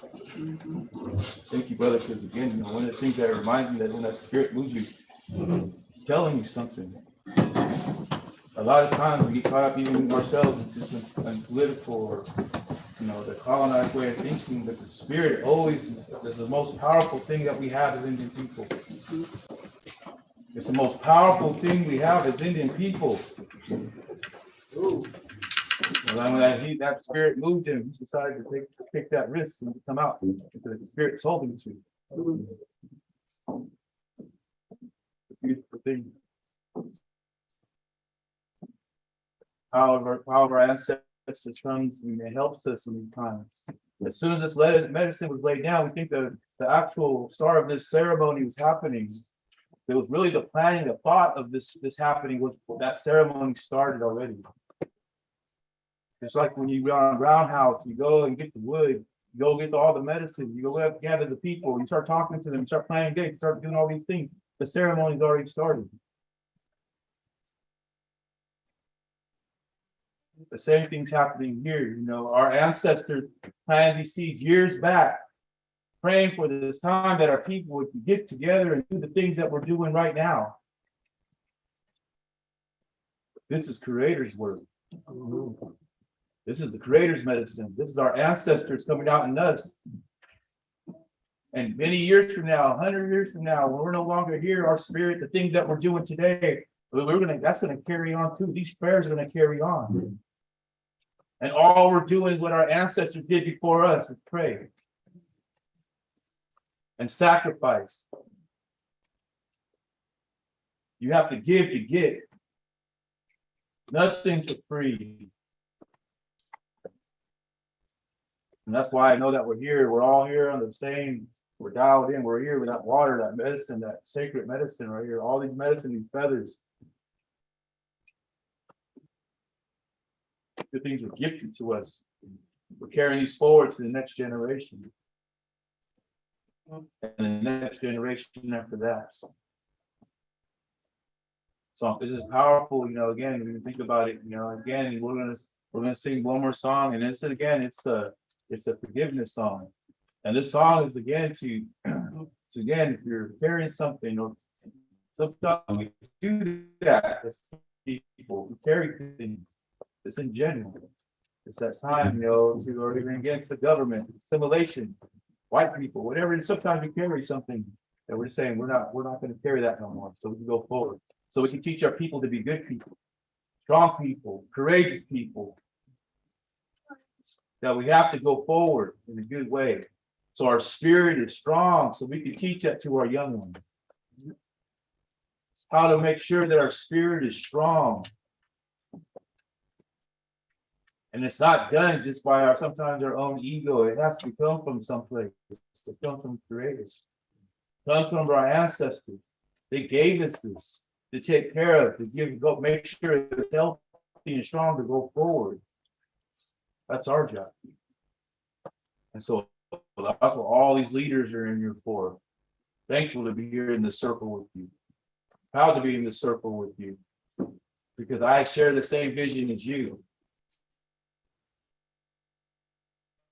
Thank you, brother, because again, you know, one of the things that reminds me that when that spirit moves you, it's telling you something. A lot of times we get caught up even ourselves into some political or, you know, the colonized way of thinking, but the spirit always is the most powerful thing that we have as Indian people. It's the most powerful thing we have as Indian people. And when that spirit moved him, he decided to take that risk and come out because the spirit told him to. It's a beautiful thing. how our ancestors comes and it helps us in these times. As soon as this medicine was laid down, we think that the actual start of this ceremony was happening. It was really the planning, the thought of this happening was that ceremony started already. It's like when you go on a roundhouse, you go and get the wood, you go get all the medicine, you go gather the people, you start talking to them, you start planning dates, you start doing all these things. The ceremony's already started. The same thing's happening here. You know, our ancestors planted these seeds years back, praying for this time that our people would get together and do the things that we're doing right now. This is Creator's work. This is the Creator's medicine. This is our ancestors coming out in us. And many years from now, 100 years from now, when we're no longer here, our spirit, the things that we're doing today, that's gonna carry on too. These prayers are gonna carry on. And all we're doing is what our ancestors did before us is pray and sacrifice. You have to give to get. Nothing for free. And that's why I know that we're here. We're all here on the same, we're dialed in. We're here with that water, that medicine, that sacred medicine right here. All these medicine, these feathers. The things were gifted to us. We're carrying these forward to the next generation. And the next generation after that. So this is powerful, you know, again, when you think about it, you know, again, we're gonna sing one more song, and it's a forgiveness song. And this song is again to again, if you're carrying something, or sometimes we do that as people, we carry things. It's in general. It's that time, you know, to or even against the government, assimilation, white people, whatever. And sometimes we carry something that we're saying we're not going to carry that no more. So we can go forward. So we can teach our people to be good people, strong people, courageous people. That we have to go forward in a good way. So our spirit is strong, so we can teach that to our young ones. How to make sure that our spirit is strong. And it's not done just by sometimes our own ego. It has to come from someplace. It comes from creators. It comes from our ancestors. They gave us this to take care of, to make sure it's healthy and strong to go forward. That's our job. And so that's what all these leaders are in here for. Thankful to be here in the circle with you. Proud to be in the circle with you. Because I share the same vision as you.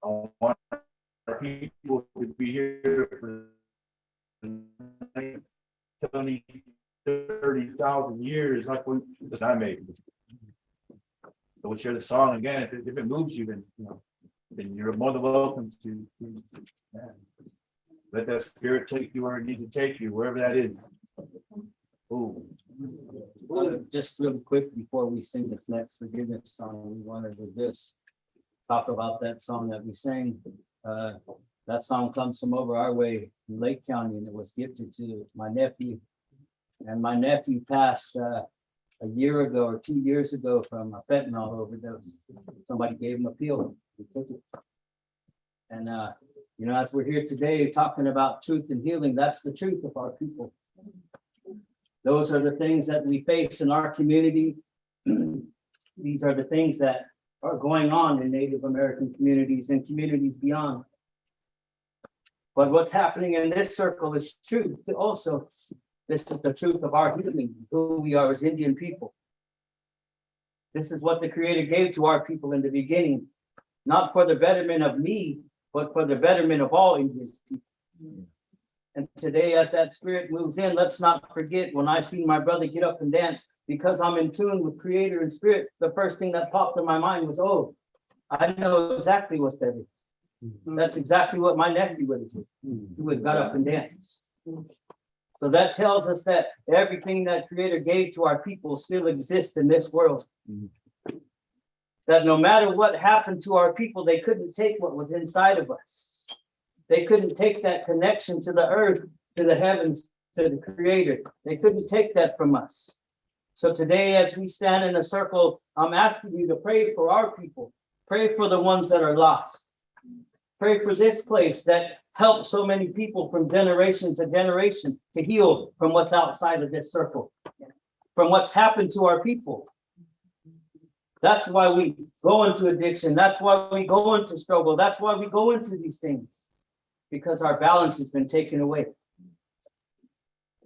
I want our people to be here for 20, 30,000 years, like when I made. So we'll share the song again. If it moves you, then you know, then you're more than welcome to let that spirit take you where it needs to take you, wherever that is. Ooh.
Just real quick before we sing this next forgiveness song, we wanted to just talk about that song that we sang. That song comes from over our way in Lake County, and it was gifted to my nephew. And my nephew passed a year ago or 2 years ago from a fentanyl overdose. Somebody gave him a pill. He took it. And you know, as we're here today talking about truth and healing, that's the truth of our people. Those are the things that we face in our community. These are the things that are going on in Native American communities and communities beyond. But what's happening in this circle is truth also. This is the truth of our healing, who we are as Indian people. This is what the Creator gave to our people in the beginning, not for the betterment of me, but for the betterment of all Indian people. And today, as that spirit moves in, let's not forget, when I see my brother get up and dance, because I'm in tune with Creator and Spirit, the first thing that popped in my mind was, oh, I know exactly what that is. That's exactly what my nephew would do. He would have got up and danced. So that tells us that everything that Creator gave to our people still exists in this world. That no matter what happened to our people, they couldn't take what was inside of us. They couldn't take that connection to the earth, to the heavens, to the Creator. They couldn't take that from us. So today, as we stand in a circle, I'm asking you to pray for our people. Pray for the ones that are lost. Pray for this place that helps so many people from generation to generation to heal from what's outside of this circle, from what's happened to our people. That's why we go into addiction. That's why we go into struggle. That's why we go into these things, because our balance has been taken away.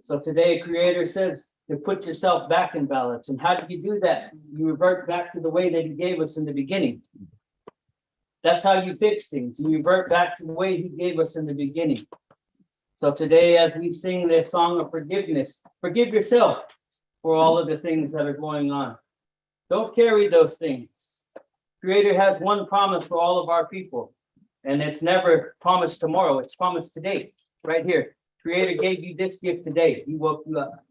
So today, Creator says to put yourself back in balance. And how do you do that? You revert back to the way that He gave us in the beginning. That's how you fix things. You revert back to the way He gave us in the beginning. So today, as we sing this song of forgiveness, forgive yourself for all of the things that are going on. Don't carry those things. Creator has one promise for all of our people, and it's never promised tomorrow. It's promised today, right here. Creator gave you this gift today. He woke you up.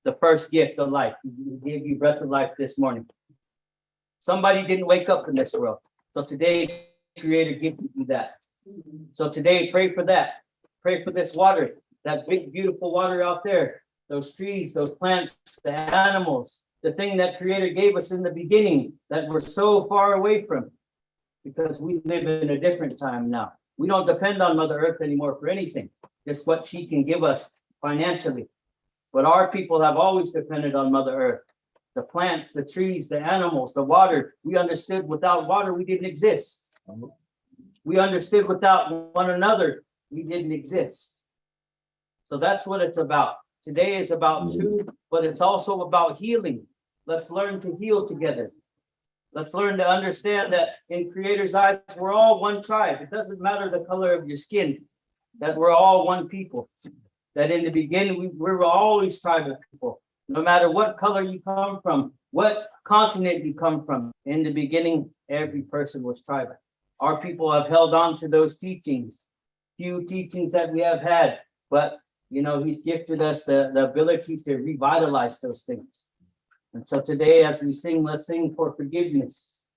The first gift of life. He gave you breath of life this morning. Somebody didn't wake up in this world. So today, Creator gifted you that. So today, pray for that. Pray for this water, that big, beautiful water out there, those trees, those plants, the animals, the thing that Creator gave us in the beginning that we're so far away from, because we live in a different time now. We don't depend on Mother Earth anymore for anything, just what she can give us financially. But our people have always depended on Mother Earth. The plants, the trees, the animals, the water. We understood without water, we didn't exist. We understood without one another, we didn't exist. So that's what it's about. Today is about truth, but it's also about healing. Let's learn to heal together. Let's learn to understand that in Creator's eyes, we're all one tribe. It doesn't matter the color of your skin, that we're all one people. That in the beginning, we were always tribal people. No matter what color you come from, what continent you come from, in the beginning, every person was tribal. Our people have held on to those teachings, few teachings that we have had, but you know, He's gifted us the ability to revitalize those things. And so today, as we sing, let's sing for forgiveness.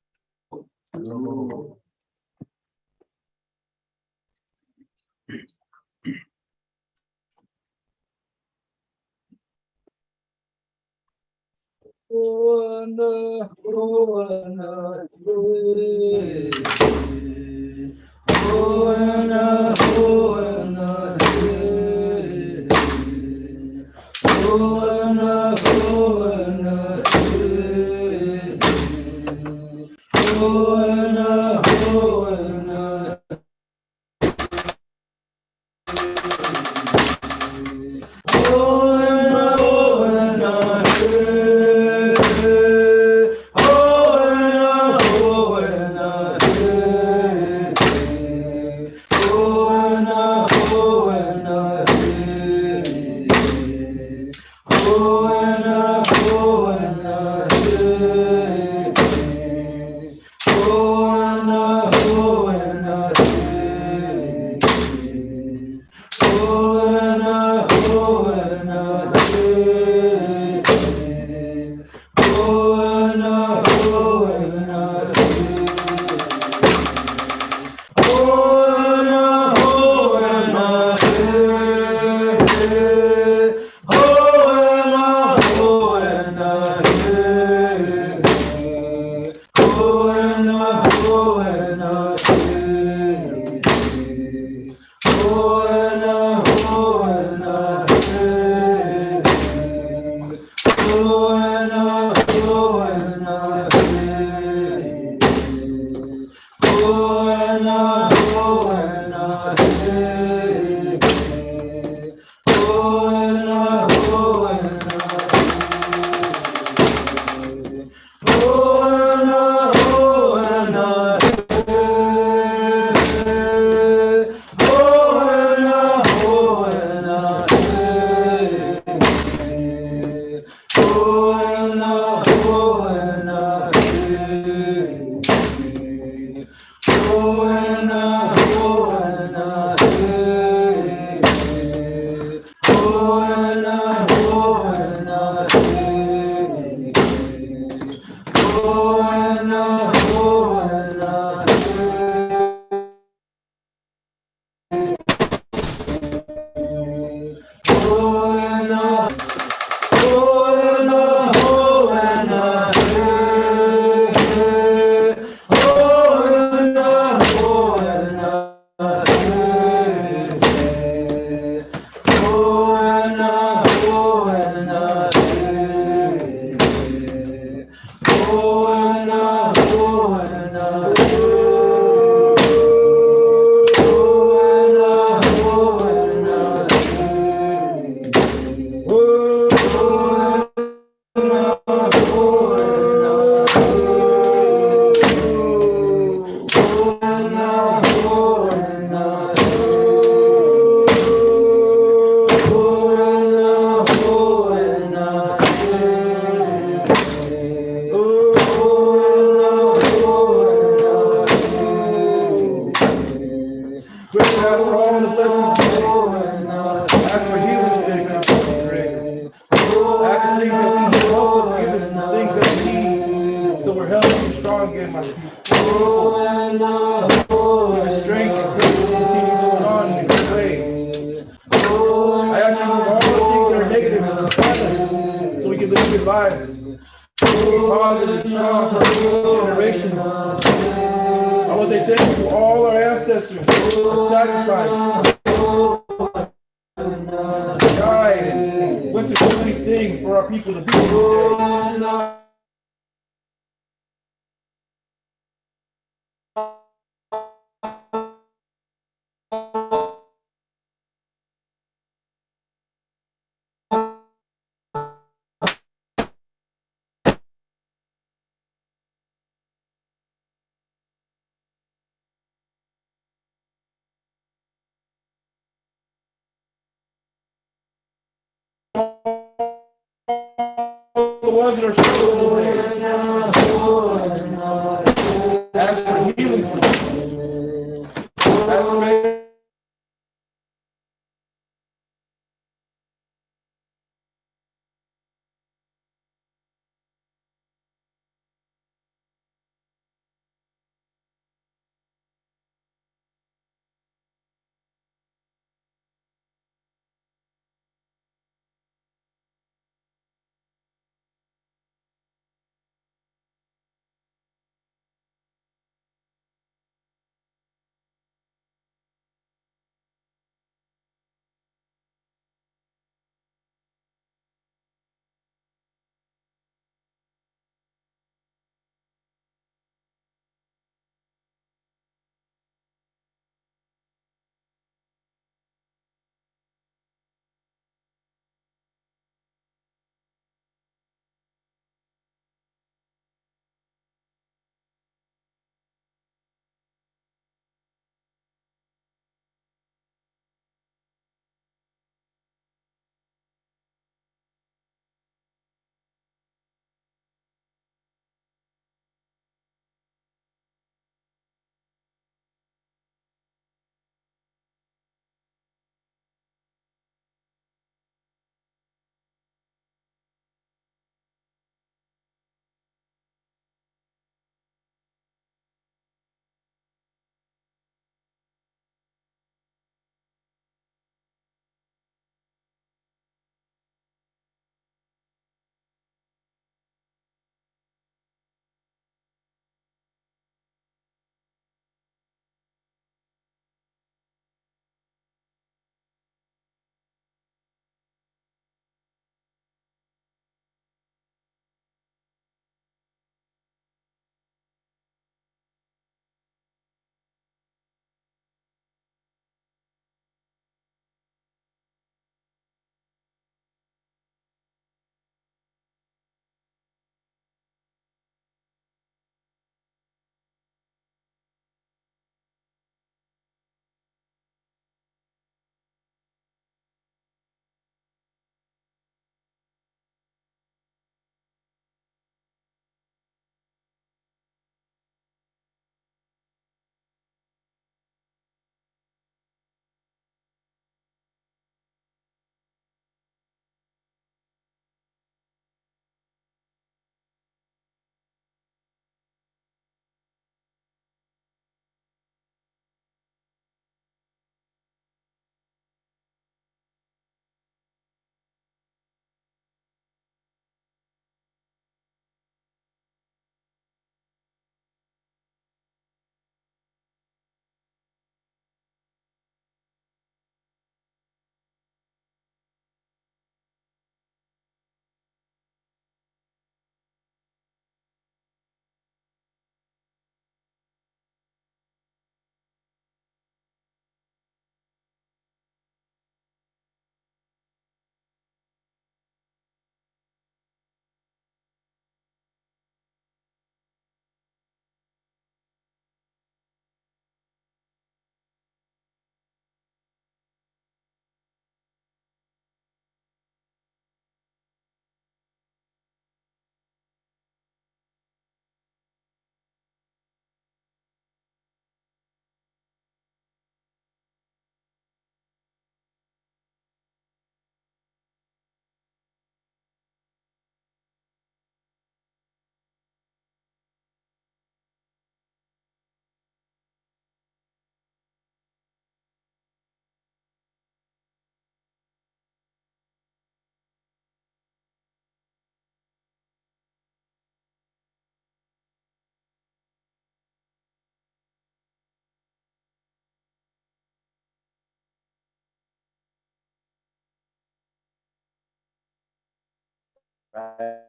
right?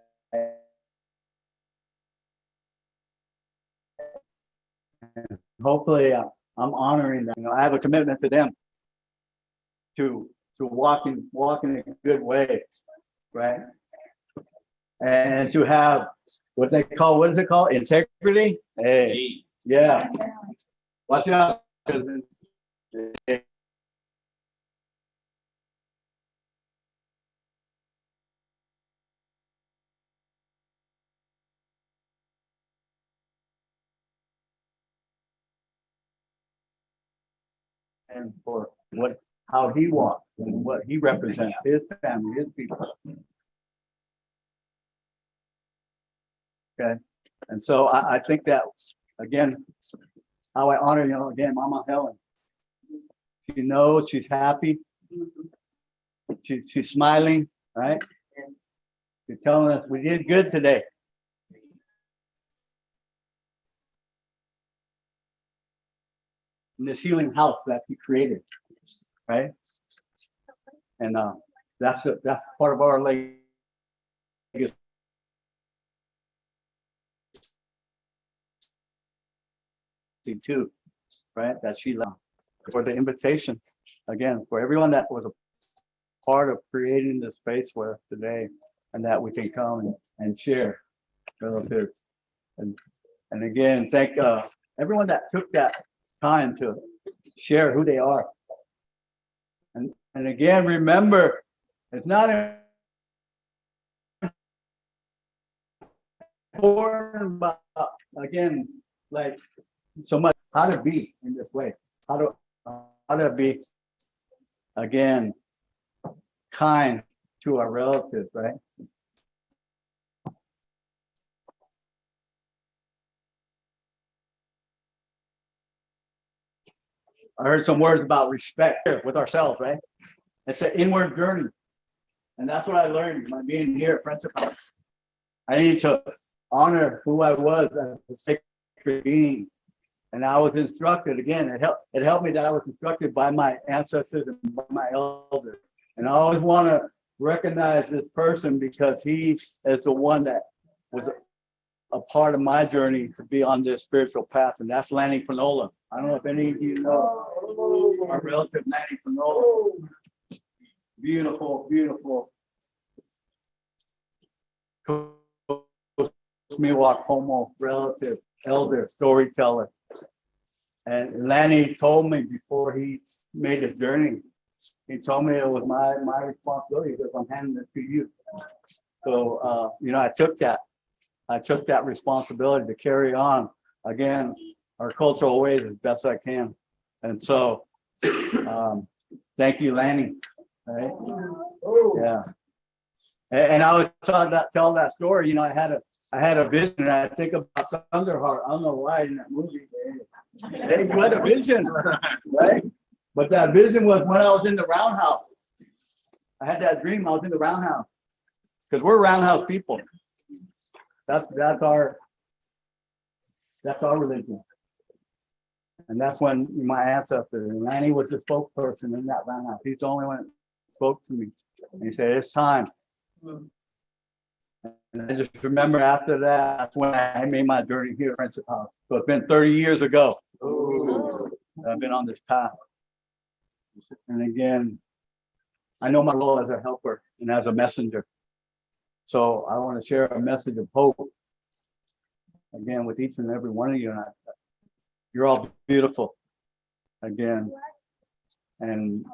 And hopefully, I'm honoring them. You know, I have a commitment to them to walk in a good way, right? And to have what is it called? Integrity. Hey, yeah. Watch out. And for how he walks and what he represents, his family, his people. Okay, and so I think that, again, how I honor, again, Mama Helen. She knows, she's happy. She's smiling, right? She's telling us we did good today. In this healing house that he created, right? And that's part of our legacy too, right? That she loved. For the invitation, again, for everyone that was a part of creating the space for us today, and that we can come and share relatives. And again, thank everyone that took that time to share who they are. And again, remember, it's not important, but again, like so much how to be in this way, how to be again kind to our relatives, right? I heard some words about respect with ourselves, right? It's an inward journey. And that's what I learned by being here at Friendship House. I need to honor who I was as a sacred being. And I was instructed, again, it helped me that I was instructed by my ancestors and by my elders. And I always want to recognize this person because he is the one that was a part of my journey to be on this spiritual path, and that's Lanny Panola. I don't know if any of you know our relative Lanny Panola. Beautiful, beautiful Miwok Homo relative, elder, storyteller. And Lanny told me before he made his journey, he told me it was my responsibility because I'm handing it to you. So, I took that responsibility to carry on, again, our cultural ways as best I can. And so, thank you, Lanny. Right? Yeah. And I was tell that story, I had a vision, and I think about Thunderheart. I don't know why in that movie. Hey, you had a vision, right? But that vision was when I was in the roundhouse. I had that dream. I was in the roundhouse because we're roundhouse people. That's our religion, and that's when my ancestors, and Lanny was the spokesperson in that roundhouse. He's the only one that spoke to me, and he said, "It's time." And I just remember after that, that's when I made my journey here at Friendship House. So it's been 30 years ago. I've been on this path. And again, I know my role as a helper and as a messenger. So I want to share a message of hope, again, with each and every one of you. And you're all beautiful, again. And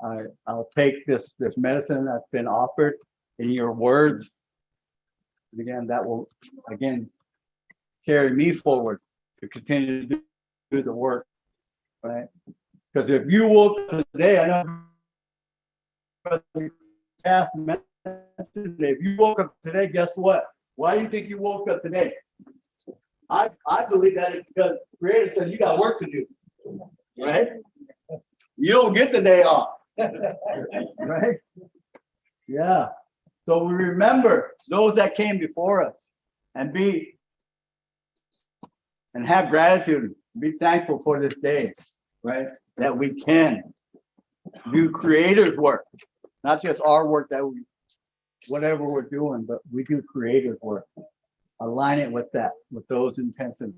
I'll take this medicine that's been offered in your words. And again, that will, again, carry me forward to continue to do the work, right? Because if you woke up today, I know if you woke up today, guess what? Why do you think you woke up today? I believe that it's because the Creator said you got work to do, right? You don't get the day off, right? Yeah. So we remember those that came before us and have gratitude, be thankful for this day, right? That we can do Creator's work, not just our work that we
whatever we're doing, but we do creative work. Align it with that, with those intentions.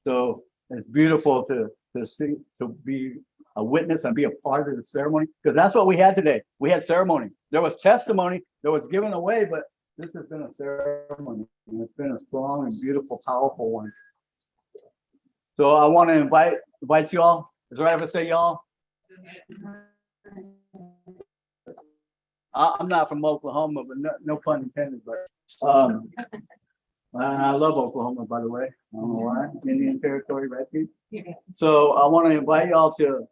So it's beautiful to see, to be a witness and be a part of the ceremony, because that's what we had today. We had ceremony. There was testimony, there was given away, but this has been a ceremony. And it's been a strong and beautiful, powerful one. So I want to invite y'all. Is it right if I say y'all? I'm not from Oklahoma, but no pun intended, but I love Oklahoma, by the way. I don't know why. Indian Territory, right? So I want to invite y'all to,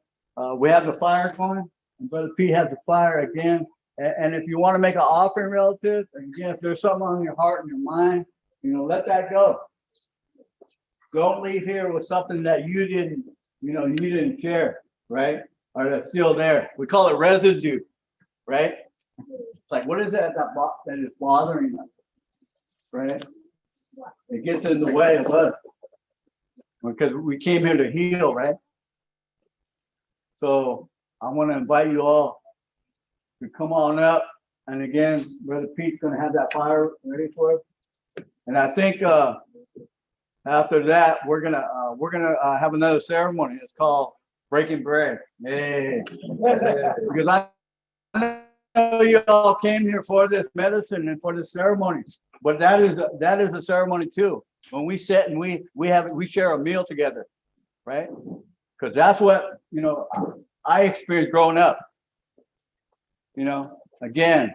we have the fire going, and Brother P has the fire again. And if you want to make an offering, relative, again, if there's something on your heart and your mind, you know, let that go. Don't leave here with something that you didn't, you didn't share, right? Or that's still there. We call it residue, right? It's like, what is that that is bothering us, right? It gets in the way of us because we came here to heal, right? So I want to invite you all to come on up. And again, Brother Pete's going to have that fire ready for us. And I think after that, we're gonna have another ceremony. It's called breaking bread. Hey. Because I know you all came here for this medicine and for this ceremony, but that is a ceremony too. When we sit and we share a meal together, right? Because that's what I experienced growing up. Again,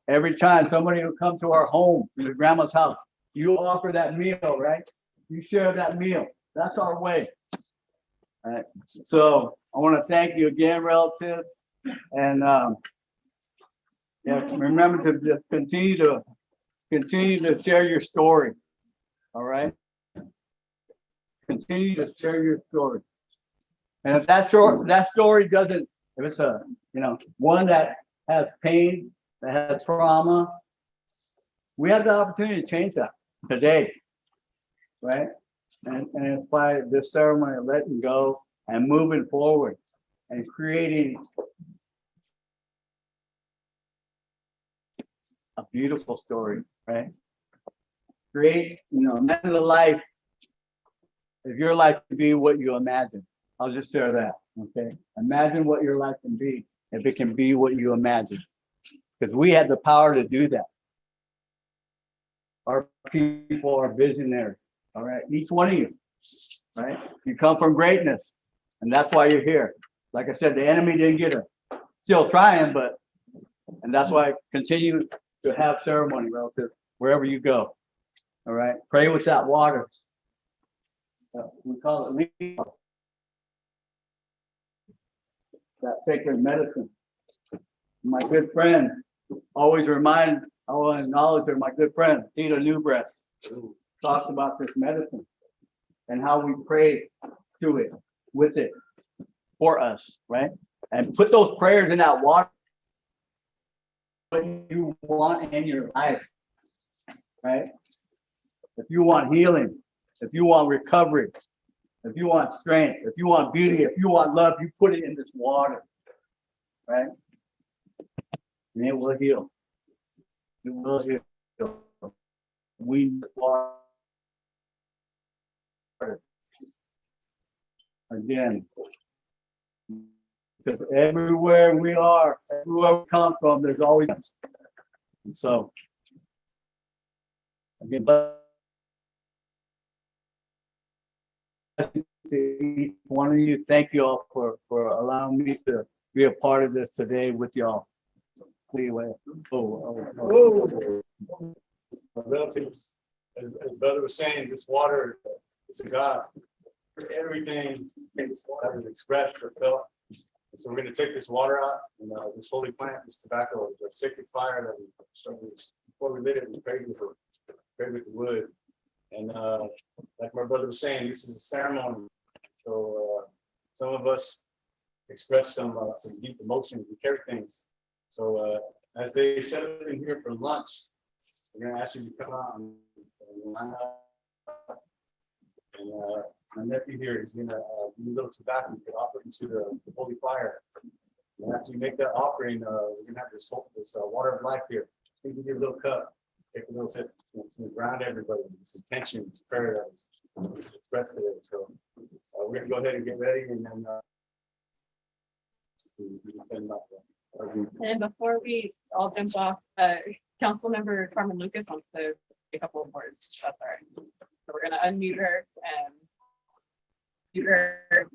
every time somebody will come to our home, to grandma's house, you offer that meal, right? You share that meal. That's our way. All right. So I want to thank you again, relative, and remember to just continue to share your story. All right. Continue to share your story. And if that story doesn't, if it's a one that has pain, that has trauma, we have the opportunity to change that today, right? And it's by this ceremony of letting go and moving forward and creating a beautiful story, right? Create, imagine a life. If your life can be what you imagine, I'll just share that, okay? Imagine what your life can be if it can be what you imagine, because we have the power to do that. Our people are visionaries, all right? Each one of you, right? You come from greatness, and that's why you're here. Like I said, the enemy didn't get her. Still trying, and that's why I continue to have ceremony relative wherever you go. All right, pray with that water. We call it legal. That sacred medicine. My good friend, I will acknowledge her, my good friend, Tita Newbreast, who talks about this medicine and how we pray to it, with it, for us, right? And put those prayers in that water. What you want in your life, right? If you want healing, if you want recovery, if you want strength, if you want beauty, if you want love, you put it in this water, right? And it will heal. It will heal. We need water. Again, because everywhere we are, everywhere we come from, there's always. And so, again, each one of you, thank you all for allowing me to be a part of this today with y'all.
Relatives, as brother was saying, this water is a God. Everything that is expressed or felt. And so we're going to take this water out, and this holy plant, this tobacco, the sacred fire that we started before we lit it. We prayed with the wood, and like my brother was saying, this is a ceremony. So some of us express some deep emotions. We carry things. So as they set up in here for lunch, we're going to ask you to come out and line up. And my nephew here is going to do a little tobacco to offer into the holy fire.
After you make that offering, we're gonna have this water of life here. You can give a little cup, take a little sip, to ground everybody, this intention, this prayer that was expressed today. So we're gonna go ahead and get ready and then.
And before we all jump off, Councilmember Carmen Lucas wants to say a couple of words. That's all right. So we're gonna unmute her and mute her.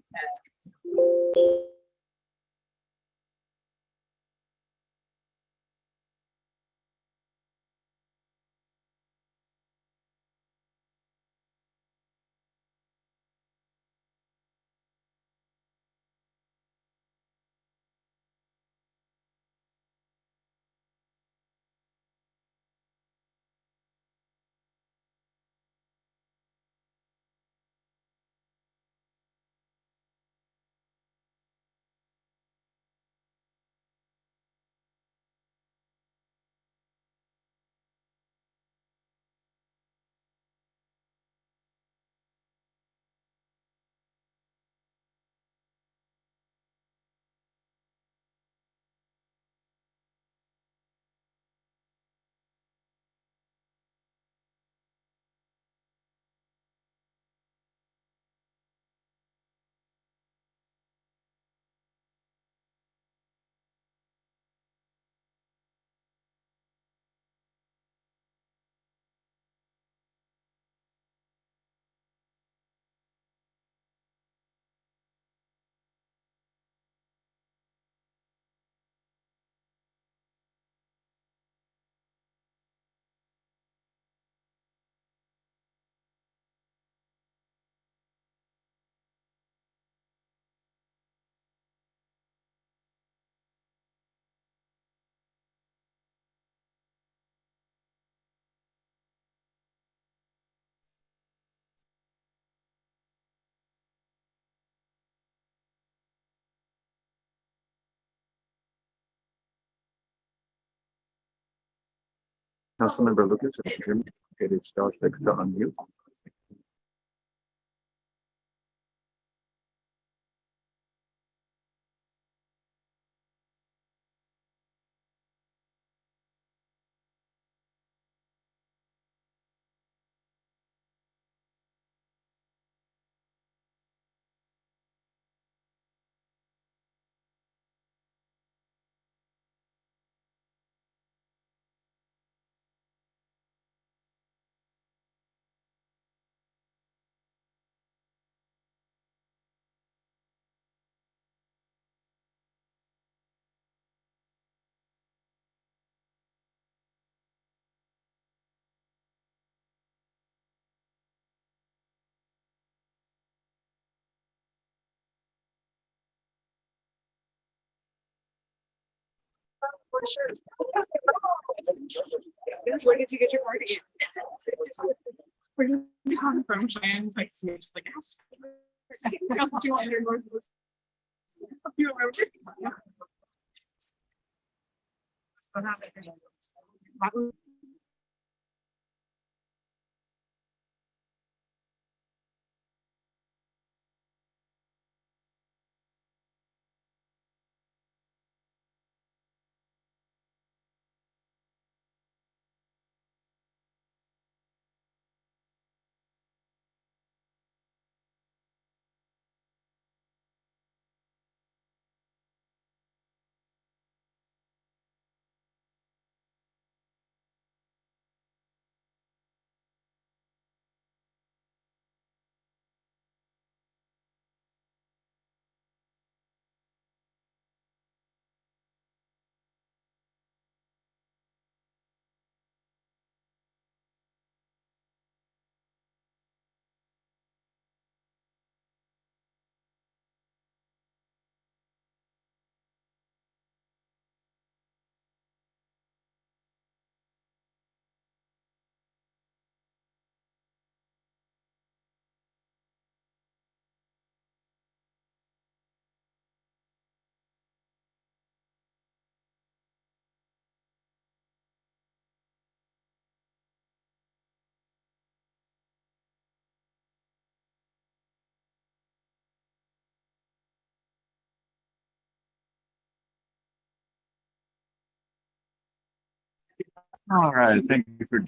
Councilmember Lucas, if you hear me, it is star six to unmute.
Where did you get your mortgage? Where did you come from? Cheyenne, like, just like. 200 north of. You remember? What happened?
All right, thank you for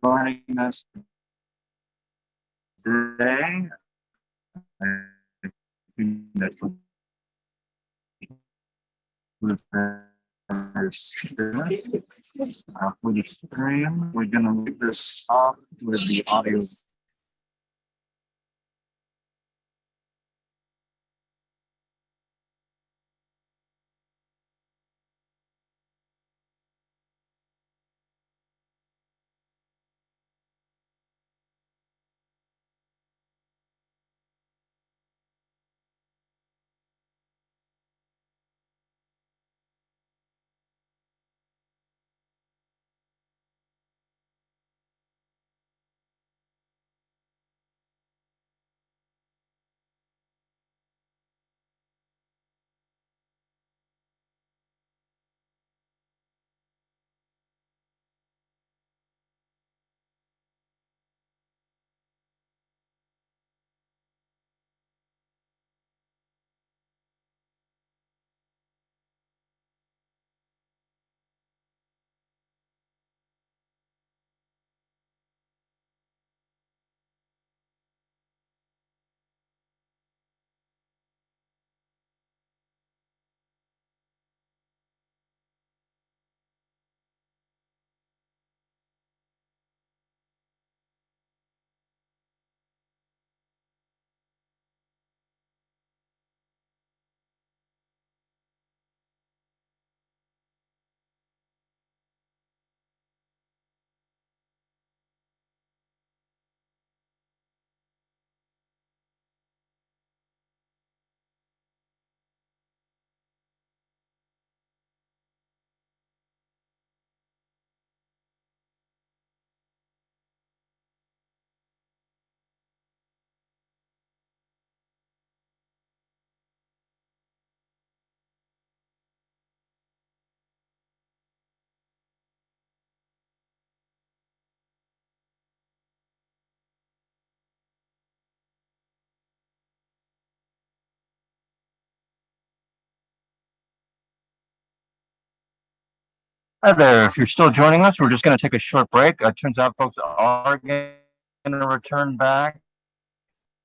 joining us today. I think that was for the stream, we're gonna leave this off with the audio. Hi there. If you're still joining us, we're just going to take a short break. It turns out folks are going to return back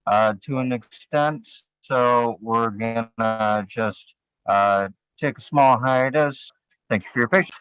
to an extent. So we're going to just take a small hiatus. Thank you for your patience.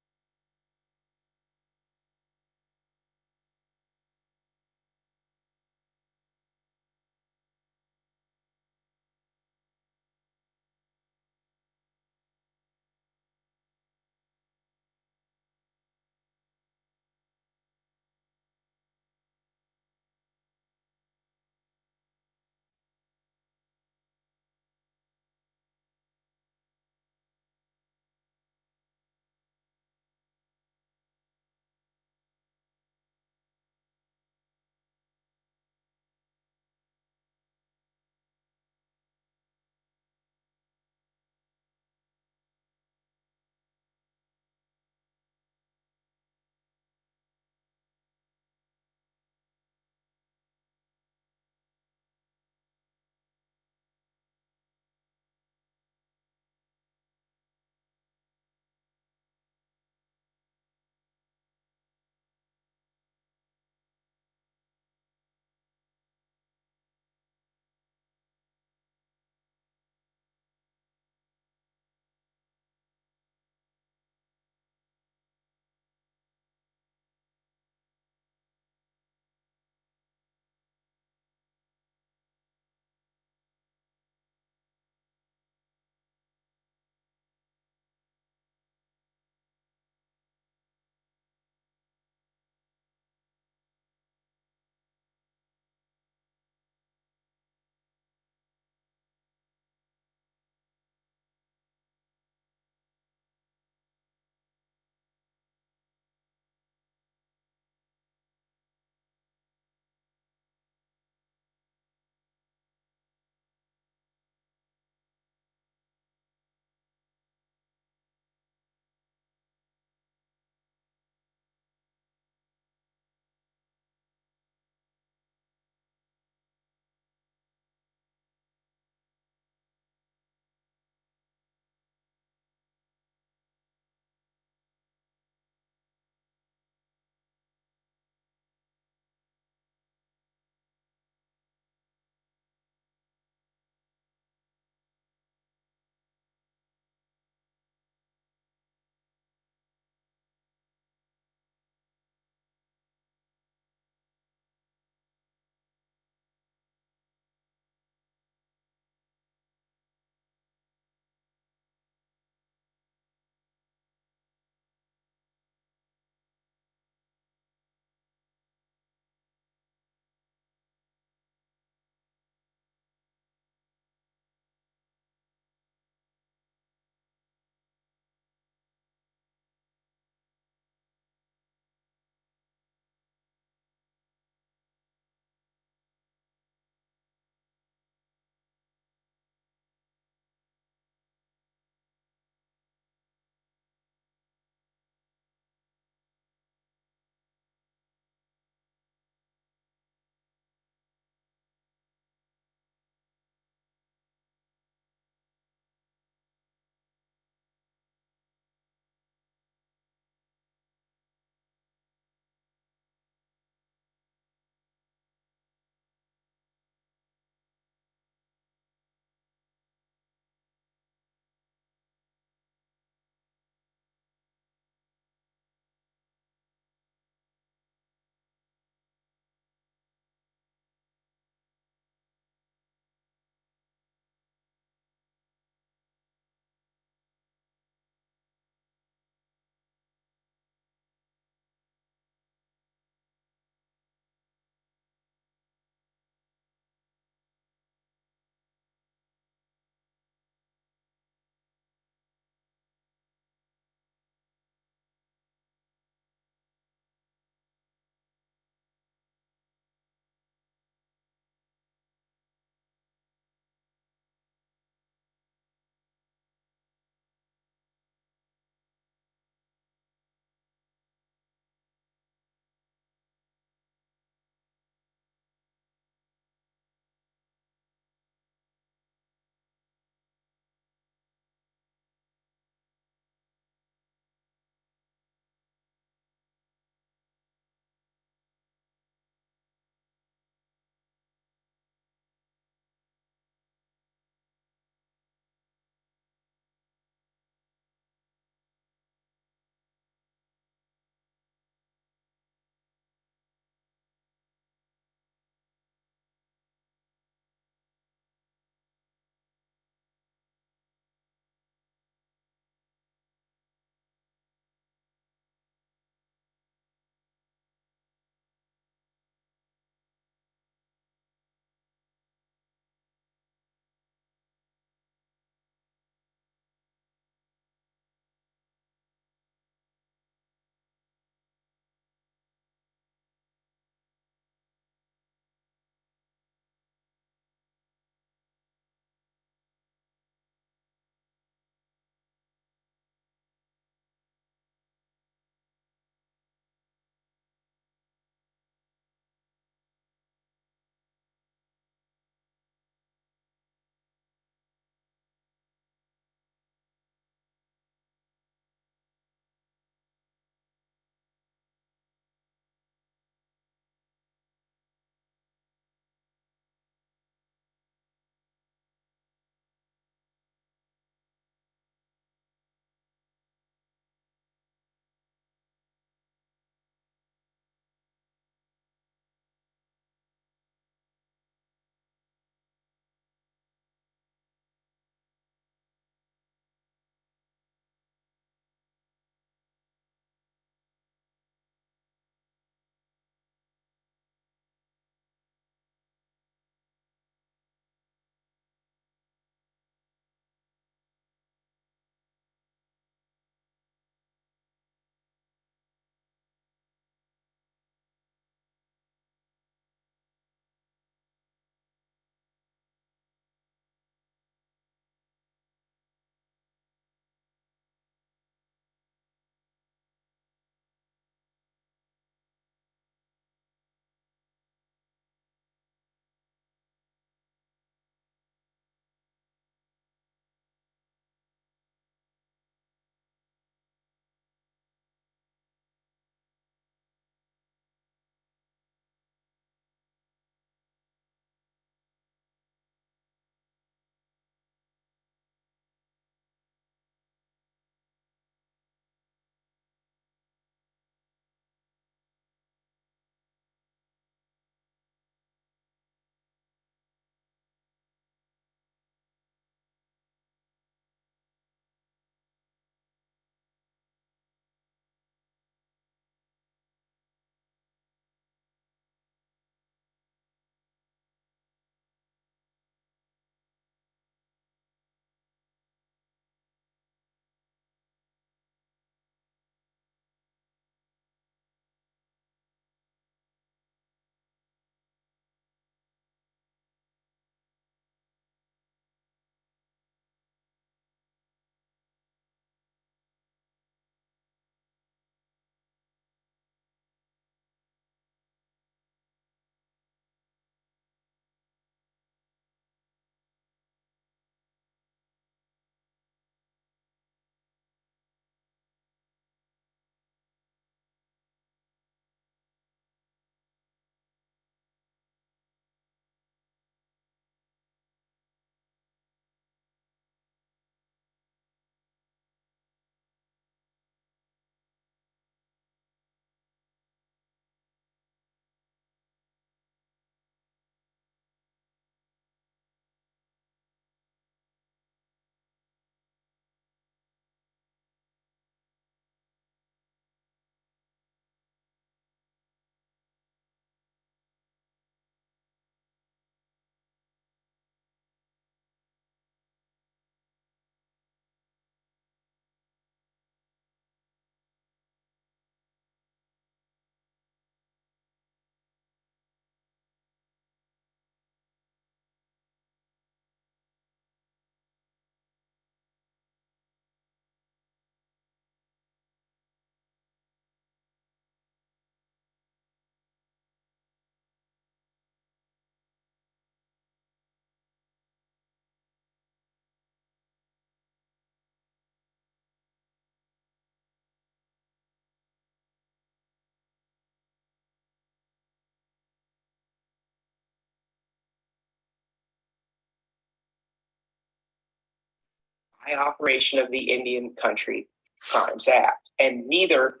by operation of the Indian Country Crimes Act, and neither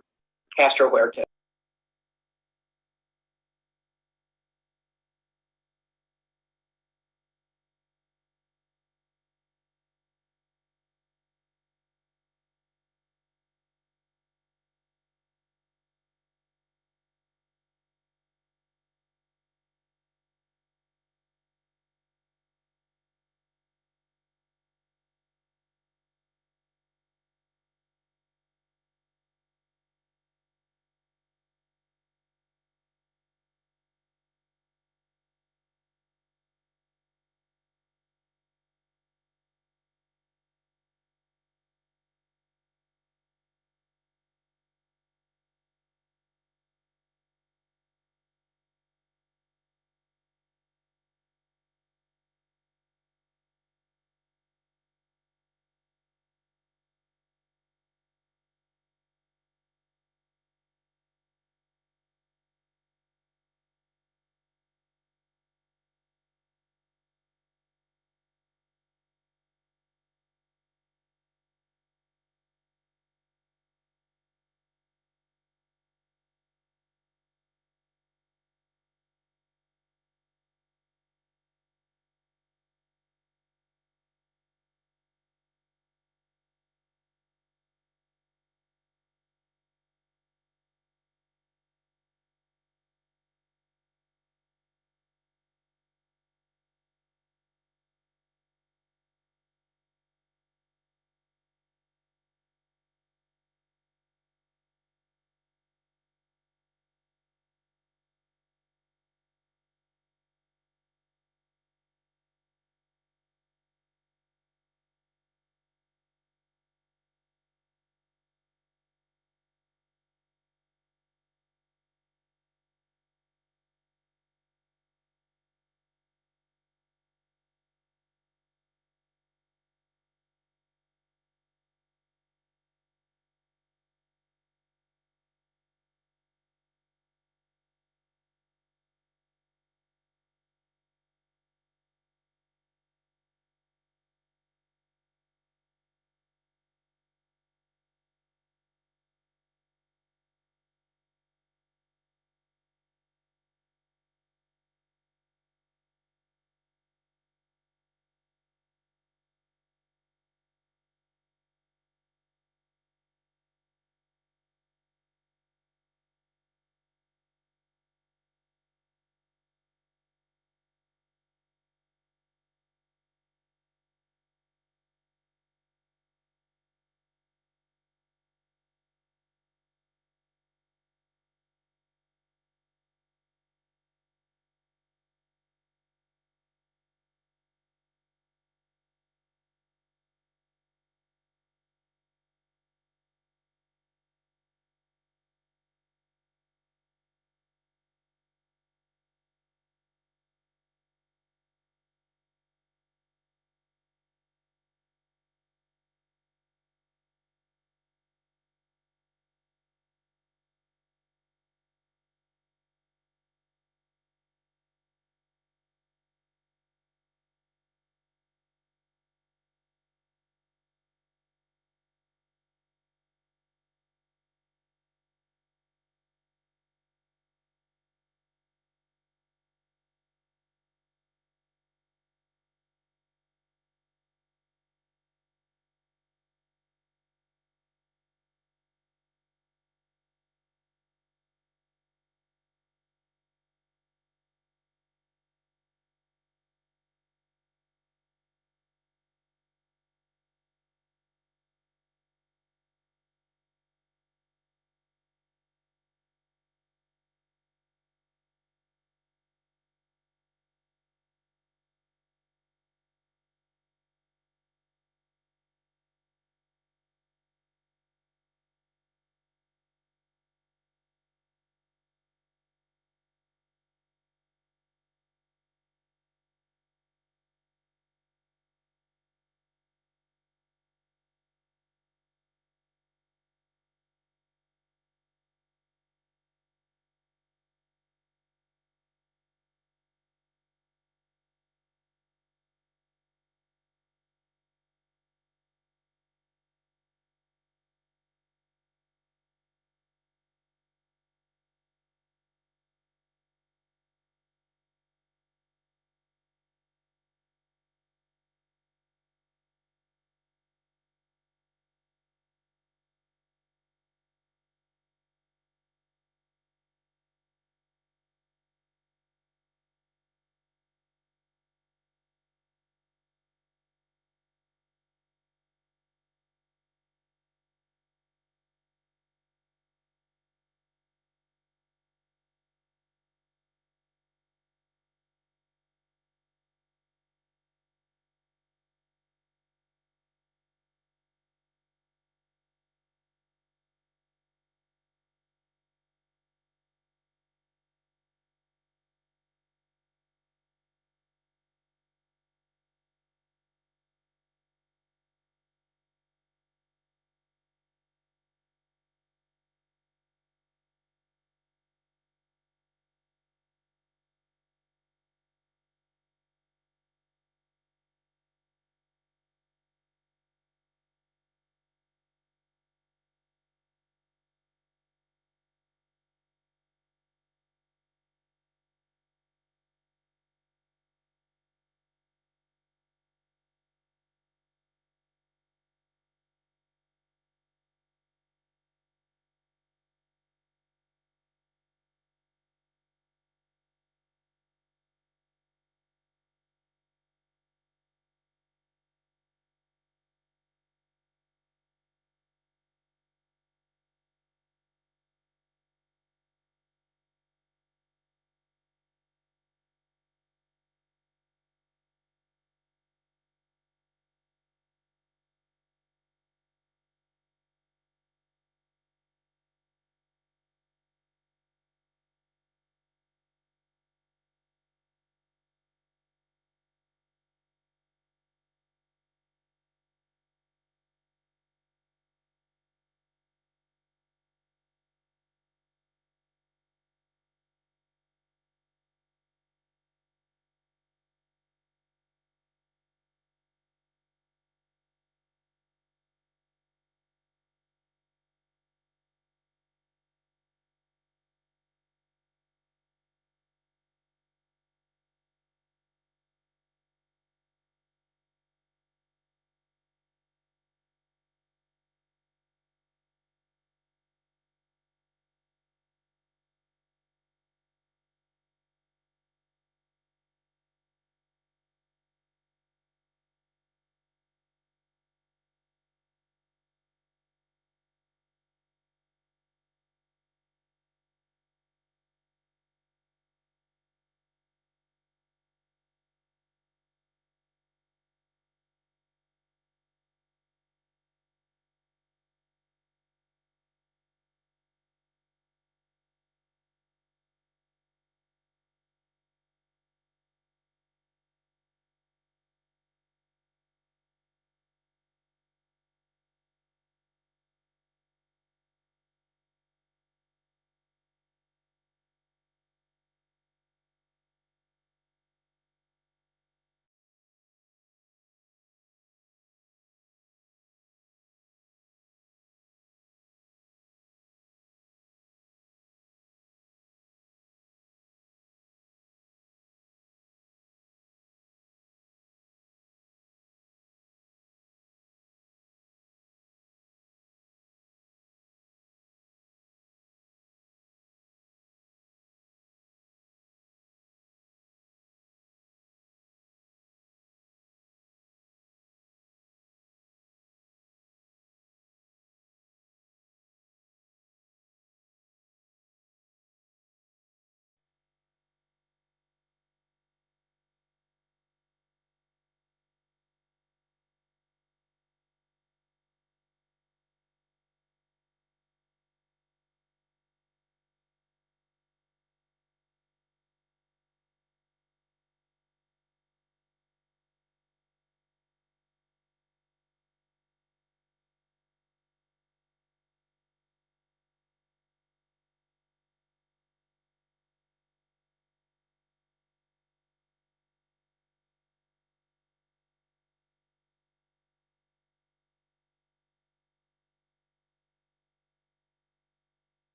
Castro Huerta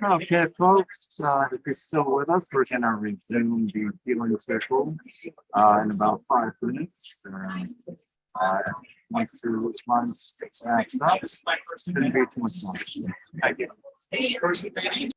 Okay, folks, if you're still with us, we're gonna resume the healing circle in about 5 minutes. Once the lunch acts up, shouldn't be too much longer. Thank you.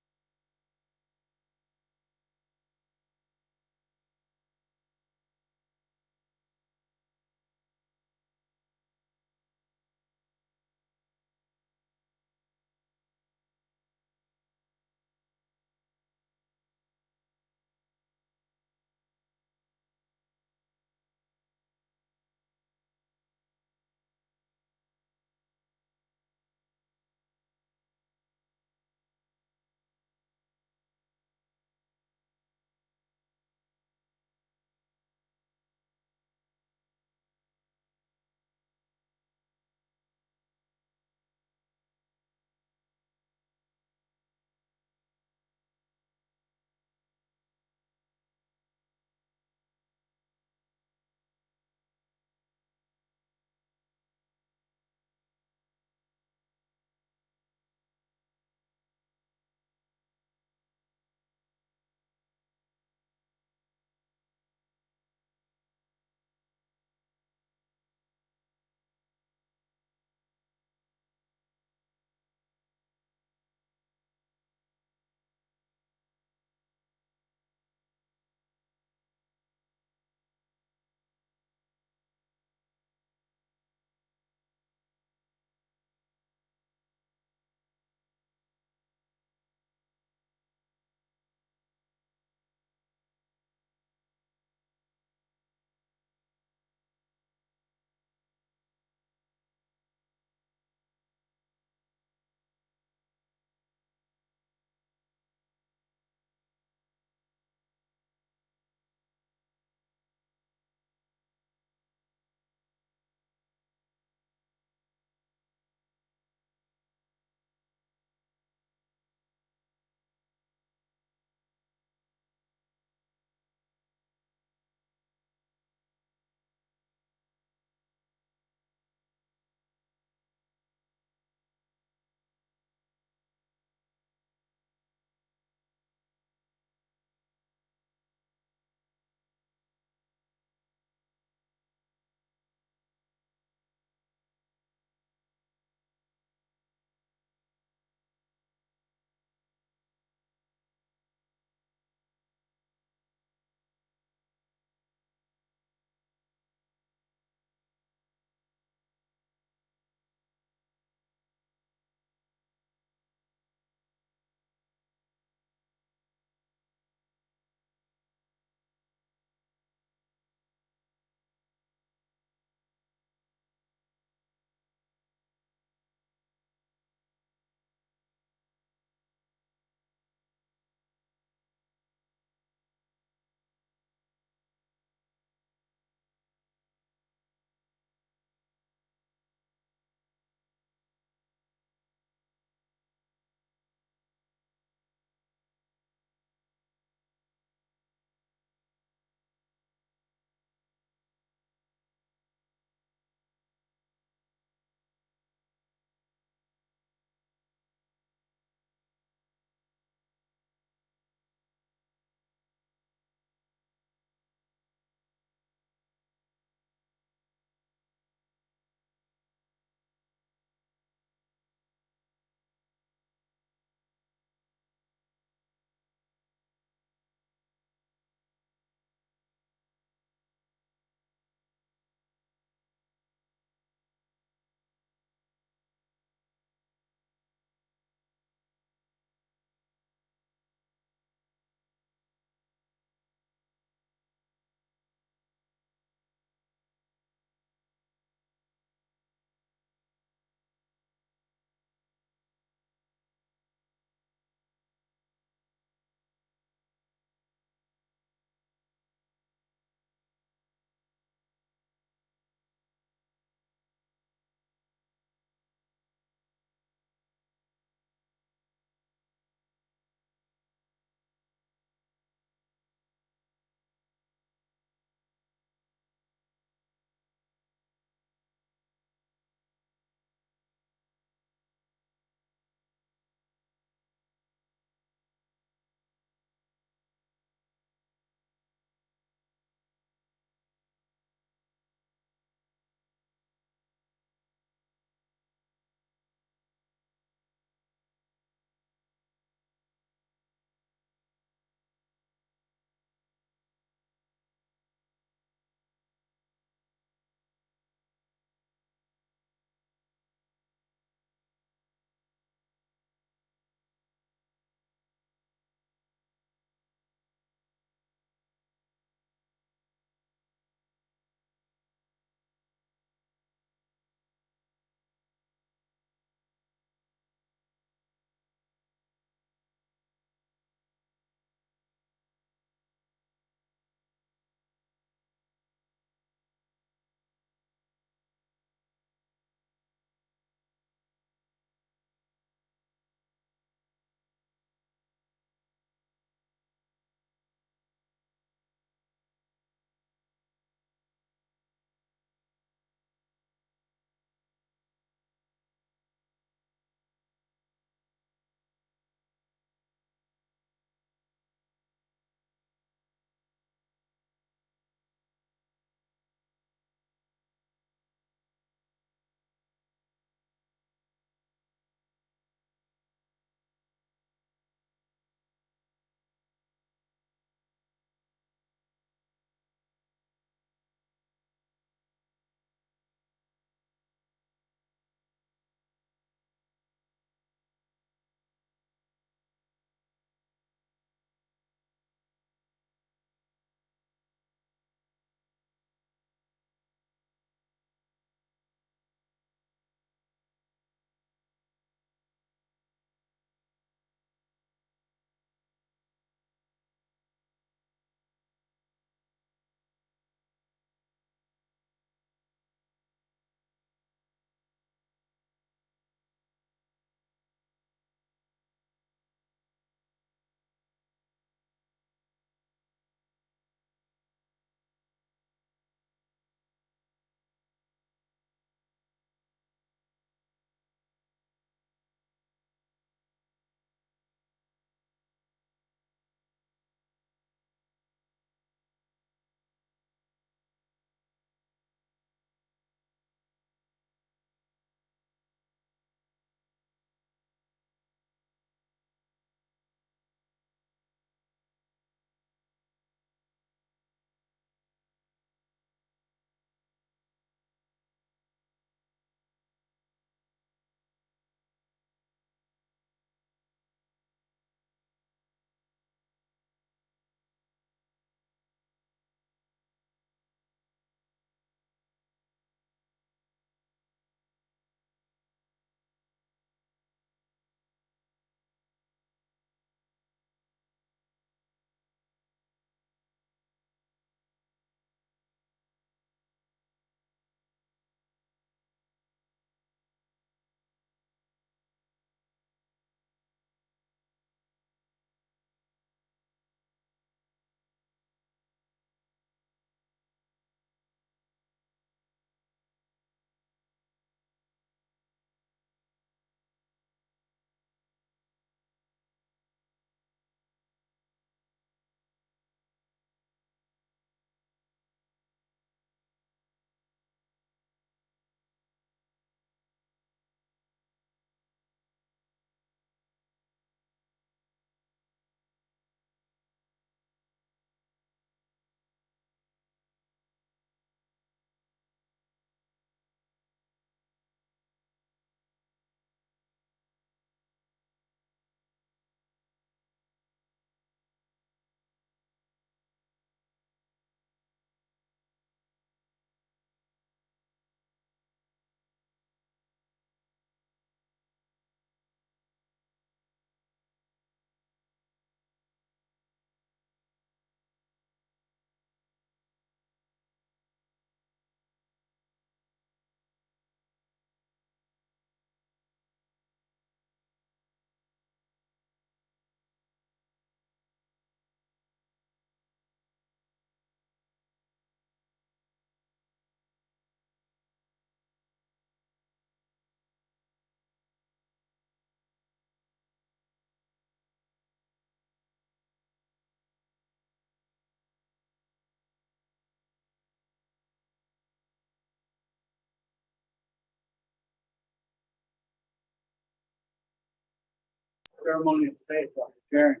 ceremonial faith of sharing.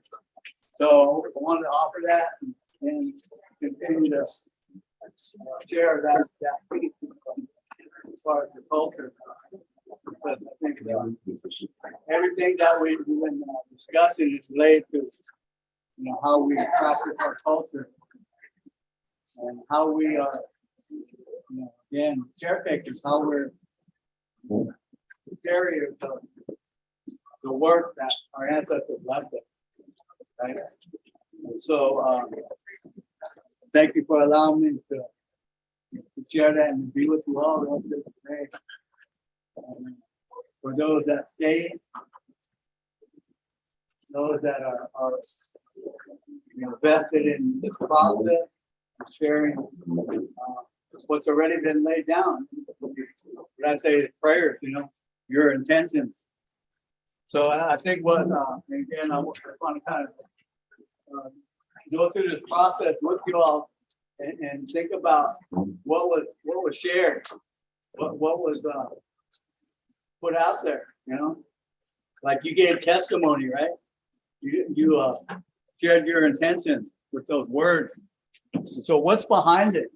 So I wanted to offer that and continue to share that piece as far as the culture. But I think everything that we've been discussing is related to, how we practice our culture and how we are, again, caretakers, how we're carriers of the work that our ancestors left us. Right? So, thank you for allowing me to share that and be with you all the rest of the day. For those that stay, those that are vested in this process, sharing what's already been laid down. When I say prayers, your intentions. So I think what, again, I want to kind of go through this process with you all and think about what was shared, what was put out there, like you gave testimony, right? You shared your intentions with those words. So what's behind it?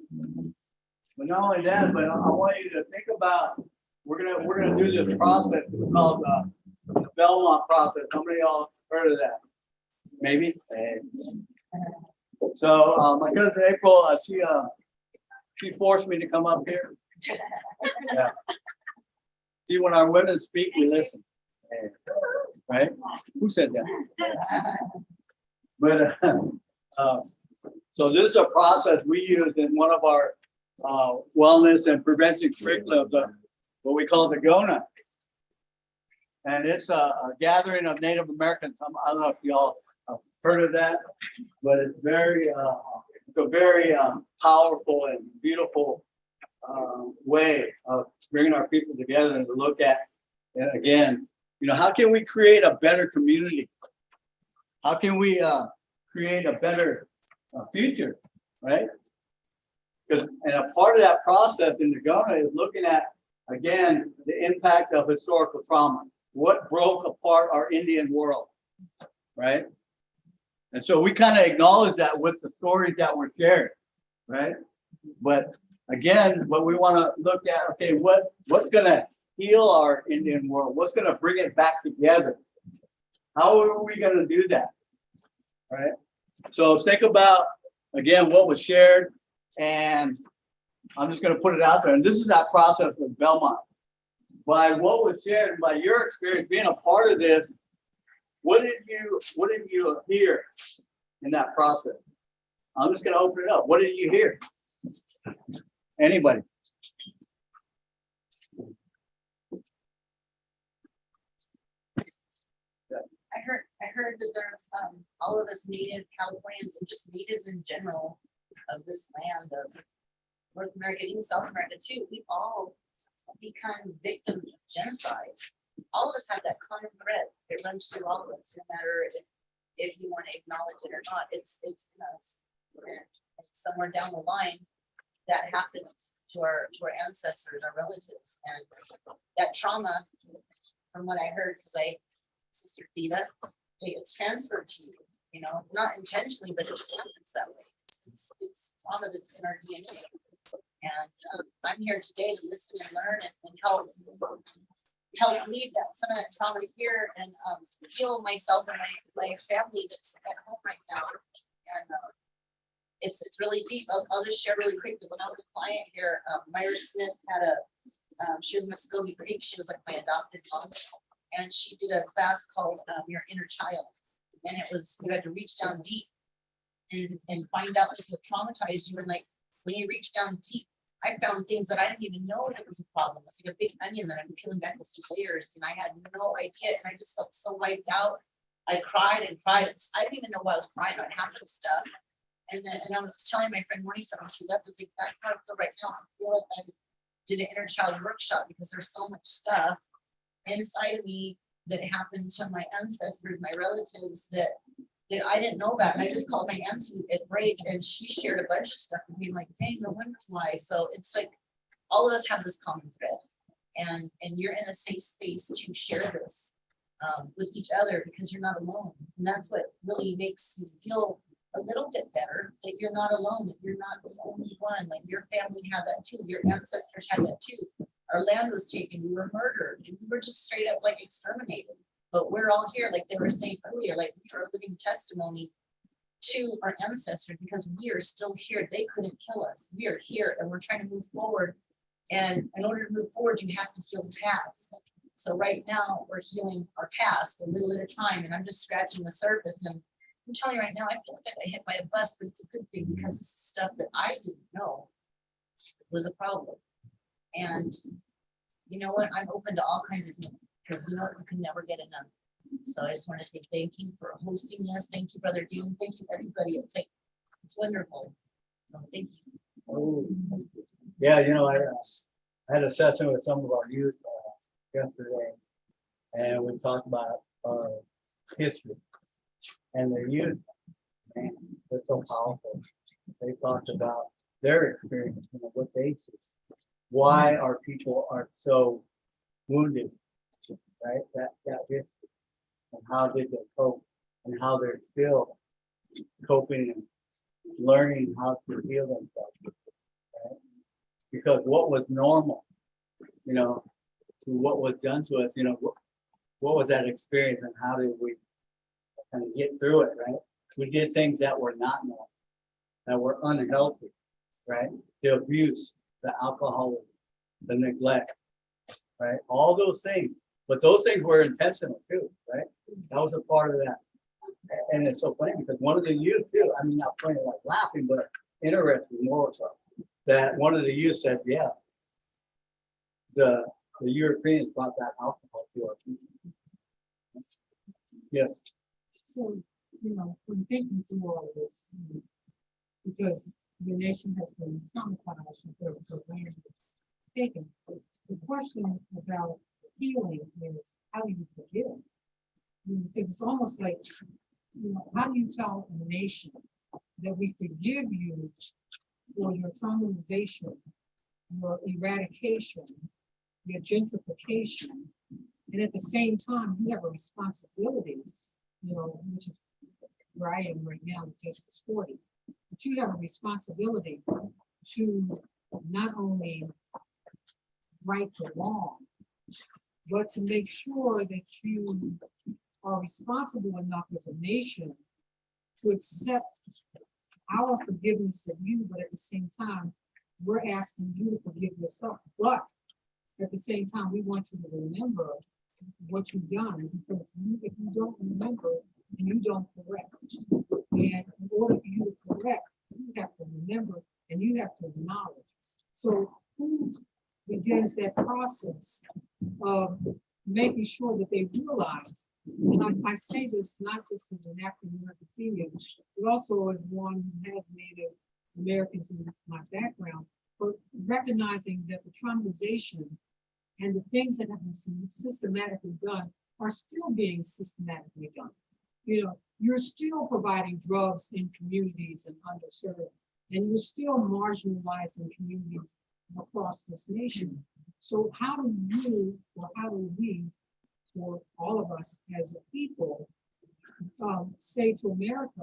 But not only that, but I want you to think about, we're gonna do this process called the Belmont process. How many of y'all heard of that? Maybe. So my cousin April, she forced me to come up here. Yeah. See, when our women speak, we listen. Right? Who said that? But so this is a process we use in one of our wellness and prevention curriculum, what we call the GONA. And it's a gathering of Native Americans. I don't know if y'all have heard of that, but it's a very powerful and beautiful way of bringing our people together and to look at, and again, how can we create a better community? How can we create a better future, right? And a part of that process in the GONA is looking at, again, the impact of historical trauma. What broke apart our Indian world, right? And so we kind of acknowledge that with the stories that were shared, right? But again, what we want to look at, okay, what's going to heal our Indian world? What's going to bring it back together? How are we going to do that, right? So think about, again, what was shared, and I'm just going to put it out there. And this is that process with Belmont. By what was shared, by your experience being a part of this, what did you hear in that process? I'm just going to open it up. What did you hear? Anybody?
I heard that there's all of us native Californians and just natives in general of this land of North America, even South America too. We've all become victims of genocide. All of us have that common thread. It runs through all of us, no matter if you want to acknowledge it or not. It's in us. And somewhere down the line, that happened to our ancestors, our relatives, and that trauma, from what I heard, because Sister Theta, it's transferred to you, not intentionally, but it just happens that way. It's trauma that's in our DNA. And I'm here today to listen and learn and help leave some of that trauma here and heal myself and my family that's at home right now. And it's really deep. I'll just share really quickly. When I was a client here, Myra Smith had she was in Muskogee Creek. She was like my adopted mom. And she did a class called Your Inner Child. And it was, you had to reach down deep and find out what traumatized you. And like, when you reach down deep, I found things that I didn't even know that was a problem. It's like a big onion that I'm peeling back into layers. And I had no idea. And I just felt so wiped out. I cried and cried. I didn't even know why I was crying about half the stuff. And I was telling my friend Morning when she left, I was like, that's how I feel right now. I feel like I did an inner child workshop because there's so much stuff inside of me that happened to my ancestors, my relatives that I didn't know about. And I just called my auntie at break and she shared a bunch of stuff and being like, dang, no wonder why. So it's like all of us have this common thread and you're in a safe space to share this. with each other because you're not alone. And that's what really makes you feel a little bit better, that you're not alone, that you're not the only one. Like your family had that too. Your ancestors had that too. Our land was taken, we were murdered, and we were just straight up like exterminated. But we're all here, like they were saying earlier, like we are a living testimony to our ancestors because we are still here. They couldn't kill us. We are here and we're trying to move forward. And in order to move forward, you have to heal the past. So right now we're healing our past a little at a time. And I'm just scratching the surface. And I'm telling you right now, I feel like I got hit by a bus, but it's a good thing because this is stuff that I didn't know was a problem. And you know what? I'm open to all kinds of healing because you know what? You can never get enough. So I just want to say thank you for hosting this. Thank you, Brother Dean. Thank you, everybody. It's wonderful. So thank you.
Oh, yeah, you know, I had a session with some of our youth yesterday, and we talked about our history. And the youth, man, they're so powerful. They talked about their experience, you know, what they see, why our people are so wounded, right? That history, and how did they cope, and how they're still coping and learning how to heal themselves. Right? Because what was normal, you know, to what was done to us, you know, what was that experience, and how did we kind of get through it, right? We did things that were not normal, that were unhealthy, right? The abuse, the alcoholism, the neglect, right? All those things, but those things were intentional too, right? That was a part of that. And it's so funny because one of the youth too, I mean, not funny like laughing, but interesting more so, that one of the youth said, yeah, the Europeans brought that alcohol to our people. Yes.
So, you know, when thinking through all of this, because the nation has been traumatized because the land was taken, the question about healing is how do you forgive? Because it's almost like, you know, how do you tell a nation that we forgive you for your traumatization, your eradication, your gentrification, and at the same time, you have a responsibility, you know, which is where I am right now with Justice 40, but you have a responsibility to not only right the wrong, but to make sure that you are responsible enough as a nation to accept our forgiveness of you, but at the same time, we're asking you to forgive yourself. But at the same time, we want you to remember what you've done, because if you don't remember and you don't correct, and in order for you to correct, you have to remember and you have to acknowledge. So who begins that process of making sure that they realize, and I say this not just as an African American female, but also as one who has Native Americans in my background, but recognizing that the traumatization and the things that have been systematically done are still being systematically done. You know, you're still providing drugs in communities and underserved, and you're still marginalizing communities across this nation. So how do you, or how do we, or all of us as a people, say to America,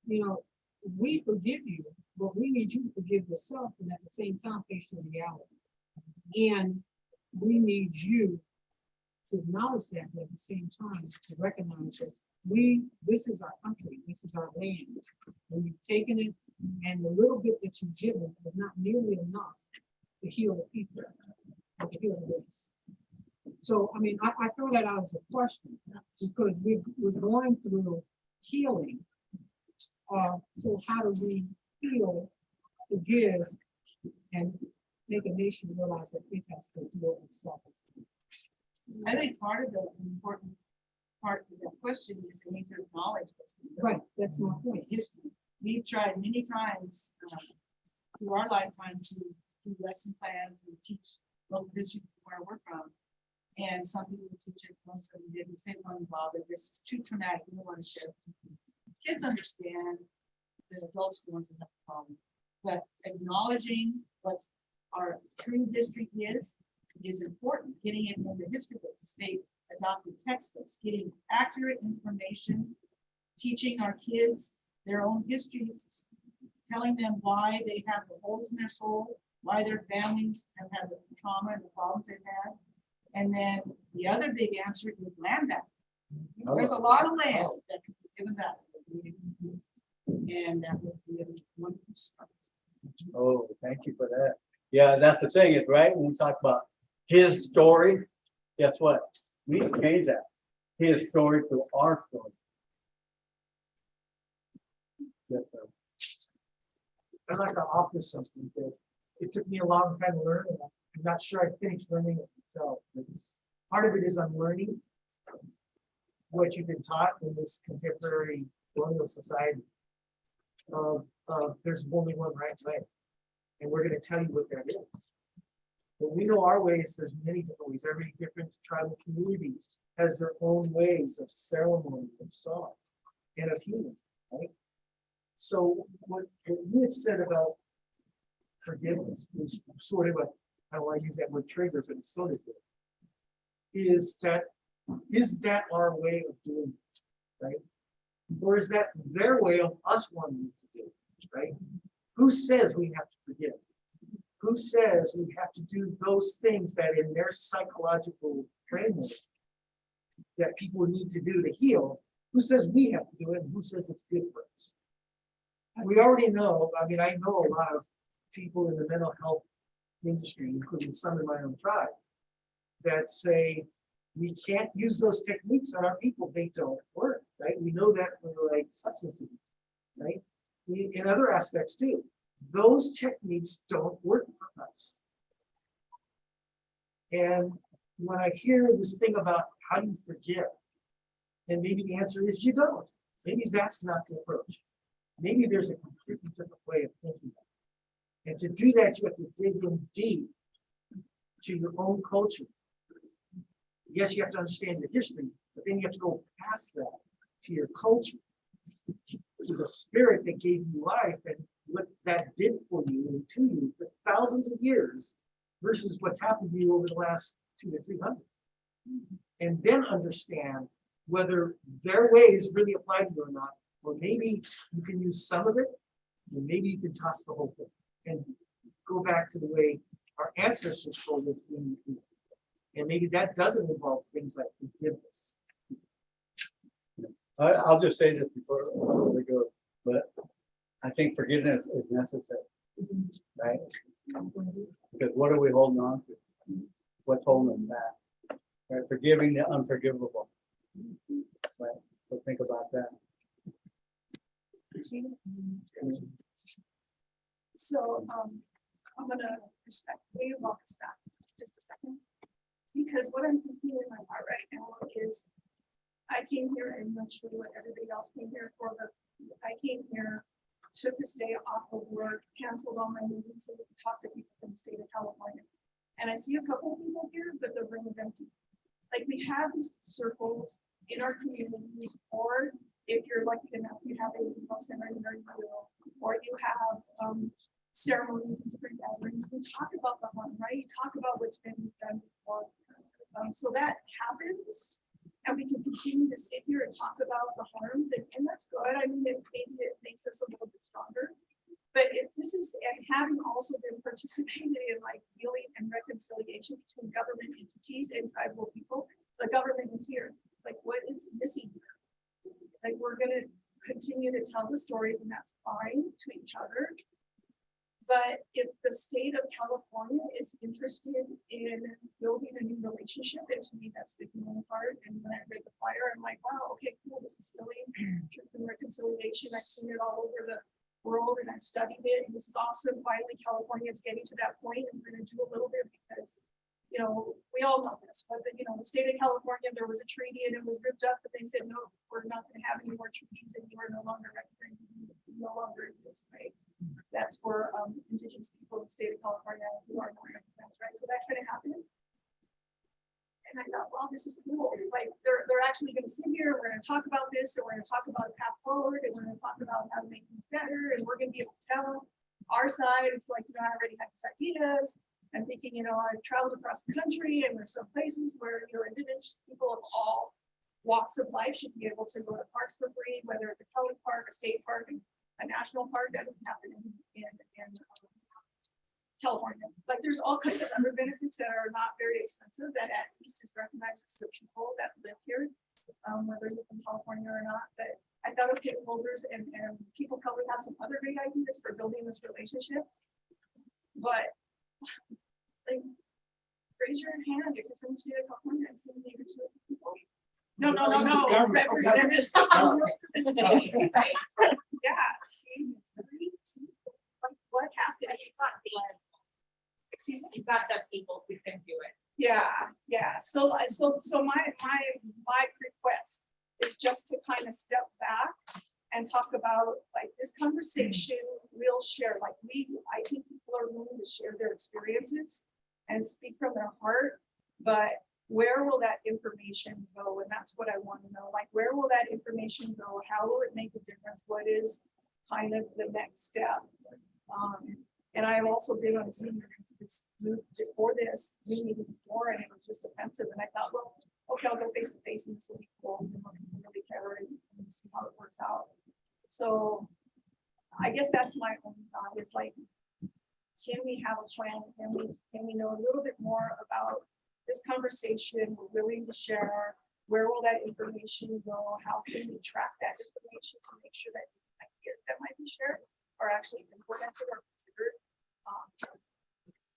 you know, we forgive you, but we need you to forgive yourself, and at the same time face the reality. And we need you to acknowledge that, but at the same time to recognize that this is our country, this is our land, and you've taken it, and the little bit that you've given is not nearly enough to heal the people, or to heal the race. So, I mean, I throw that out as a question, because we're going through healing. So how do we heal, forgive, and make a nation realize that it has to heal itself?
I think part of the important part of the question is we need to acknowledge what's been done.
Right, that's my point.
History. We've tried many times through our lifetime to do lesson plans and teach local history where we're from. And some people teach it, most of them didn't. They weren't involved. This is too traumatic. We don't want to share it. Kids understand, the adults are the ones that have a problem. But acknowledging what our true history is important. Getting it in the history books to state
adopted textbooks, getting accurate information, teaching our kids their own histories, telling them why they have the holes in their soul, why their families have had the trauma and the problems they've had. And then the other big answer is land back. There's a lot of land that can be given back. And that would be a wonderful start.
Oh, thank you for that. Yeah, that's the thing, is right, when we talk about his story, guess what? We change that. His story to our story. Yes, sir.
I'd like to offer something that it took me a long time to learn. And I'm not sure I finished learning it myself. Part of it is I'm learning what you've been taught in this contemporary colonial society. There's only one right way, and we're going to tell you what that is. But we know our ways. There's many different ways. Every different tribal community has their own ways of ceremony, of song, and of healing. Right. So what you had said about forgiveness was sort of I don't want to use that word trigger, but it's sort of is that our way of doing it, right? Or is that their way of us wanting to do it, right? Who says we have to forgive? Who says we have to do those things that in their psychological framework that people need to do to heal? Who says we have to do it, and who says it's good for us? We already know, I mean, I know a lot of people in the mental health industry, including some in my own tribe, that say we can't use those techniques on our people. They don't work, right? We know that for like substance abuse, right? In other aspects too, those techniques don't work for us. And when I hear this thing about how do you forgive, and maybe the answer is you don't. Maybe that's not the approach. Maybe there's a completely different way of thinking. And to do that, you have to dig in deep to your own culture. Yes, you have to understand your history, but then you have to go past that to your culture, to the spirit that gave you life and what that did for you and to you for thousands of years versus what's happened to you over the last 200 to 300. And then understand whether their ways really apply to you or not, or maybe you can use some of it, and maybe you can toss the whole thing and go back to the way our ancestors told us we need to do. And maybe that doesn't involve things like forgiveness.
I'll just say this before we go, but I think forgiveness is necessary, right? Because what are we holding on to? What's holding them back? Right? Forgiving the unforgivable. Right? So think about that.
So I'm gonna respectfully walk us back just a second. Because what I'm thinking in my heart right now is I came here and I'm not sure what everybody else came here for, but I came here, took this day off of work, canceled all my meetings so we could talk to people from the state of California. And I see a couple of people here, but the room is empty. Like we have these circles in our communities, or if you're lucky enough, you have a center in your will, or you have ceremonies and different gatherings. We talk about the harm, right? You talk about what's been done before. So that happens, and we can continue to sit here and talk about the harms, and that's good. I mean, maybe it makes us a little bit stronger. But if this is, and having also been participating in like healing and reconciliation between government entities and tribal people, the government is here. Like, what is missing here? Like, we're gonna continue to tell the story, and that's fine to each other. But if the state of California is interested in building a new relationship, and to me, that's the human part. And when I read the flyer, I'm like, wow, okay, cool. This is healing, truth and reconciliation. I've seen it all over the world, and I've studied it. And this is awesome. Finally, California is getting to that point, and we're going to do a little bit because, you know, we all know this. But you know, the state of California, there was a treaty, and it was ripped up. But they said, no, we're not going to have any more treaties, and you are no longer recognized. You no longer exist, right? That's for indigenous people in the state of California who are not recognized, right? So that kind of happened. And I thought, well, this is cool. Like they're actually going to sit here, we're going to talk about this, and we're going to talk about a path forward, and we're going to talk about how to make things better, and we're going to be able to tell our side. It's like, you know, I already have these ideas, I'm thinking, I've traveled across the country and there's some places where, indigenous people of all walks of life should be able to go to parks for free, whether it's a county park, a state park, a national park. That doesn't happen in California. But there's all kinds of other benefits that are not very expensive that at least is recognized to the people that live here, whether they're from California or not. But I thought, okay, holders and people probably have some other great ideas for building this relationship. But like, raise your hand if you're from the state of California and see maybe two people. No. Representatives. Right? Yeah, see, what happened? Excuse me.
You've got to have people who can do it.
Yeah. So my request is just to kind of step back and talk about like this conversation. We'll share, like I think people are willing to share their experiences and speak from their heart, but where will that information go? And that's what I want to know. Like, where will that information go? How will it make a difference? What is kind of the next step? And I've also been on Zoom before this Zoom meeting before, and it was just offensive. And I thought, well, okay, I'll go face to face and this will be cool. And really care and see how it works out. So I guess that's my only thought is like, can we have a plan? Can we know a little bit more about this conversation? We're willing to share. Where will that information go? How can we track that information to make sure that ideas that might be shared are actually implemented or considered?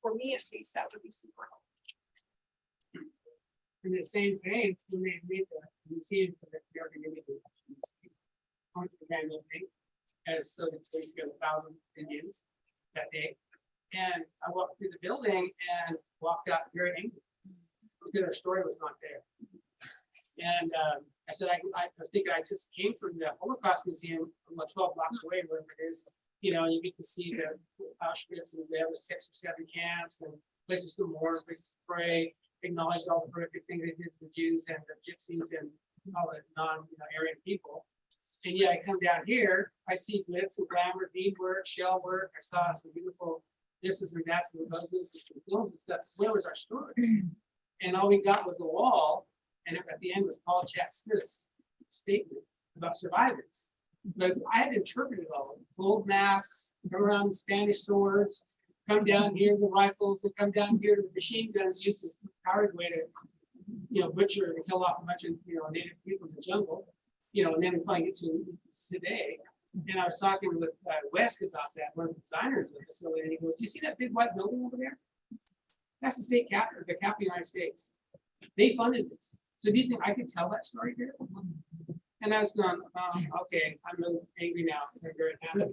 For me, at least, that would be super helpful.
In the same vein, when they made the museum for the grand opening, as so that they get 1,000 Indians that day. And I walked through the building and walked out very angry because our story was not there. And I said, I was thinking I just came from the Holocaust Museum from 12 blocks away, wherever it is, and you get to see the Auschwitz, and they have 6 or 7 camps and places to mourn, places to pray, acknowledge all the horrific things they did to the Jews and the Gypsies and all the non-Aryan people. And yeah, I come down here, I see glitz and glamour, beadwork, shell work. I saw some beautiful thises and that's and roses and some films and stuff. Where was our story? And all we got was the wall. And at the end was Paul Chat Smith's statement about survivors. But I had to interpret it all. Gold masks, come around the Spanish swords, come down here the rifles, and come down here to the machine guns used as a coward way to, butcher and kill off a bunch of, native people in the jungle. And then we finally get to today. And I was talking with West about that, one of the designers of the facility, and he goes, "Do you see that big white building over there? That's the state capital, the capital of the United States. They funded this. So do you think I could tell that story here?" And I was going, okay, I'm really angry now. I'm very happy.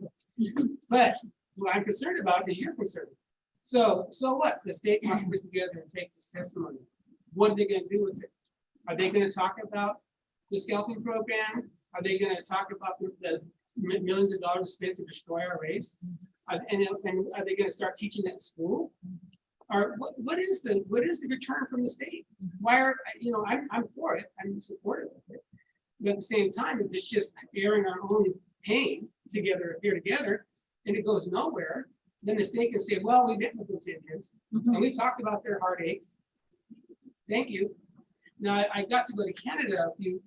But what I'm concerned about is you're concerned. So what? The state must put together and take this testimony. What are they going to do with it? Are they going to talk about the scalping program? Are they going to talk about the millions of dollars spent to destroy our race? And are they going to start teaching that in school? Or what is the return from the state? Why are I'm for it. I'm supportive of it. But at the same time, if it's just airing our own pain together, and it goes nowhere, then the state can say, "Well, we met with those Indians and we talked about their heartache. Thank you." Now I got to go to Canada a few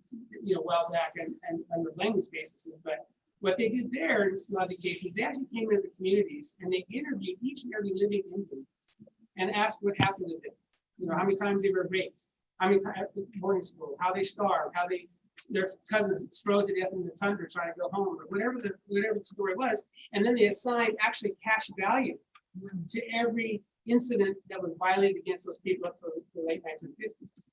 while back and on the language basis, but what they did there in a lot of the cases, they actually came into the communities and they interviewed each and every living Indian and asked what happened to them. How many times they were raped, how many times at boarding school, how they starved, how their cousins froze to death in the tundra trying to go home, or whatever the story was. And then they assigned actually cash value to every incident that was violated against those people up to the late 1950s.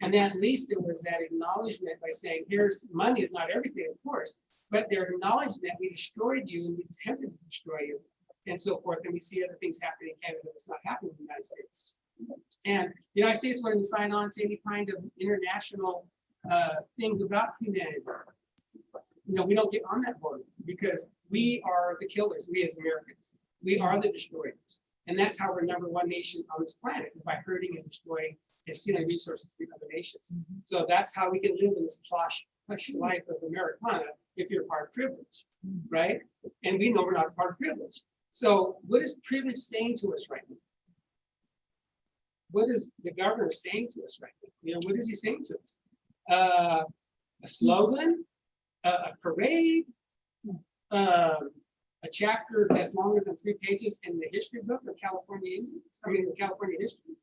And then at least there was that acknowledgement by saying, here's money is not everything, of course, but they're acknowledging that we destroyed you and we attempted to destroy you and so forth. And we see other things happening in Canada that's not happening in the United States. And the United States wanted to sign on to any kind of international things about humanity. We don't get on that board because we are the killers, we as Americans. We are the destroyers. And that's how we're #1 nation on this planet, by hurting and destroying and stealing resources from other nations. So that's how we can live in this plush life of Americana if you're part of privilege, right? And we know we're not part of privilege. So what is privilege saying to us right now? what is the governor saying to us right now? You know, what is he saying to us? A slogan, a parade, a chapter that's longer than 3 pages in the history book of California Indians, I mean, California history.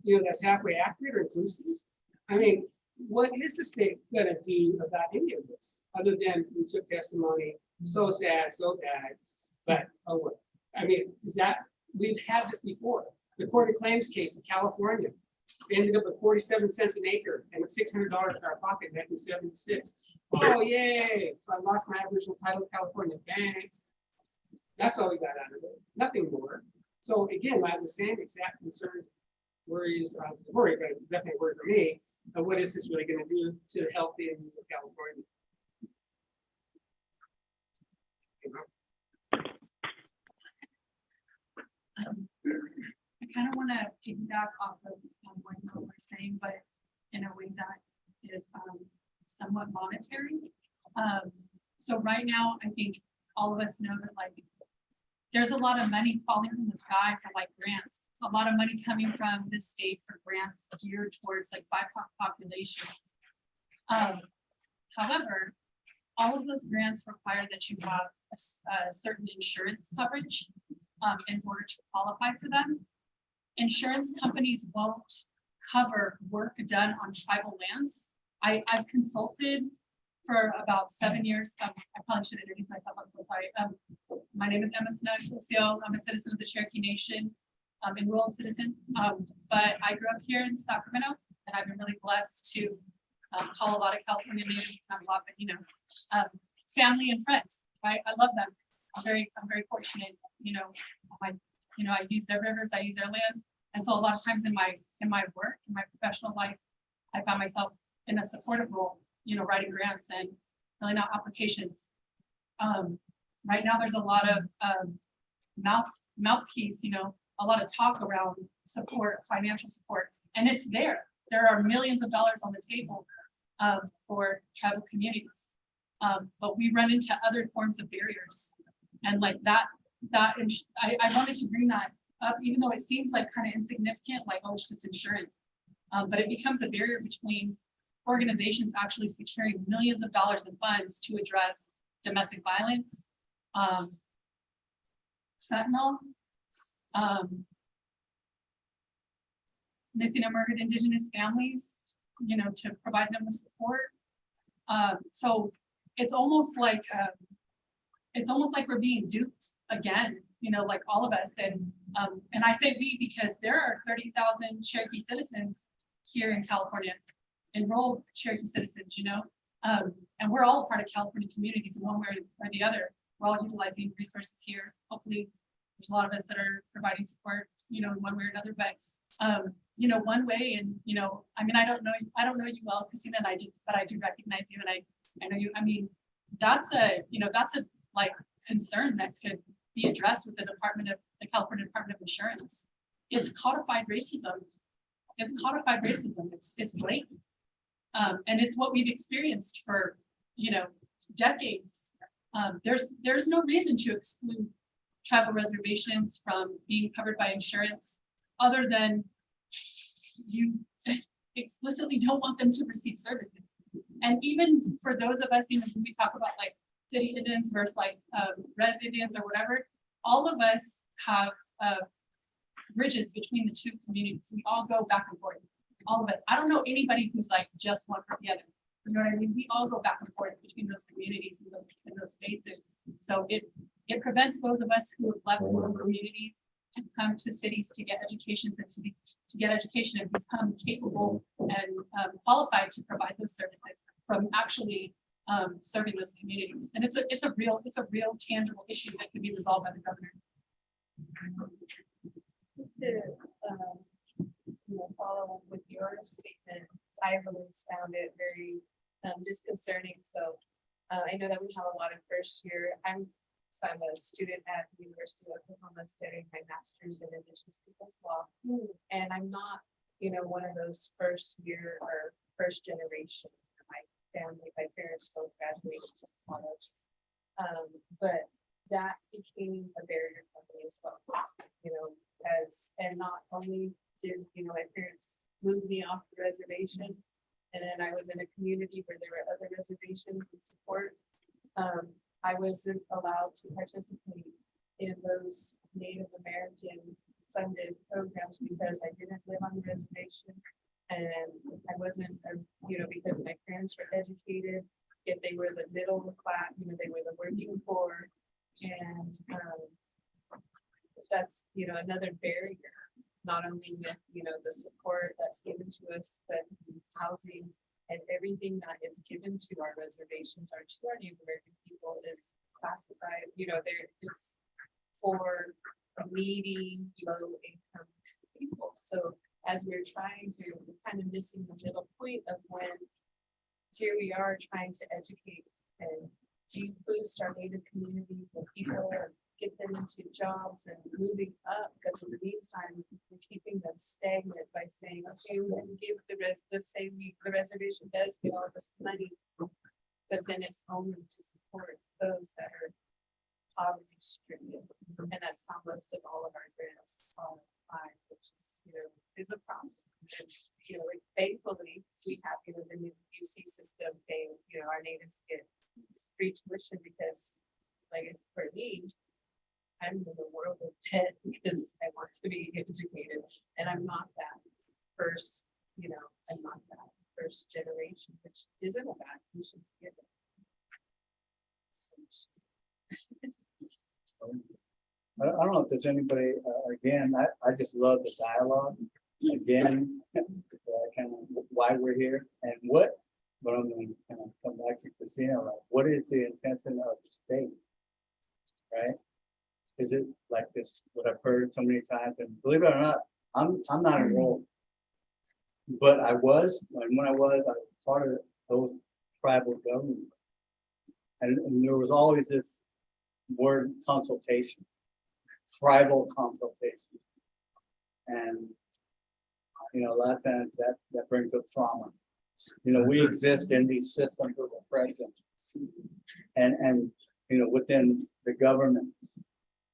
You know, that's halfway accurate or inclusive. I mean, what is the state gonna do about any of this, other than we took testimony, so sad, so bad, but, oh, well. I mean, is that, we've had this before. The Court of Claims case in California ended up with 47 cents an acre and $600 in our pocket back in '76. Oh, yay, so I lost my Aboriginal title of California, thanks. That's all we got out of it, nothing more. So again, I have the same exact concerns, worries, but definitely a worry for me, of what is this really gonna do to the health in California?
I kind of want to piggyback off of what you were saying, but in a way that is somewhat monetary. So right now, I think all of us know that like there's a lot of money falling from the sky for like grants. A lot of money coming from the state for grants geared towards like BIPOC populations. However, all of those grants require that you have a certain insurance coverage in order to qualify for them. Insurance companies won't cover work done on tribal lands. I've consulted for about 7 years. I probably should introduce myself. I'm so sorry. My name is Emma Snuggs. I'm a citizen of the Cherokee Nation, enrolled citizen. But I grew up here in Sacramento, and I've been really blessed to call a lot of California natives, not a lot, but you know, family and friends. Right? I love them. I'm very fortunate. You know, I use their rivers, I use their land, and so a lot of times in my work, in my professional life, I found myself in a supportive role. You know, writing grants and filling out applications. Right now, there's a lot of mouthpiece. You know, a lot of talk around support, financial support, and it's there. There are millions of dollars on the table for tribal communities, but we run into other forms of barriers, and like that. I wanted to bring that up, even though it seems like kind of insignificant, like, oh, it's just insurance, but it becomes a barrier between organizations actually securing millions of dollars in funds to address domestic violence, fentanyl, missing and murdered Indigenous families, you know, to provide them with support. So it's almost like we're being duped again, you know, like all of us. And I say we because there are 30,000 Cherokee citizens here in California, enrolled Cherokee citizens, you know, and we're all a part of California communities in one way or the other. We're all utilizing resources here. Hopefully there's a lot of us that are providing support, you know, in one way or another, but you know, one way, and you know, I mean, I don't know you well, Christina, and but I do recognize you, and I know you. I mean, that's a like concern that could be addressed with the California Department of Insurance. It's codified racism. It's blatant. And it's what we've experienced for, you know, decades. There's no reason to exclude tribal reservations from being covered by insurance, other than you explicitly don't want them to receive services. And even for those of us, you know, when we talk about like city Indians versus like res Indians or whatever, all of us have bridges between the two communities. We all go back and forth. All of us. I don't know anybody who's like just one or the other. You know what I mean? We all go back and forth between those communities and those spaces. So it prevents those of us who have left rural communities to come to cities to get education and to get education and become capable and qualified to provide those services from actually serving those communities. And it's a real tangible issue that can be resolved by the governor.
Follow with your statement, I really found it very disconcerting. So I know that we have a lot of first year. I'm a student at the University of Oklahoma studying my master's in Indigenous Peoples Law, and I'm not, you know, one of those first year or first generation. My family, my parents both graduated from college, but that became a barrier for me as well. You know, and not only did
moved me off the reservation. And then I was in a community where there were other reservations and support. I wasn't allowed to participate in those Native American funded programs because I didn't live on the reservation. And I wasn't, because my parents were educated, yet they were the middle class, they were the working poor. And that's, another barrier, not only with, the support that's given to us, but housing and everything that is given to our reservations or to our Native American people is classified, it's for needy, low income people. So as we're trying to, kind of missing the middle point of when here we are trying to educate and boost our Native communities and people and get them into jobs and moving up. But in the meantime, we're keeping them stagnant by saying, okay, we're going to give the reservation does get all this money, but then it's only to support those that are poverty stricken. And that's how most of all of our grants are, which is a problem. And, thankfully, we have, the new UC system paying, our natives get free tuition because, like, it's for me, I'm in the world of debt because I want to be educated, and I'm not that first, I'm not that first generation, which isn't a bad, you should get it.
I don't know if there's anybody, again, I just love the dialogue. Again, kind of why we're here and what, but I'm going to kind of come back to Christina, like, what is the intention of the state? Right? Is it like this, what I've heard so many times, and believe it or not, I'm not enrolled. But I was, and when I was part of those tribal governments. And there was always this word consultation, tribal consultation. And, a lot of times that brings up trauma. We exist in these systems of oppression. And within the government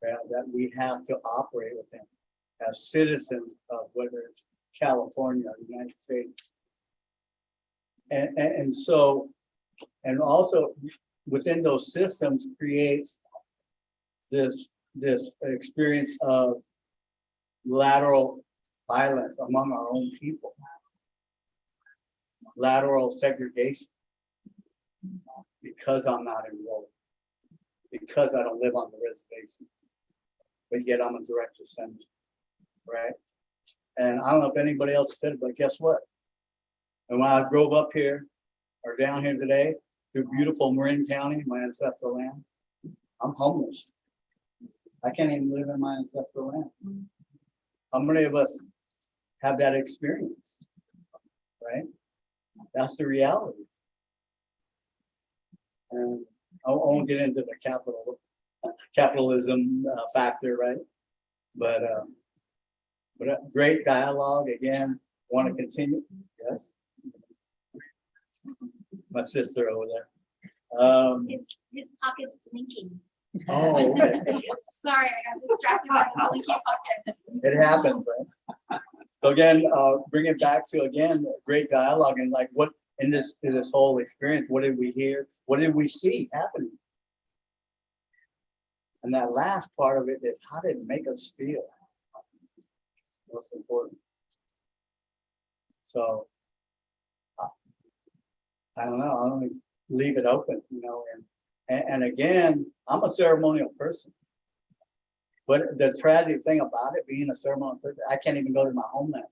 that we have to operate within as citizens of whether it's California or the United States. And so, and also within those systems creates this experience of lateral violence among our own people, lateral segregation, because I'm not enrolled, because I don't live on the reservation, but yet I'm a direct descendant, right? And I don't know if anybody else said it, but guess what? And when I drove up here or down here today through beautiful Marin County, my ancestral land, I'm homeless. I can't even live in my ancestral land. How many of us have that experience, right? That's the reality. And I won't get into the capitalism factor, right? But a great dialogue. Again, want to continue? Yes. My sister over there.
His pocket's blinking.
Oh, okay.
Sorry, I got distracted by the blinky pocket.
It happens, right? So again, bring it back to, again, great dialogue and like what in this whole experience, what did we hear? What did we see happening? And that last part of it is, how did it make us feel? Most important. So I don't know, I'm gonna leave it open, and again, I'm a ceremonial person. But the tragic thing about it, being a ceremonial person, I can't even go to my homeland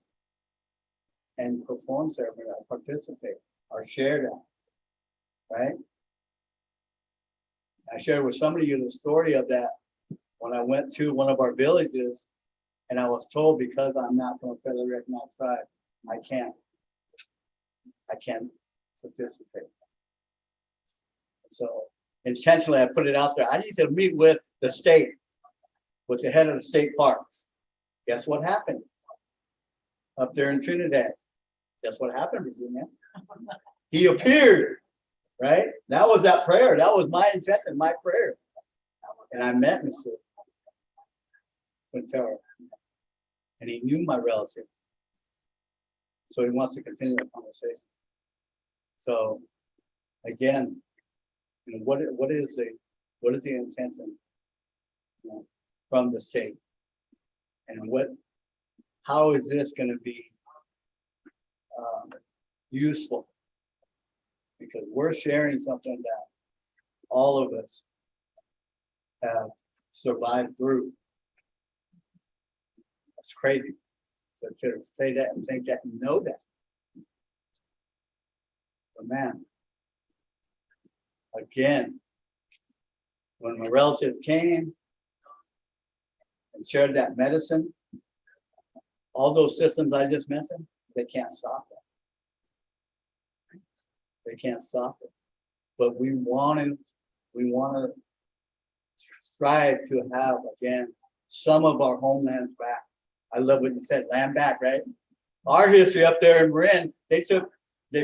and perform ceremony, or participate, or share that, right? I shared with some of you the story of that when I went to one of our villages, and I was told because I'm not from a federally recognized tribe, I can't participate. So intentionally, I put it out there. I need to meet with the state, with the head of the state parks. Guess what happened? Up there in Trinidad. Guess what happened, Virginia? He appeared, right? That was that prayer. That was my intention, my prayer. And I met Mr. Quintero. And he knew my relative. So he wants to continue the conversation. So again, you know, what is the intention, you know, from the state? And how is this gonna be useful? Because we're sharing something that all of us have survived through. That's crazy. So to say that and think that and know that. But man, again, when my relatives came and shared that medicine, all those systems I just mentioned, they can't stop it. They can't stop it. But we want to strive to have, again, some of our homelands back. I love what you said, land back, right? Our history up there in Marin, they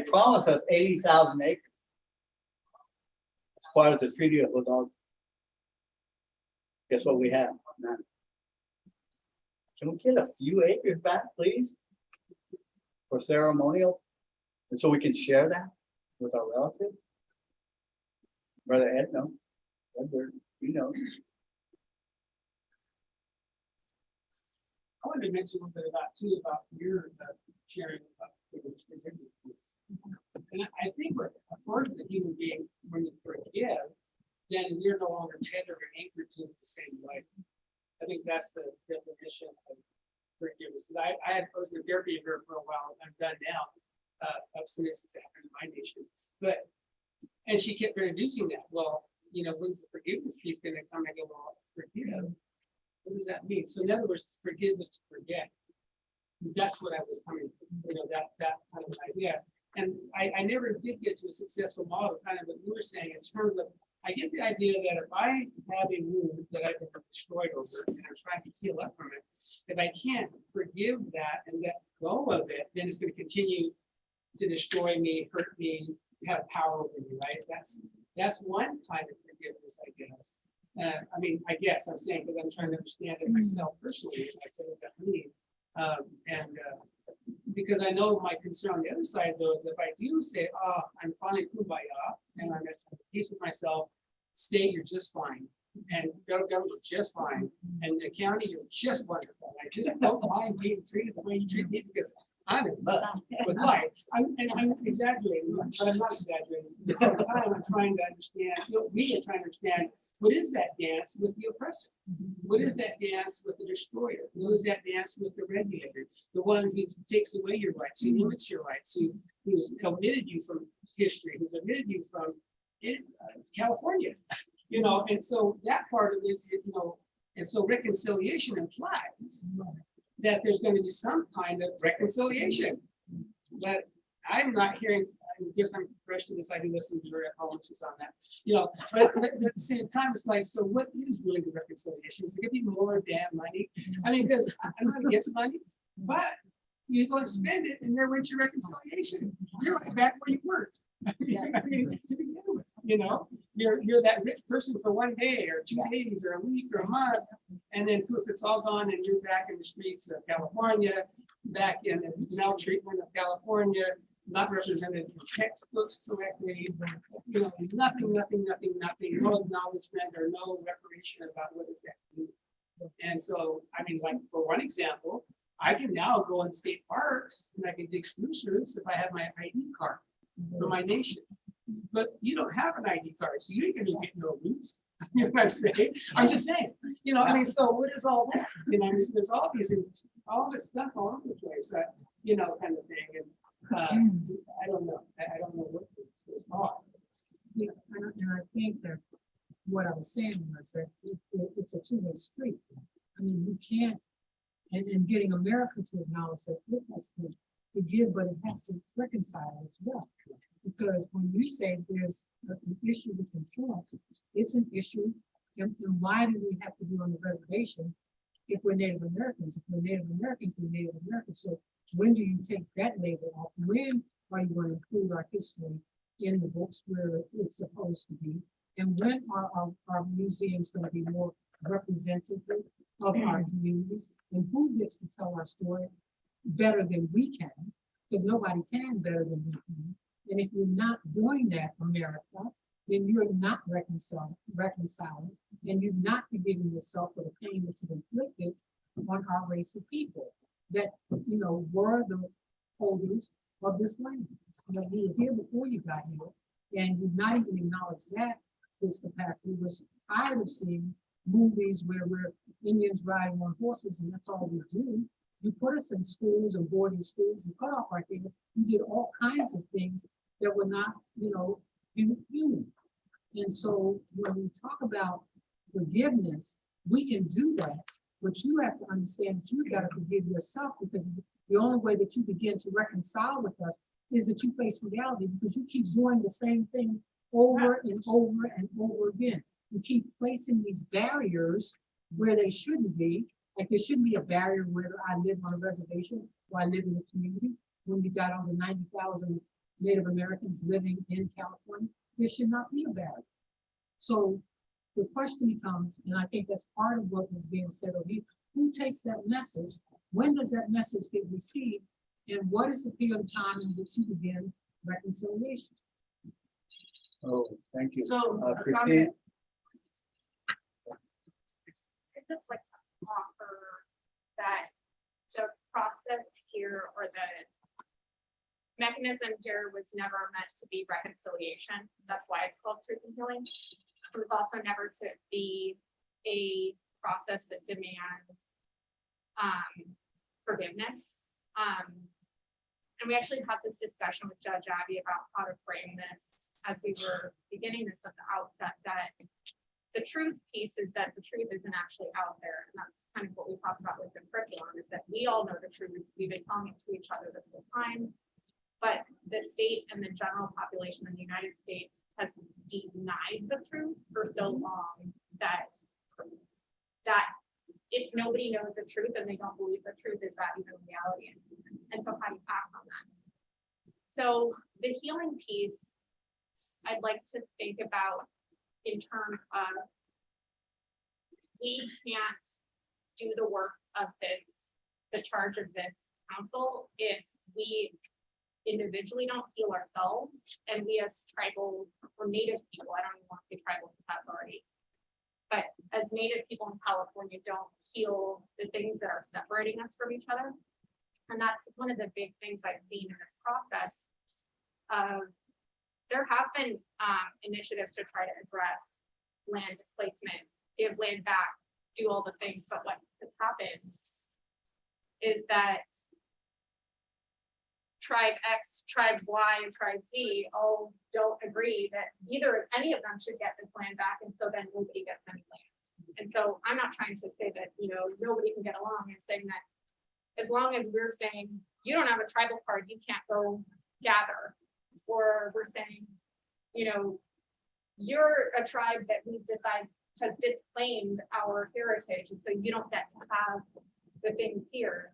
promised us 80,000 acres as part of the Treaty of Hidalgo. Guess what we have? None. Can we get a few acres back, please? For ceremonial, and so we can share that with our relatives? Brother Ed, no. Edward, he knows.
I wanted to mention a little bit about your sharing about this. And I think what, of course, a human being, when you forgive, then you're no longer tethered or anchored to the same life. I think that's the definition of forgiveness. I was in therapy here for a while. I'm done now. Abstinence is happening in my nation. And she kept introducing that. Well, you know, when's the forgiveness piece going to come and go, well, forgive? What does that mean? So in other words, forgive is to forget. That's what I was coming from, you know, that kind of idea. And I never did get to a successful model, kind of what you were saying, in terms of, I get the idea that if I have a wound that I've been destroyed over and I'm trying to heal up from it, if I can't forgive that and let go of it, then it's going to continue to destroy me, hurt me, have power over me, right? That's one kind of forgiveness, I guess. I mean, I guess I'm saying because I'm trying to understand it myself personally, I say what that means. Because I know my concern on the other side, though, is if I do say, I'm finally kumbaya, and I'm at peace with myself, state, you're just fine. And federal government, you're just fine. And the county, you're just wonderful. I just don't mind being treated the way you treat me because I'm in love with life. I'm exaggerating, but I'm not exaggerating. At the same time, I'm trying to understand, we are trying to understand, what is that dance with the oppressor? What is that dance with the destroyer? What is that dance with the regulator? The one who takes away your rights, who limits your rights, who's omitted you from history, who's omitted you from California, you know, and so that part of it, you know, and so reconciliation implies that there's going to be some kind of reconciliation. But I'm not hearing, I guess I'm fresh to this, I can listen to your apologies on that, you know, but at the same time, it's like, so what is really the reconciliation? Is it going to be more damn money? I mean, because I'm not against money, but you go and spend it and there went your reconciliation. You're right back where you were. I mean, to begin with, you know, you're that rich person for one day or 2 days or a week or a month, and then poof, it's all gone and you're back in the streets of California, back in the maltreatment of California, not represented in textbooks correctly, you know, nothing, no acknowledgement or no reparation about what is that mean. And so, I mean, like for one example, I can now go in state parks and I can dig spruce roots if I have my ID card for my nation. But you don't have an ID card, so you ain't gonna get no roots. You know what I'm saying? I'm just saying, you know, I mean, so what is all that? You know, there's all this stuff all over the place, you know, kind of thing. And I don't know. I don't know what it's called.
Yeah, and I think that what I was saying was that it's a two-way street. I mean, you can't, and getting America to acknowledge that it has to forgive, but it has to reconcile as well. Because when you say there's an issue with insurance, it's an issue. And why do we have to be on the reservation if we're Native Americans? If we're Native Americans, we're Native Americans. So when do you take that label off? When are you going to include our history in the books where it's supposed to be? And when are our museums going to be more representative of our communities? And who gets to tell our story better than we can? because nobody can better than we can. And if you're not doing that, America, then you're not reconciling, and you're not forgiving yourself for the pain that you've inflicted on our race of people that, you know, were the holders of this land. You know, we were here before you got here, and you've not even acknowledged that this capacity. Was tired of seeing movies where we're Indians riding on horses, and that's all we do. You put us in schools and boarding schools, you cut off our things, you did all kinds of things that were not, you know, human. And so when we talk about forgiveness, we can do that, but you have to understand that you've got to forgive yourself, because the only way that you begin to reconcile with us is that you face reality, because you keep doing the same thing over and over and over again. You keep placing these barriers where they shouldn't be. Like there shouldn't be a barrier where I live on a reservation or I live in a community. When we got over 90,000 Native Americans living in California, there should not be a barrier. So the question becomes, and I think that's part of what was being said over here, who takes that message? When does that message get received? And what is the period of time in which you begin reconciliation?
Oh, thank you.
So,
Christine,
I'd just like to offer that the process here, or the mechanism here, was never meant to be reconciliation. That's why it's called truth and healing. It was also never to be a process that demands forgiveness. And we actually had this discussion with Judge Abby about how to frame this as we were beginning this at the outset, that the truth piece is that the truth isn't actually out there. And that's kind of what we talked about with the curriculum, is that we all know the truth. We've been telling it to each other this whole time. But the state and the general population in the United States has denied the truth for so long that if nobody knows the truth and they don't believe the truth, is that even reality? And so how do you act on that? So the healing piece, I'd like to think about in terms of, we can't do the work of this, the charge of this council, if we individually don't heal ourselves, and we as tribal or native people, I don't even want to say tribal, because that's already, but as native people in California don't heal the things that are separating us from each other. And that's one of the big things I've seen in this process. There have been initiatives to try to address land displacement, give land back, do all the things, but what has happened is that tribe X, tribe Y, and tribe Z all don't agree that either any of them should get this land back, and so then nobody gets any land. And so I'm not trying to say that, you know, nobody can get along. I'm saying that as long as we're saying you don't have a tribal card, you can't go gather, or we're saying, you know, you're a tribe that we've decided has disclaimed our heritage, and so you don't get to have the things here,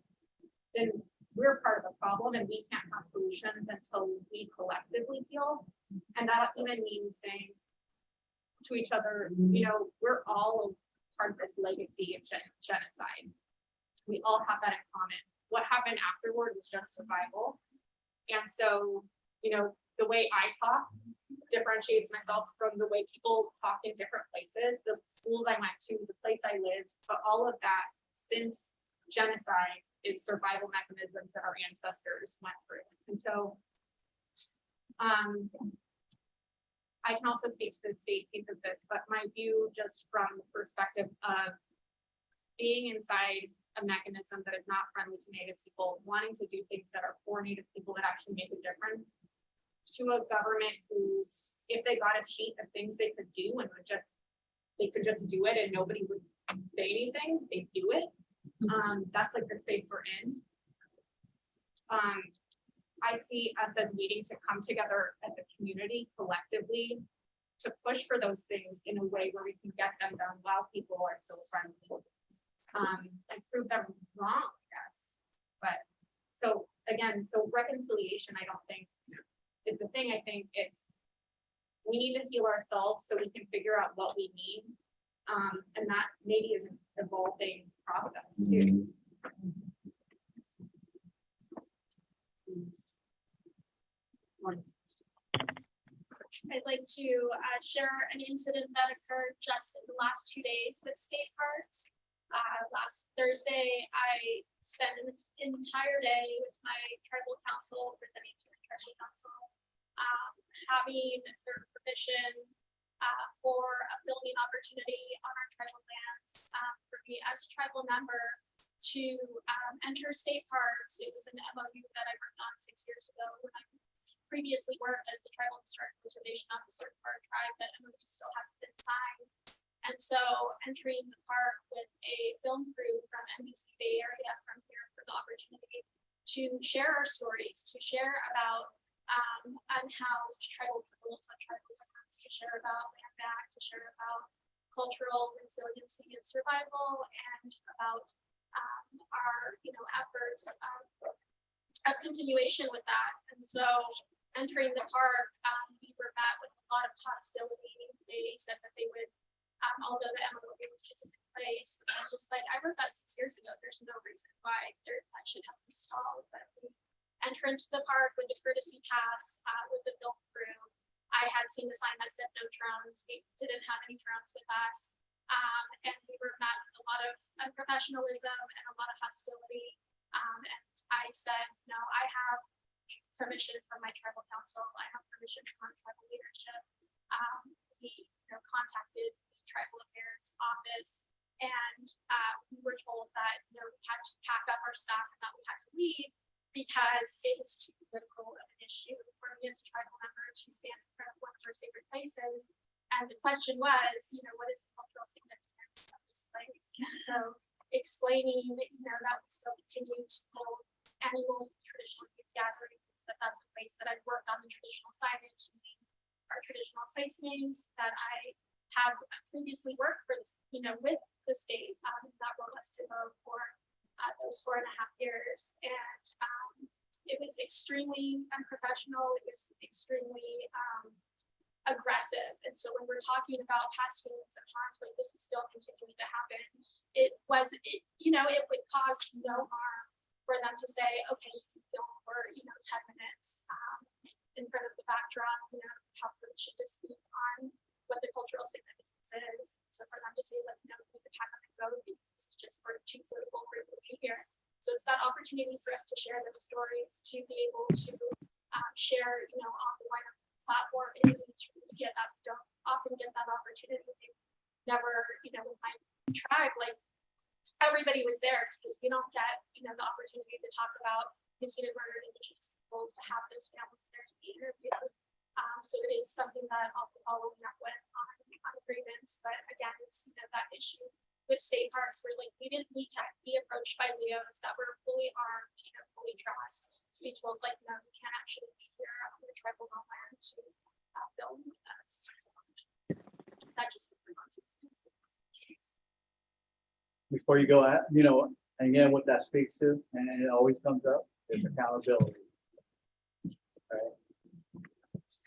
then we're part of the problem, and we can't have solutions until we collectively heal. And that even means saying to each other, you know, we're all part of this legacy of genocide. We all have that in common. What happened afterward was just survival. And so, you know, the way I talk differentiates myself from the way people talk in different places, the schools I went to, the place I lived, but all of that since genocide is survival mechanisms that our ancestors went through. And so I can also speak to the state piece of this, but my view, just from the perspective of being inside a mechanism that is not friendly to Native people, wanting to do things that are for Native people that actually make a difference, to a government who, if they got a sheet of things they could do and they could just do it and nobody would say anything, they do it. That's like the space we're in. I see us as needing to come together as a community collectively to push for those things in a way where we can get them done while people are still friendly, and prove them wrong, I guess. But so again, so reconciliation, I don't think is the thing. I think it's, we need to heal ourselves so we can figure out what we need. And that maybe is an evolving process too. I'd like to share an incident that occurred just in the last 2 days with state parks. Last Thursday, I spent an entire day with my tribal council, presenting to the tribal council, having their permission for a filming opportunity on our tribal lands for me as a tribal member to enter state parks. It was an MOU that I worked on 6 years ago when I previously worked as the tribal historic preservation officer for our tribe. That MOU still hasn't been signed. And so entering the park with a film crew from NBC Bay Area from here for the opportunity to share our stories, to share about unhoused tribal peoples on tribal lands, to share about land back, to share about cultural resiliency and survival, and about our efforts of continuation with that. And so entering the park, we were met with a lot of hostility. They said that they would, although the MOU isn't in place, I'm just like, I wrote that 6 years ago. There's no reason why that should have been stalled. But we enter into the park with the courtesy pass, with the film crew. I had seen the sign that said no drones. We didn't have any drones with us. And we were met with a lot of unprofessionalism and a lot of hostility. And I said, no, I have permission from my tribal council. I have permission from our tribal leadership. We contacted the tribal affairs office, and we were told that we had to pack up our stuff and that we had to leave because it was too political of an issue for me as a tribal member to stand in front of one of our sacred places. And the question was, what is the cultural significance of this place? And so explaining, that we still continue to hold annual traditional youth gatherings, that's a place that I've worked on the traditional signage using our traditional place names, that I have previously worked for this, with the state, that robust vote for those 4.5 years. And it was extremely unprofessional. It was extremely aggressive. And so when we're talking about past feelings of harms, like this is still continuing to happen. It would cause no harm for them to say, okay, you can film for 10 minutes in front of the backdrop, have permission to speak on what the cultural significance is. So for them to say, like, we need to pack up and go because this is just for too political group to be here. So it's that opportunity for us to share those stories, to be able to share, on the wider platform in the media that we don't often get that opportunity. Never, with my tribe, like everybody was there because we don't get, the opportunity to talk about missing and murdered Indigenous peoples, to have those families there to be interviewed. So it is something that I'll be following up with on agreements. But again, it's that issue with state parks where we didn't need to be approached by Leos that were fully armed, fully dressed, to be told no, you can't actually be here on the tribal land to film with us. So that just
Before you go at, again, what that speaks to, and it always comes up, is accountability. Right?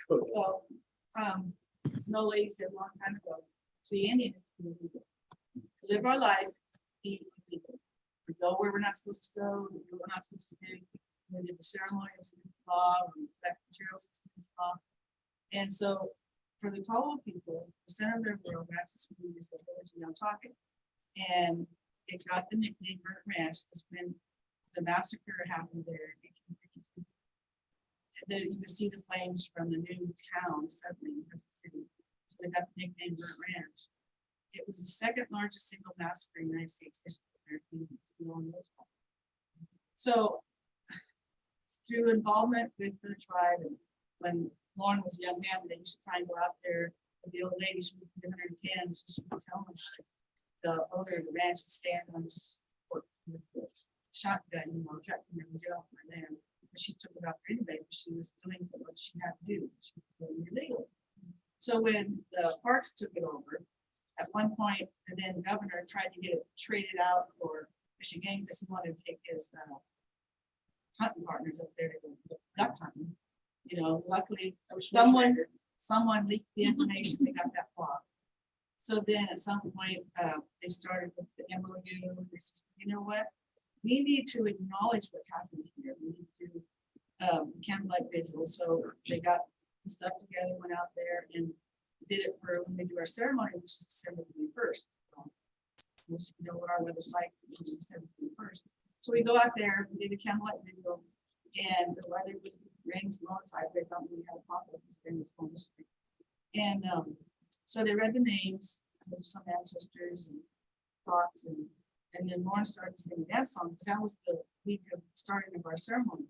Well, no lady said a long time ago, to be Indian is to be legal. To live our life, be legal. We go where we're not supposed to go, we do what we're not supposed to do. We did the ceremonies in the law, we collect materials in this law. And so for the Tolo people, the center of their world, access to is the village now talking. And it got the nickname Burnt Ranch because when the massacre happened there, you can see the flames from the new town settling in Crescent City. So they got the nickname Burnt Ranch. It was the second largest single massacre in the United States history. So through involvement with the tribe, and when Lauren was a young man, they used to try and go out there with the old lady, she was 110, so she would tell them the owner of the ranch would stand on the support with the shotgun, threatening them to get off my land. But she took it out for anybody, but she was doing what she had to do. She was doing illegal. So when the parks took it over, at one point, the then governor tried to get it traded out for Michigan because he wanted to take his hunting partners up there to go duck hunting. Luckily, someone leaked the information, they got that blocked. So then at some point, they started with the MOU. They said, you know what? We need to acknowledge what happened here. We need to candlelight vigil, so they got the stuff together, went out there and did it for when we do our ceremony, which is December 21st. Most of you know what our weather's like, December 21st. So we go out there, we did a candlelight vigil, and the weather was raining, blowing sideways, something we had a pop up, this rain was going to street. And so they read the names of some ancestors and thoughts, and then Lauren started singing a dance song, because that was the week of starting of our ceremony.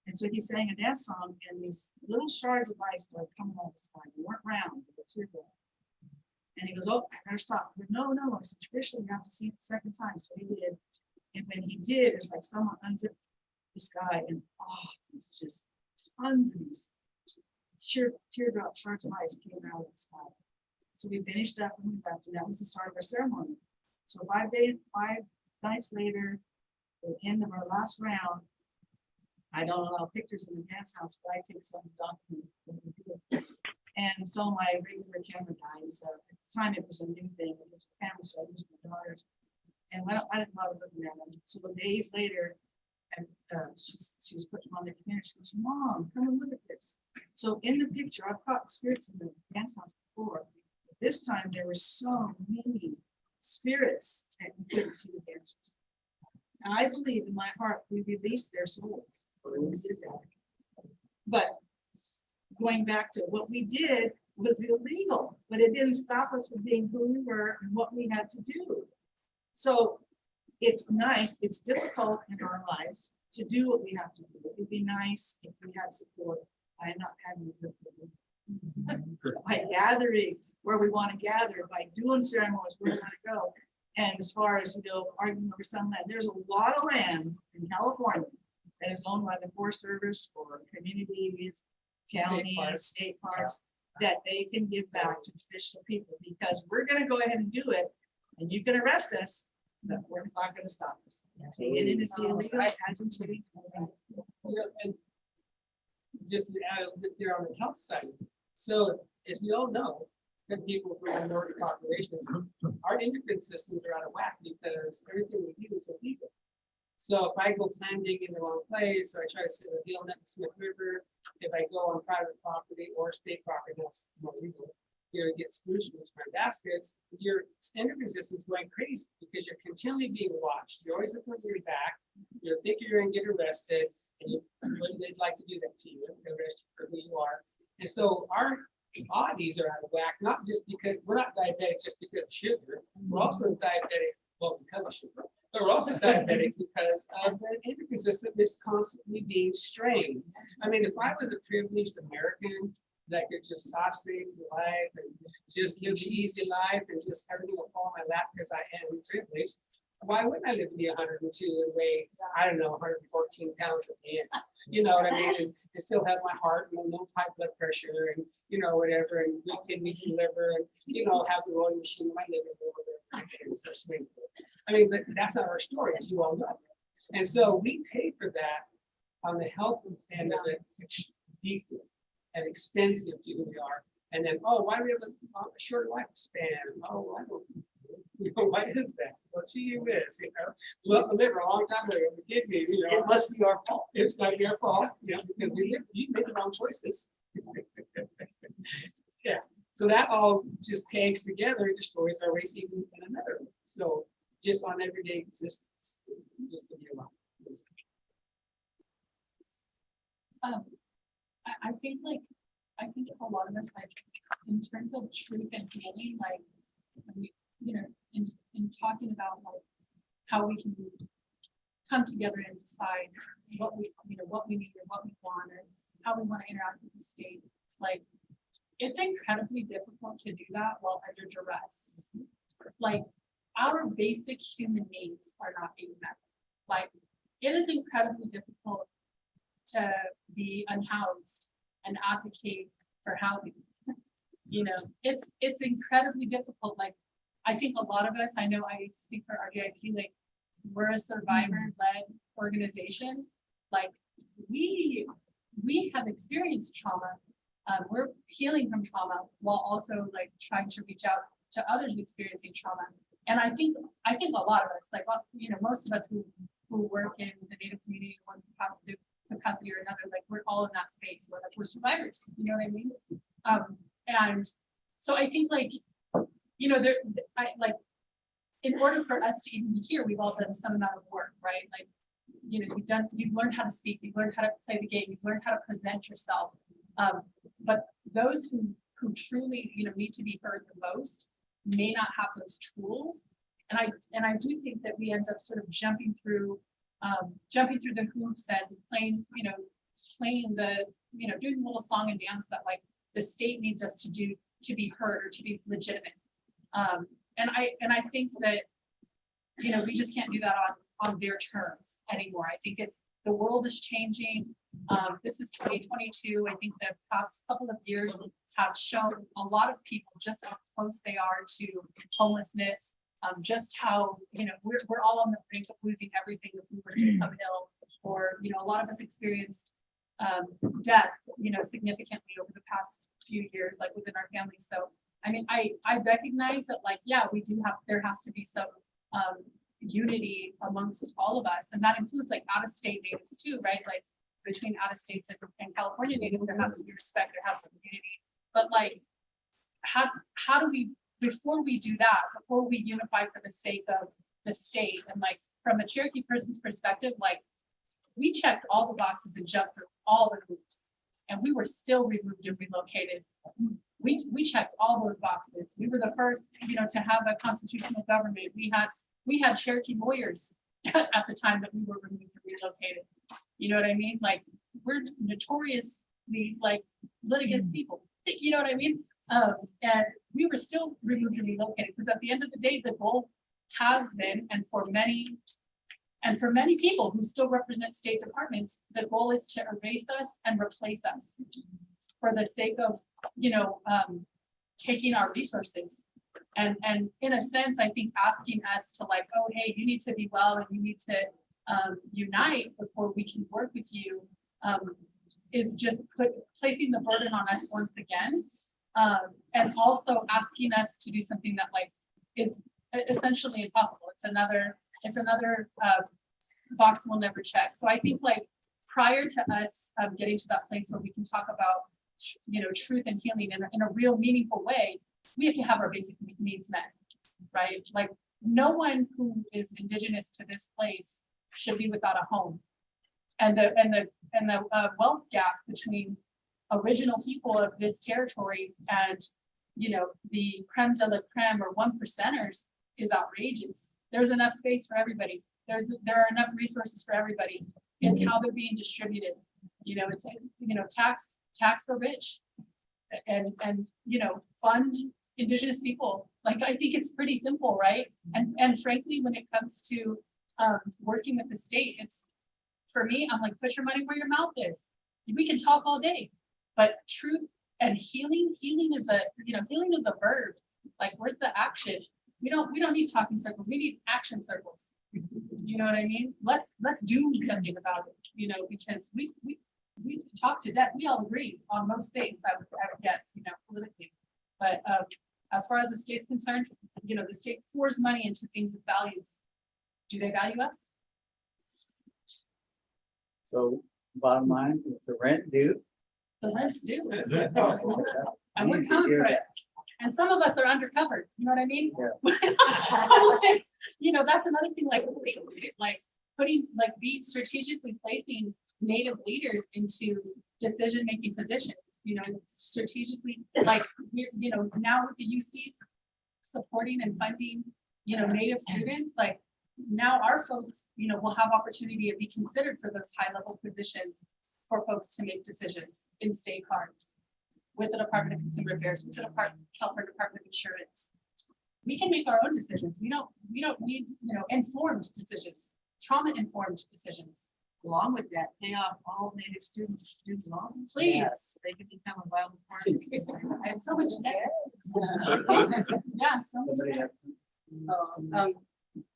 And so he sang a dance song, and these little shards of ice started coming out of the sky. They weren't round, they were teardrop. And he goes, "Oh, I better stop." I go, no, I said, traditionally, you have to see it the second time. So he did. And when he did, it's like someone unzipped the sky, and it's just tons of these teardrop shards of ice came out of the sky. So we finished up and we left, and that was the start of our ceremony. So 5 nights later, at the end of our last round, I don't allow pictures in the dance house, but I take some to document what we did. And so my regular camera died. So at the time it was a new thing. It was a camera, so I used my daughter's. And I didn't bother looking at them. So days later, and she was putting on the computer. She goes, "Mom, come and look at this." So in the picture, I've caught spirits in the dance house before. But this time there were so many spirits that you couldn't see the dancers. I believe in my heart we released their souls when we did that. But going back to what we did was illegal, but it didn't stop us from being who we were and what we had to do. So it's nice, it's difficult in our lives to do what we have to do. It would be nice if we had support by not having to by gathering where we want to gather, by doing ceremonies where we want to go. And as far as, arguing over some land, there's a lot of land in California that is owned by the Forest Service or communities, counties, state parks, that they can give back to traditional people, because we're going to go ahead and do it, and you can arrest us, but we're not going to stop us. It is illegal. It hasn't changed.
And just to add a bit there on the health side. So as we all know, good people from minority populations, our endocrine systems are out of whack because everything we do is illegal. So if I go clam dig in the wrong place, or I try to sit in a hill next to Smith River, if I go on private property or state property, that's more legal. Get spruce roots from baskets, your endocrine system's going crazy because you're continually being watched. You're always looking for your back. You're thinking you're going to get arrested, and they'd like to do that to you, arrest you for who you are. And so our bodies are out of whack, not just because we're not diabetic just because of sugar. We're also diabetic, because of sugar, but we're also diabetic because of the endocrine system is constantly being strained. I mean, if I was a privileged American that could just soft save life and just live the easy life and just everything will fall in my lap because I am privileged, why wouldn't I live to be 102 and weigh, 114 pounds at the end? You know what I mean? And still have my heart, no high blood pressure, and whatever, and good kidneys and liver, and have the rowing machine in my living room and such things. I mean, but that's not our story, as you all know. And so we pay for that on the health end of it deeply and expensive to who we are. And then, why do we have a short lifespan? I don't, why is that? Well, gee whiz, the liver a long time ago, the kidneys, it must be our fault. It's not your fault, because you made the wrong choices. Yeah, so that all just tags together and destroys our race even in another way. So just on everyday existence, just to be alive.
I think a lot of us, in terms of truth and healing, in talking about how we can come together and decide what we need or what we want, or how we want to interact with the state. It's incredibly difficult to do that while under duress. Our basic human needs are not being met. It is incredibly difficult to be unhoused and advocate for housing. It's incredibly difficult. I think a lot of us, I know I speak for RGIP, we're a survivor-led organization. We have experienced trauma. We're healing from trauma while also trying to reach out to others experiencing trauma. And I think a lot of us, most of us who work in the Native community in one capacity
capacity or another, like we're all in that space where like we're survivors, you know what I mean? And so I think like, you know, in order for us to even be here, we've all done some amount of work, right? Like, you know, you've learned how to speak, you've learned how to play the game, you've learned how to present yourself. But those who truly, you know, need to be heard the most may not have those tools. And I do think that we end up sort of jumping through the hoops and playing the, you know, doing the little song and dance that like the state needs us to do to be heard or to be legitimate. And I think that, you know, we just can't do that on their terms anymore. I think the world is changing. This is 2022. I think the past couple of years have shown a lot of people just how close they are to homelessness. Just how, you know, we're all on the brink of losing everything if we were to become ill, or, you know, a lot of us experienced death, you know, significantly over the past few years, like within our families. So, I mean, I recognize that, like, yeah, there has to be some unity amongst all of us. And that includes like out-of-state natives too, right? Like between out-of-states and California natives, there has to be respect, there has to be unity. But like, how do we, before we do that, before we unify for the sake of the state, and like from a Cherokee person's perspective, like we checked all the boxes and jumped through all the hoops, and we were still removed and relocated. We checked all those boxes. We were the first, you know, to have a constitutional government. We had Cherokee lawyers at the time that we were removed and relocated. You know what I mean? Like we're notoriously like litigants people. You know what I mean? And we were still removed and relocated because at the end of the day, the goal has been, and for many people who still represent state departments, the goal is to erase us and replace us for the sake of, you know, taking our resources. And in a sense, I think asking us to like, oh, hey, you need to be well and you need to unite before we can work with you, is just placing the burden on us once again. And also asking us to do something that like is essentially impossible. It's another box we'll never check. So I think like prior to us getting to that place where we can talk about, you know, truth and healing in a real meaningful way, we have to have our basic needs met, right? Like no one who is indigenous to this place should be without a home. And the wealth gap between original people of this territory and, you know, the creme de la creme or 1%ers is outrageous. There's enough space for everybody. There are enough resources for everybody. It's how they're being distributed. You know, it's, you know, tax the rich and you know, fund indigenous people. Like I think it's pretty simple, right? And frankly, when it comes to working with the state, it's, for me, I'm like, put your money where your mouth is. We can talk all day, but truth and healing is a verb. Like, where's the action? We don't need talking circles. We need action circles. You know what I mean? Let's do something about it. You know, because we talk to death. We all agree on most things. I would guess, you know, politically. But as far as the state's concerned, you know, the state pours money into things it values. Do they value us?
So bottom line, is the rent due?
The rent's due. And we're coming for it. And some of us are undercovered, you know what I mean?
Yeah.
Like, you know, that's another thing, like putting, like strategically placing Native leaders into decision-making positions, you know, strategically, like, you know, now with the UC supporting and funding, you know, Native students, like now our folks, you know, will have opportunity to be considered for those high-level positions for folks to make decisions in state parks, with the Department of Consumer Affairs, with the California Department of Insurance. We can make our own decisions. We don't need, you know, informed decisions, trauma-informed decisions.
Along with that, pay off all Native students' student loans.
Please.
Yes, they can become a viable part of the system.
I have so much debt. Yeah, so much.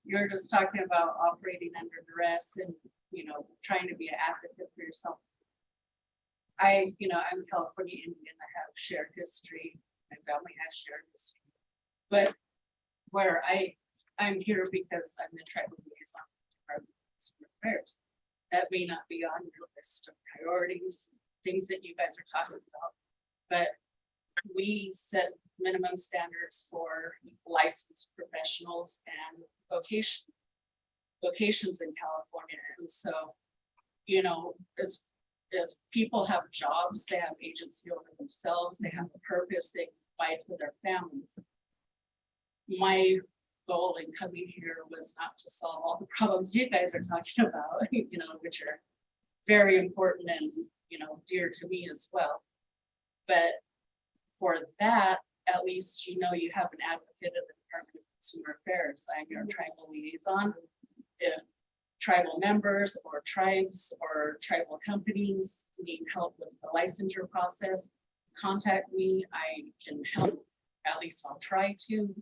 You're just talking about operating under duress and, you know, trying to be an advocate for yourself. I'm California Indian. I have shared history. My family has shared history. But where I'm here because I'm the tribal liaison for Consumer Affairs. that may not be on your list of priorities, things that you guys are talking about. But we set minimum standards for licensed professionals and vocations in California. And so, you know, as if people have jobs, they have agency over themselves, they have a purpose, they provide for their families. My goal in coming here was not to solve all the problems you guys are talking about, you know, which are very important and, you know, dear to me as well. But for that, at least you know you have an advocate at the Department of Consumer Affairs. I'm your tribal liaison. If tribal members or tribes or tribal companies need help with the licensure process, contact me. I can help, at least I'll try to,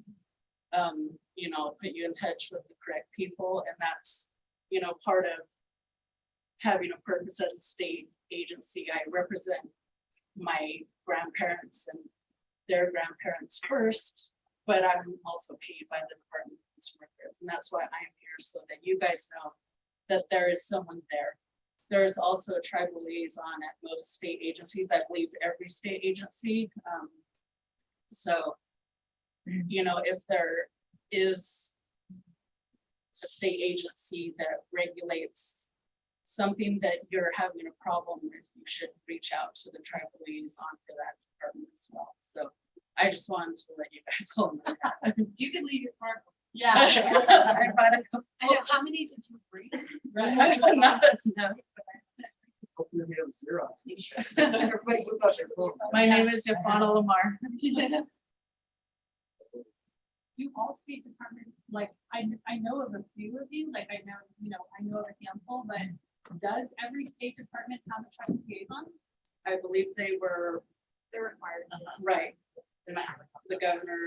you know, put you in touch with the correct people. And that's, you know, part of having a purpose as a state agency. I represent my grandparents and their grandparents first, but I'm also paid by the Department of Consumer Affairs. And that's why I'm here, so that you guys know that there is someone there. There is also a tribal liaison at most state agencies, I believe every state agency. So, you know, if there is a state agency that regulates something that you're having a problem with, you should reach out to the tribal liaison for that department as well. So I just wanted to let you guys all know that.
You can leave your card.
Yeah.
I know, how many did you bring?
Right.
Hopefully we have zero.
My name is Jafana Lamar.
You all state department, like, I know of a few of you, like, I know of a handful, but does every state department have a tribal liaison?
I believe they're
required.
right. The governor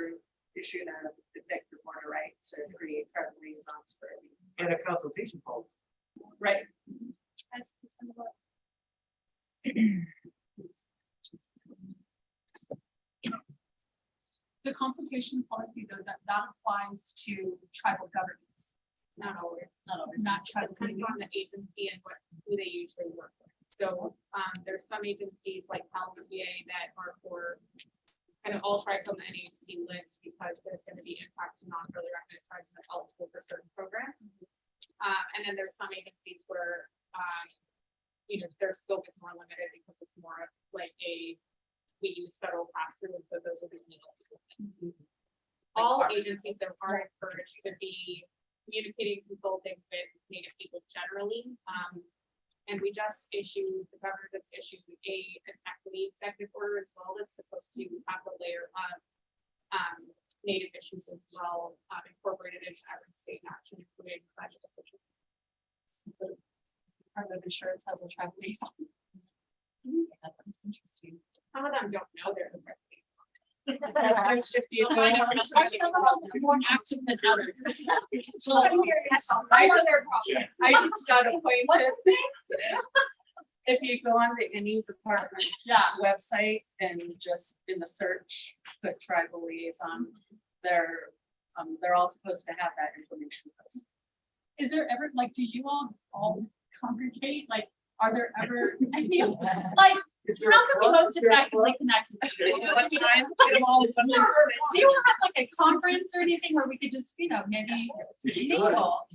issued an executive order, right, to create tribal liaisons for every.
And a consultation policy.
Right.
As it's in the books. The consultation policy, though, that applies to tribal governments. Not always, not tribal, depending on the agency and who they usually work with. So there's some agencies like LTA that are for kind of all tribes on the NHC list, because there's going to be impacts to non-federally recognized tribes that are eligible for certain programs. And then there's some agencies where you know, their scope is more limited because it's more of like we use federal pass-through, and so those will be legal. All agencies that are encouraged to be communicating, consulting with Native people generally. And we just issued, the governor just issued an equity executive order as well, that's supposed to have a layer of Native issues as well, incorporated into every state action, including budget officials. Department of Insurance has a tribal liaison.
That's interesting.
Some of them don't know they're the right
If you go
more active than others.
I just got acquainted. If you go on to any department website and just in the search, put tribal liaison, they're all supposed to have that information posted.
Is there ever, like, do you all congregate? Like, are there ever, I feel like, how can we most effectively connect with you? Do you have like a conference or anything where we could just, you know, maybe mingle?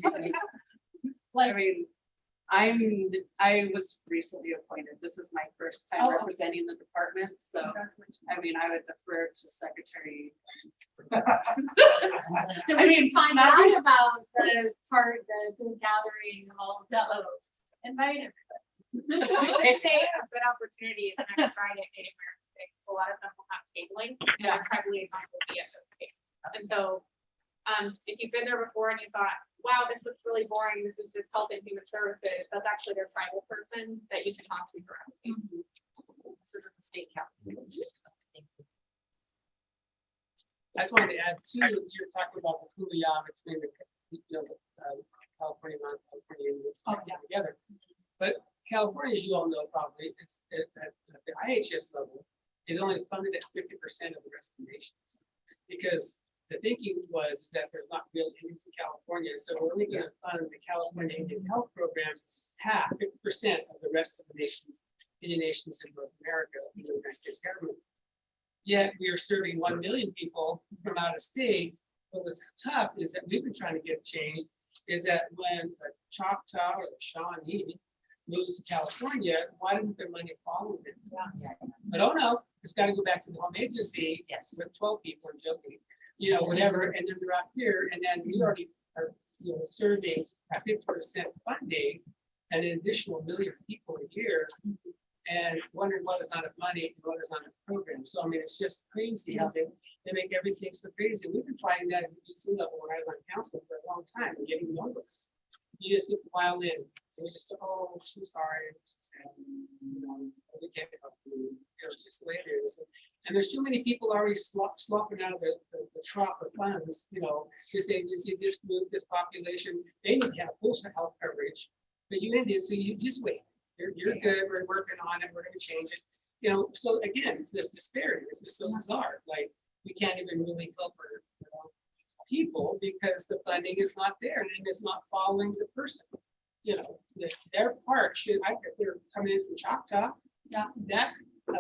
I mean, I was recently appointed. This is my first time representing the department, so I mean, I would defer to Secretary.
So we can find out about the gathering and all of that. Invite everybody.
I say a good opportunity is next Friday at Native American Day, because a lot of them will have tabling, and their tribal liaison will be at those tables. And so, if you've been there before and you thought, wow, this looks really boring, this is just health and human services, that's actually their tribal person that you can talk to directly.
This is at the state capital.
I just wanted to add too, you're talking about the Kuleyaw between the, California, non-California Indians together. But California, as you all know, probably is at the IHS level is only funded at 50% of the rest of the nations, because the thinking was that there's not real Indians in California, so we're only gonna fund the California Indian health programs half, 50% of the rest of the nations, Indian nations in North America, in the United States government. Yet we are serving 1 million people from out of state. But what's tough is that we've been trying to get changed, is that when a Choctaw or a Shawnee moves to California, why didn't their money follow them? But oh no, it's got to go back to the home agency with 12 people, I'm joking, you know, whatever, and then they're out here, and then we already are, you know, serving at 50% funding and an additional 1 million people a year, and wondering what is not enough money and what is not enough program. So I mean, it's just crazy how they make everything so crazy. We've been fighting that at the DC level when I was on council for a long time and getting numbers. You just get the violin, and we just go, oh, I'm so sorry. You know, we can't help you. You know, it's just the way it is. And there's so many people already slopping out of the trough of funds, you know, just saying, you see this group, this population, they need to have full health coverage. But you Indians, so you just wait. You're good, we're working on it, we're gonna change it. You know, so again, it's this disparity, it's just so bizarre. Like, we can't even really help our people because the funding is not there and it's not following the person. You know, their part should, if they're coming in from Choctaw, that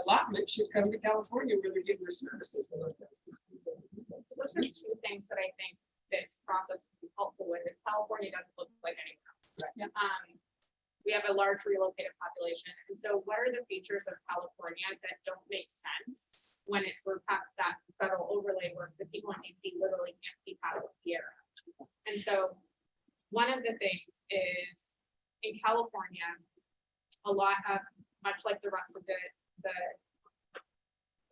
allotment should come to California where they're getting their services.
So those are two things that I think this process would be helpful with, is California doesn't look like anyone else. We have a large relocated population, and so what are the features of California that don't make sense when we're past that federal overlay where the people in DC literally can't see out of the air? And so one of the things is in California, a lot of, much like the rest of the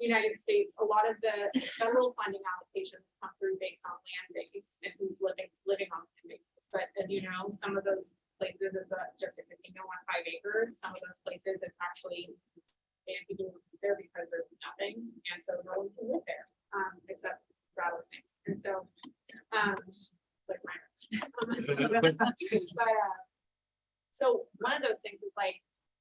United States, a lot of the federal funding allocations come through based on land base and who's living on land bases. But as you know, some of those places is just a casino on 5 acres. Some of those places it's actually can't be doing there because there's nothing, and so no one can live there except rattlesnakes. And so, like mine. So one of those things is like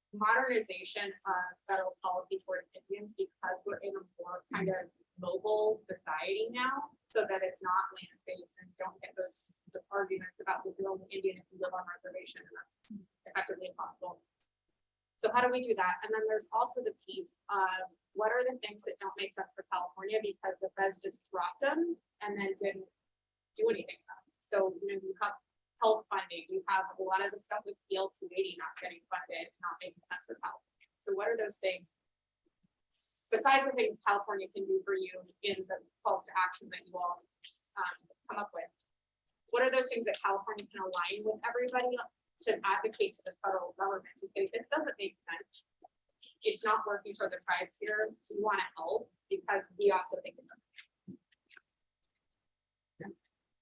modernization of federal policy toward Indians, because we're in a more kind of mobile society now, so that it's not land-based and don't get those the arguments about the real Indian if you live on reservation, and that's effectively impossible. So how do we do that? And then there's also the piece of what are the things that don't make sense for California because the feds just dropped them and then didn't do anything about it. So you know, you have health funding, you have a lot of the stuff with PL 280 not getting funded, not making sense for California. So what are those things besides the things California can do for you in the calls to action that you all come up with? What are those things that California can align with everybody to advocate to the federal government to say this doesn't make sense? It's not working for the tribes here. We want to help because we also think it's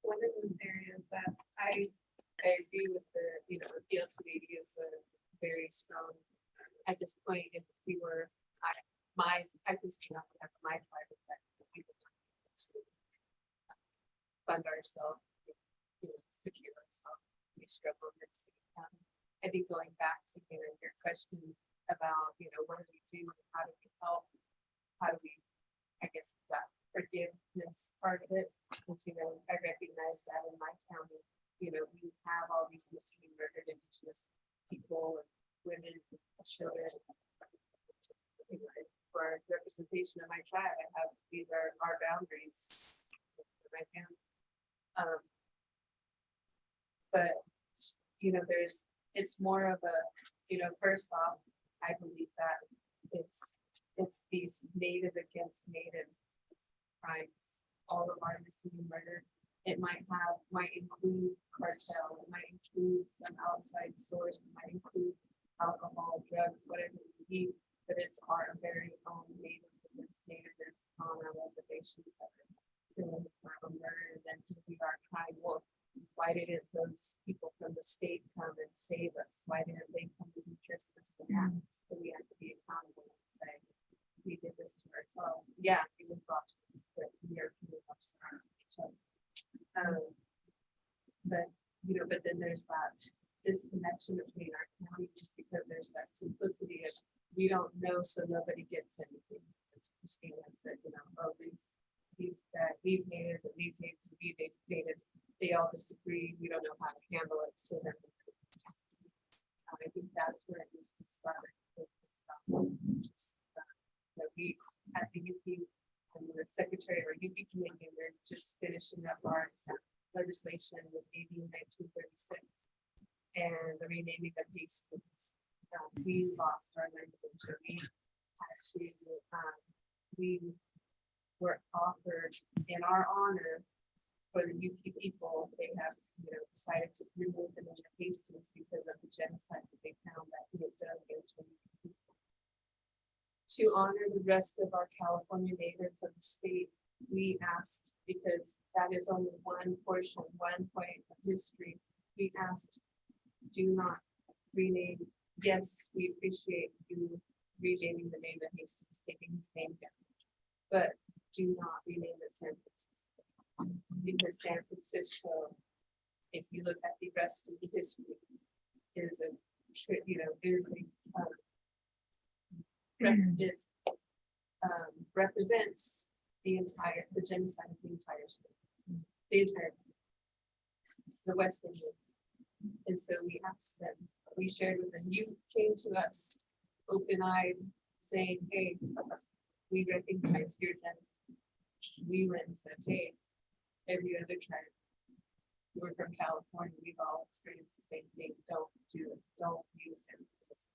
one of the areas that I agree with the, you know, the PL 280 is a very strong at this point. If we were, I can speak on behalf of my tribe that we would not be able to fund ourselves, you know, secure ourselves. We struggle in this. I think going back to your question about, you know, what do we do? How do we help? How do we, I guess that forgiveness part of it, since, you know, I recognize that in my county, you know, we have all these missing and murdered Indigenous people and women and children. You know, for representation of my tribe, I have, these are our boundaries for my family. But, you know, it's more of a, you know, first off, I believe that it's these native against native crimes, all of our missing and murder. It might include cartel, it might include some outside source, it might include alcohol, drugs, whatever it be, but it's our very own native against native on our reservations that are doing murder, and then we are trying wolf. Why didn't those people from the state come and save us? Why didn't they come to do just this and that? So we have to be accountable and say, we did this to ourselves. Yeah, we was brought to this, but we are coming up with each other. But you know, but then there's that disconnection between our county, just because there's that simplicity of we don't know, so nobody gets anything. As Christina said, you know, oh, these these natives and these natives, they all disagree, we don't know how to handle it, so then. I think that's where it needs to start. With this stuff. Just, that we, at the UP, and the secretary or UP committee, we're just finishing up our legislation with AB 1936 and the renaming of Hastings. We lost our language, and we had to, we were offered in our honor for the UP people, they have, decided to remove the name of Hastings because of the genocide that they found that he had done against the UP people. To honor the rest of our California natives of the state, we asked, because that is only one portion, one point of history, we asked, do not rename. Yes, we appreciate you renaming the name of Hastings, taking his name down, but do not rename it San Francisco. Because San Francisco, if you look at the rest of the history, is a, represents the genocide of the entire state, the West Indian. And so we asked them, we shared with them, you came to us open-eyed saying, hey, we recognize your genocide. We went and said, hey, every other tribe, we're from California, we've all experienced the same thing. Don't do it. Don't use San Francisco.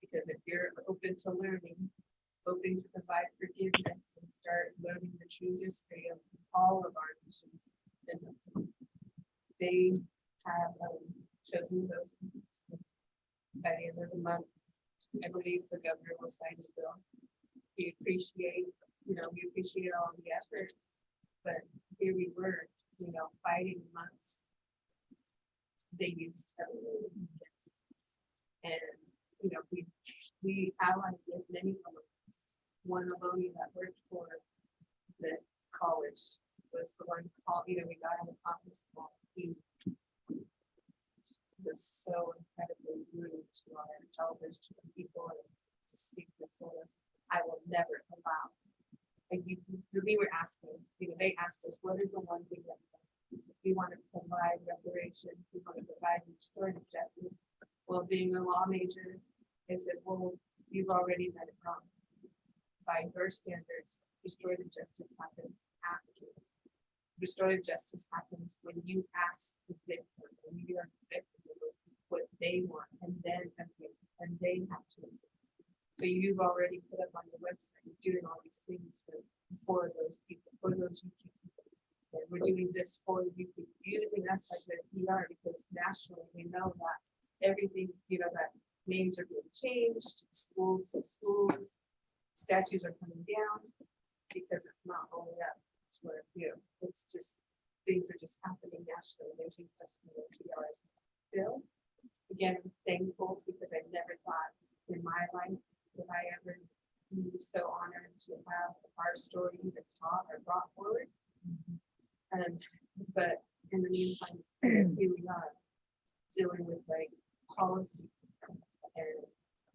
Because if you're open to learning, open to provide forgiveness and start learning the true history of all of our nations, then they have chosen those. By the end of the month, I believe the governor will sign the bill. We appreciate, we appreciate all the efforts, but here we were, fighting months. They used against us. And, we allied with many of us. One alone that worked for the college was the one called, we got on the conference call. He was so incredibly rude to our elders, to the people, and to speak that told us, I will never allow. And we were asking, they asked us, what is the one thing that we want to provide reparations, we want to provide restorative justice? Well, being a law major, I said, well, you've already done it wrong. By your standards, restorative justice happens after. Restorative justice happens when you ask the victim, when you are the victim, what they want, and then and they have to. So you've already put up on the website, you're doing all these things for those people, for those people. And we're doing this for you, using us as their PR, because nationally we know that everything, that names are being changed, schools, statues are coming down, because it's not only up, it's where, it's just, things are just happening nationally. There's these stuff from the PR as well. Again, thankful, because I never thought in my life that I ever be so honored to have our story even taught or brought forward. But in the meantime, here we are dealing with policy, and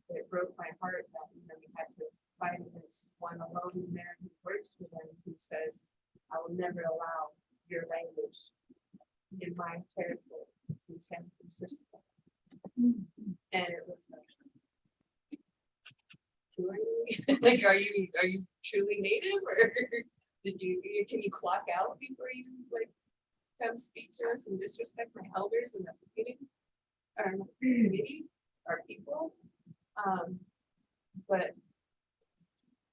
it broke my heart that we had to fight against one alone man who works with them, who says, I will never allow your language in my territory in San Francisco. And it was like, are you truly native, or can you clock out before you come speak to us and disrespect my elders and that's committee, our people? But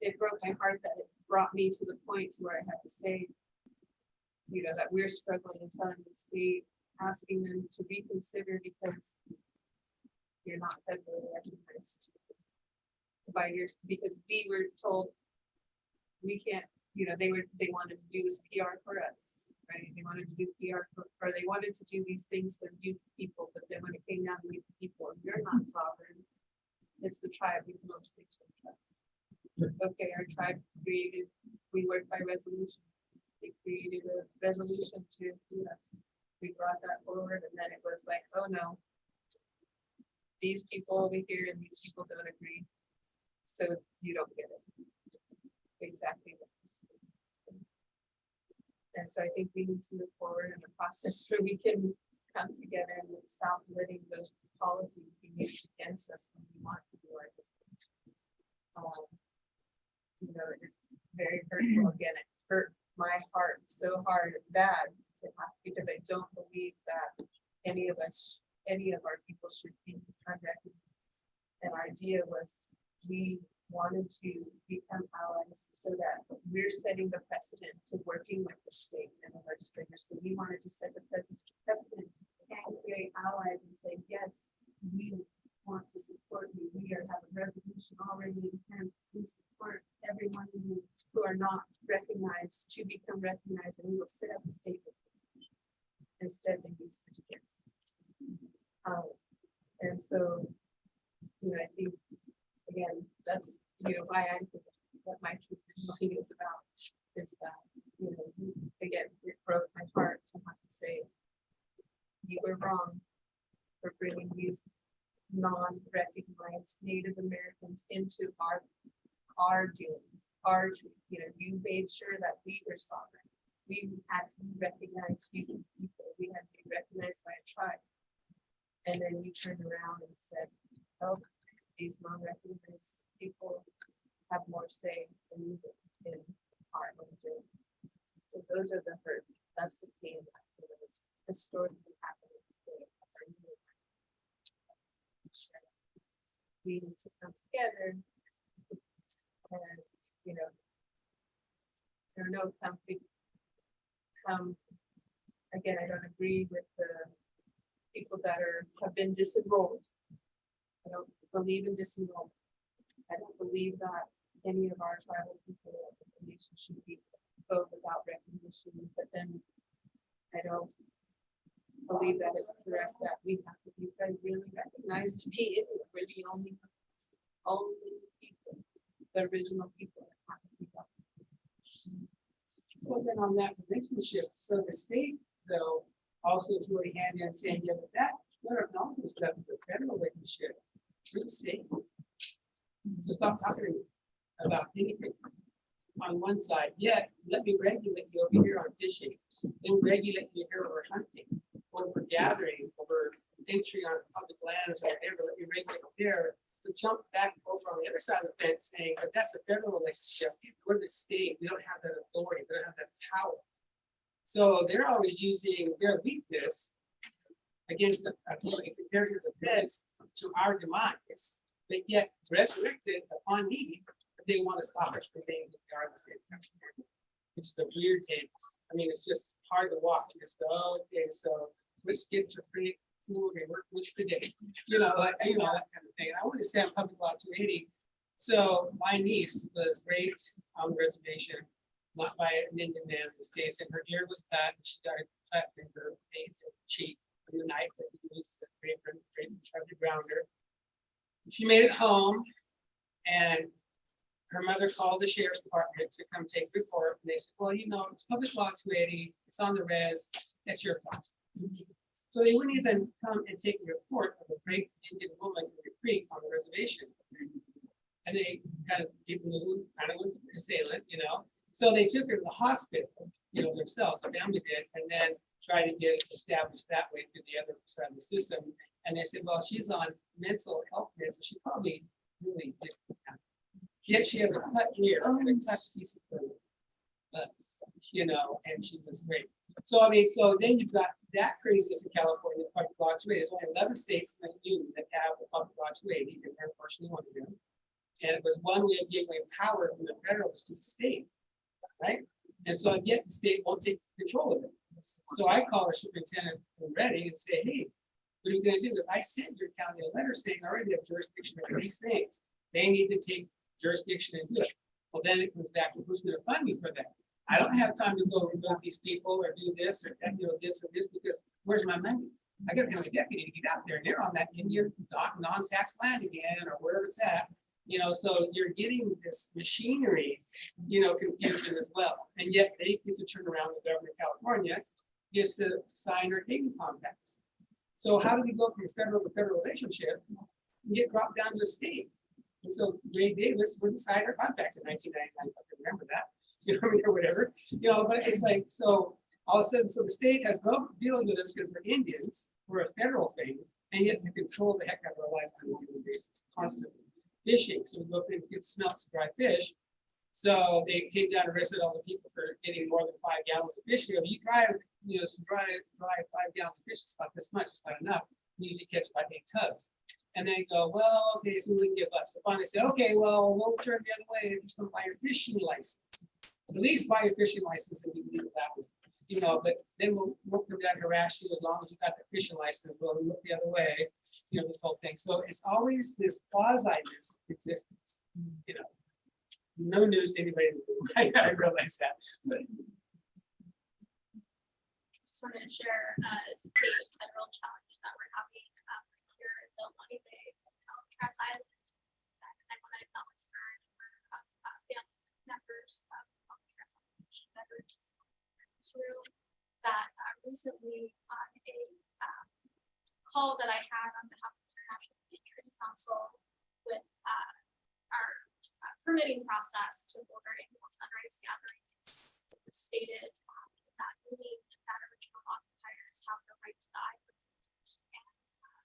it broke my heart that it brought me to the point where I had to say, that we're struggling and telling the state, asking them to reconsider because you're not federally recognized by because we were told we can't, they wanted to do this PR for us, right? They wanted to do PR for they wanted to do these things for youth people, but then when it came down to youth people, you're not sovereign. It's the tribe, we can only speak to the tribe. Okay, our tribe created, we work by resolution. They created a resolution to do us. We brought that forward, and then it was like, oh no, these people over here and these people don't agree, so you don't get it. Exactly. And so I think we need to move forward in a process where we can come together and stop letting those policies be used against us when we want to do our business. You know, it's very hurtful. Again, it hurt my heart so hard, bad to have, because I don't believe that any of our people should be unrecognized. And our idea was we wanted to become allies so that we're setting the precedent to working with the state and the legislators. So we wanted to set the precedent and create allies and say, yes, we want to support you. We have a resolution already in hand. We support everyone who are not recognized to become recognized, and we will set up a state. Instead, they used it against us. And so, you know, I think, again, that's, you know, why I think what my community is about is that, you know, again, it broke my heart to have to say, you were wrong for bringing these non-recognized Native Americans into our dealings, you know, you made sure that we were sovereign. We had to be recognized people. We had to be recognized by a tribe. And then you turned around and said, oh, these non-recognized people have more say than you do in our own dealings. So those are the hurt. That's the pain that is historically happening today. We need to come together and, you know, I don't know, again, I don't agree with the people that have been disenrolled. I don't believe in disenrollment. I don't believe that any of our tribal people of the nation should be vote without recognition, but then I don't believe that it's correct that we have to be really recognized to be Indian. We're the only people, the original people that have to see us.
So then on that relationship, so the state though also is really handy on saying, yeah, but that letter of acknowledgement stuff is a federal relationship for the state. So stop talking about anything on one side. Yet let me regulate you over here on fishing, then regulate you here over hunting, or we're gathering, over entry on public lands or whatever. Let me regulate there. To jump back over on the other side of the fence saying, but that's a federal relationship. We're the state. We don't have that authority. We don't have that power. So they're always using their weakness against the compared to the feds to our demise, but yet resurrected upon need. They want to stop us from being the state, which is a weird dance. I mean, it's just hard to watch. You just go, oh, okay, so which kids are free. Okay, which today, you know, like, you know, that kind of thing. I want to say on Public Law 280. So my niece was raped on the reservation, not by an Indian man in this case, and her ear was cut. And she got a cut in her cheek from the knife that he used to rape her, tried to ground her. She made it home, and her mother called the sheriff's department to come take the report. And they said, well, you know, it's Public Law 280. It's on the res. That's your fault. So they wouldn't even come and take a report of a raped Indian woman in the creek on the reservation. And they kind of didn't know who kind of was the assailant, you know. So they took her to the hospital, you know, themselves, the family did, and then tried to get it established that way through the other side of the system. And they said, well, she's on mental health meds, so she probably really didn't have it. Yet she has a cut ear and a cut piece of her, you know, and she was raped. So I mean, so then you've got that craziness in California, Public Law 280. There's only 11 states in the union that have the Public Law 280, and they're unfortunately one of them. And it was one way of giving away power from the federal to the state, right? And so yet the state won't take control of it. So I call our superintendent ready and say, hey, what are you going to do? Because I sent your county a letter saying I already have jurisdiction over these things. They need to take jurisdiction and do it. Well, then it comes back to who's going to fund me for that. I don't have time to go remove these people or do this or that, you know, this or this, because where's my money? I got to have a deputy to get out there, and they're on that Indian non-tax land again, or wherever it's at, you know. So you're getting this machinery, you know, confusion as well, and yet they get to turn around. The government of California gets to sign our taking compacts. So how do we go from federal to federal relationship and get dropped down to a state? And so Ray Davis wouldn't sign our compacts in 1999. I can remember that.
you know what I mean, or whatever, you know, but it's like, so all of a sudden, so the state has no dealing with us because we're Indians, we're a federal thing, and yet they control the heck out of our lives on a daily basis, constantly. Fishing, so we go up and get smelt dry fish. So they came down and arrested all the people for getting more than 5 gallons of fish. You know, you dry, you know, some dry 5 gallons of fish, it's about this much, it's not enough. You usually catch about 8 tubs. And they go, well, okay, so we can give up. So finally they say, okay, well, we'll turn the other way and just go buy your fishing license. At least buy your fishing license and we can leave that with, you know, but then we'll come down and harass you as long as you got the fishing license. We'll look the other way, you know, this whole thing. So it's always this quasi-ness existence, you know. No news to anybody in the room. I realize that, but
Just wanted to share a state federal challenge that we're having here in the Money Bay, Alcatraz Island. And I want to acknowledge family members of Alcatraz Island veterans through that recently on a call that I had on behalf of the National Treaty Council with our permitting process to hold our annual sunrise gatherings stated that meaning that original occupiers have the right to die. And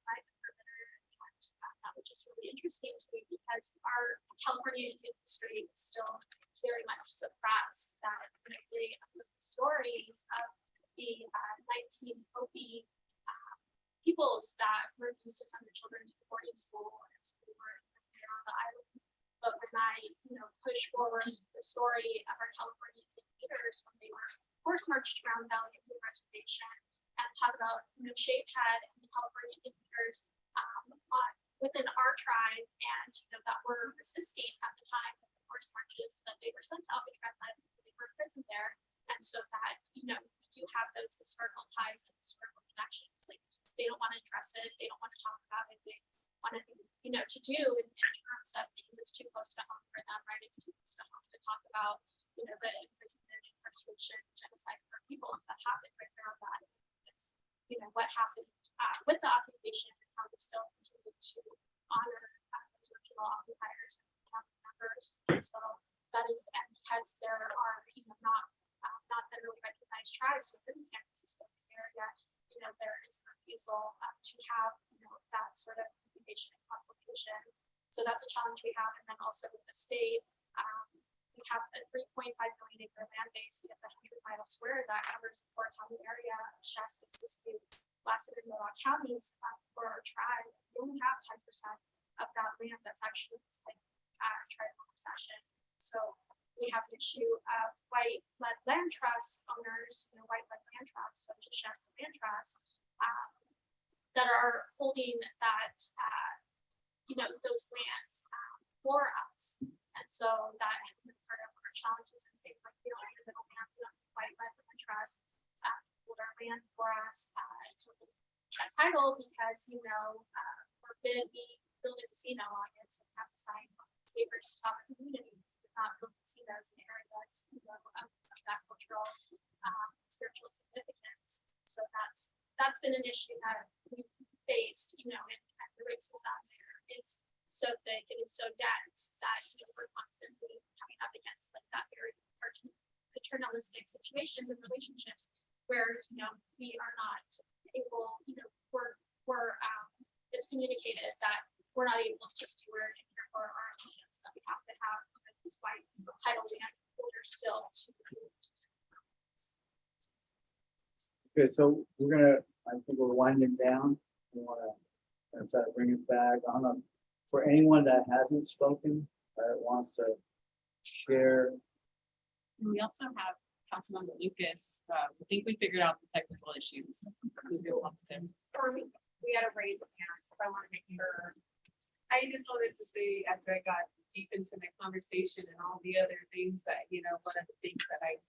by the permitter, and that was just really interesting to me because our California Indian history is still very much suppressed. That the stories of the 1950 peoples that refused to send their children to boarding school and so they were imprisoned on the island. But when I, push forward the story of our California Indian leaders when they were force marched around Valley Indian Reservation and talk about, Shapehead and the California Indian leaders within our tribe and, that were resisting at the time of the force marches that they were sent to Alcatraz Island, they were imprisoned there. And so that, we do have those historical ties and historical connections. Like they don't want to address it, they don't want to talk about it, they want to, to do in terms of because it's too close to home for them, right? It's too close to home to talk about, the imprisonment, incarceration, genocide for peoples that happened right around that. What happened with the occupation and how we still continue to honor those original occupiers and family members. And so that is, and because there are, not federally recognized tribes within the San Francisco area, there is a refusal to have, that sort of communication and consultation. So that's a challenge we have. And then also with the state, we have a 3.5 million acre land base. We have the 100-mile square that covers the Fort County area, Shasta, Siskiyou, Lassiter, and Mohawk counties for our tribe. We only have 10% of that land that's actually tribal possession. So we have an issue of white-led land trust owners, white-led land trusts, such as Shasta Land Trust, that are holding that, those lands for us. And so that has been part of our challenges and saying, like, we don't need a middleman, we don't need white-led land trust, hold our land for us, to hold that title because, forbid we build a casino on it and have to sign papers to sovereign community. Not build casinos in areas, of that cultural, spiritual significance. So that's been an issue that we've faced, and the racism there is so thick and it's so dense that we're constantly coming up against like that very paternalistic situations and relationships where we are not able, we're it's communicated that we're not able to steward and care for our emotions, that we have to have these white title land holders still to.
Okay, so I think we're winding down. We want to try to bring it back. For anyone that hasn't spoken, wants to share.
We also have Councilmember Lucas. I think we figured out the technical issues. Lucas wants to.
We had a raise of hands, so I want to make sure.
I just wanted to say after I got deep into my conversation and all the other things that, one of the things that I,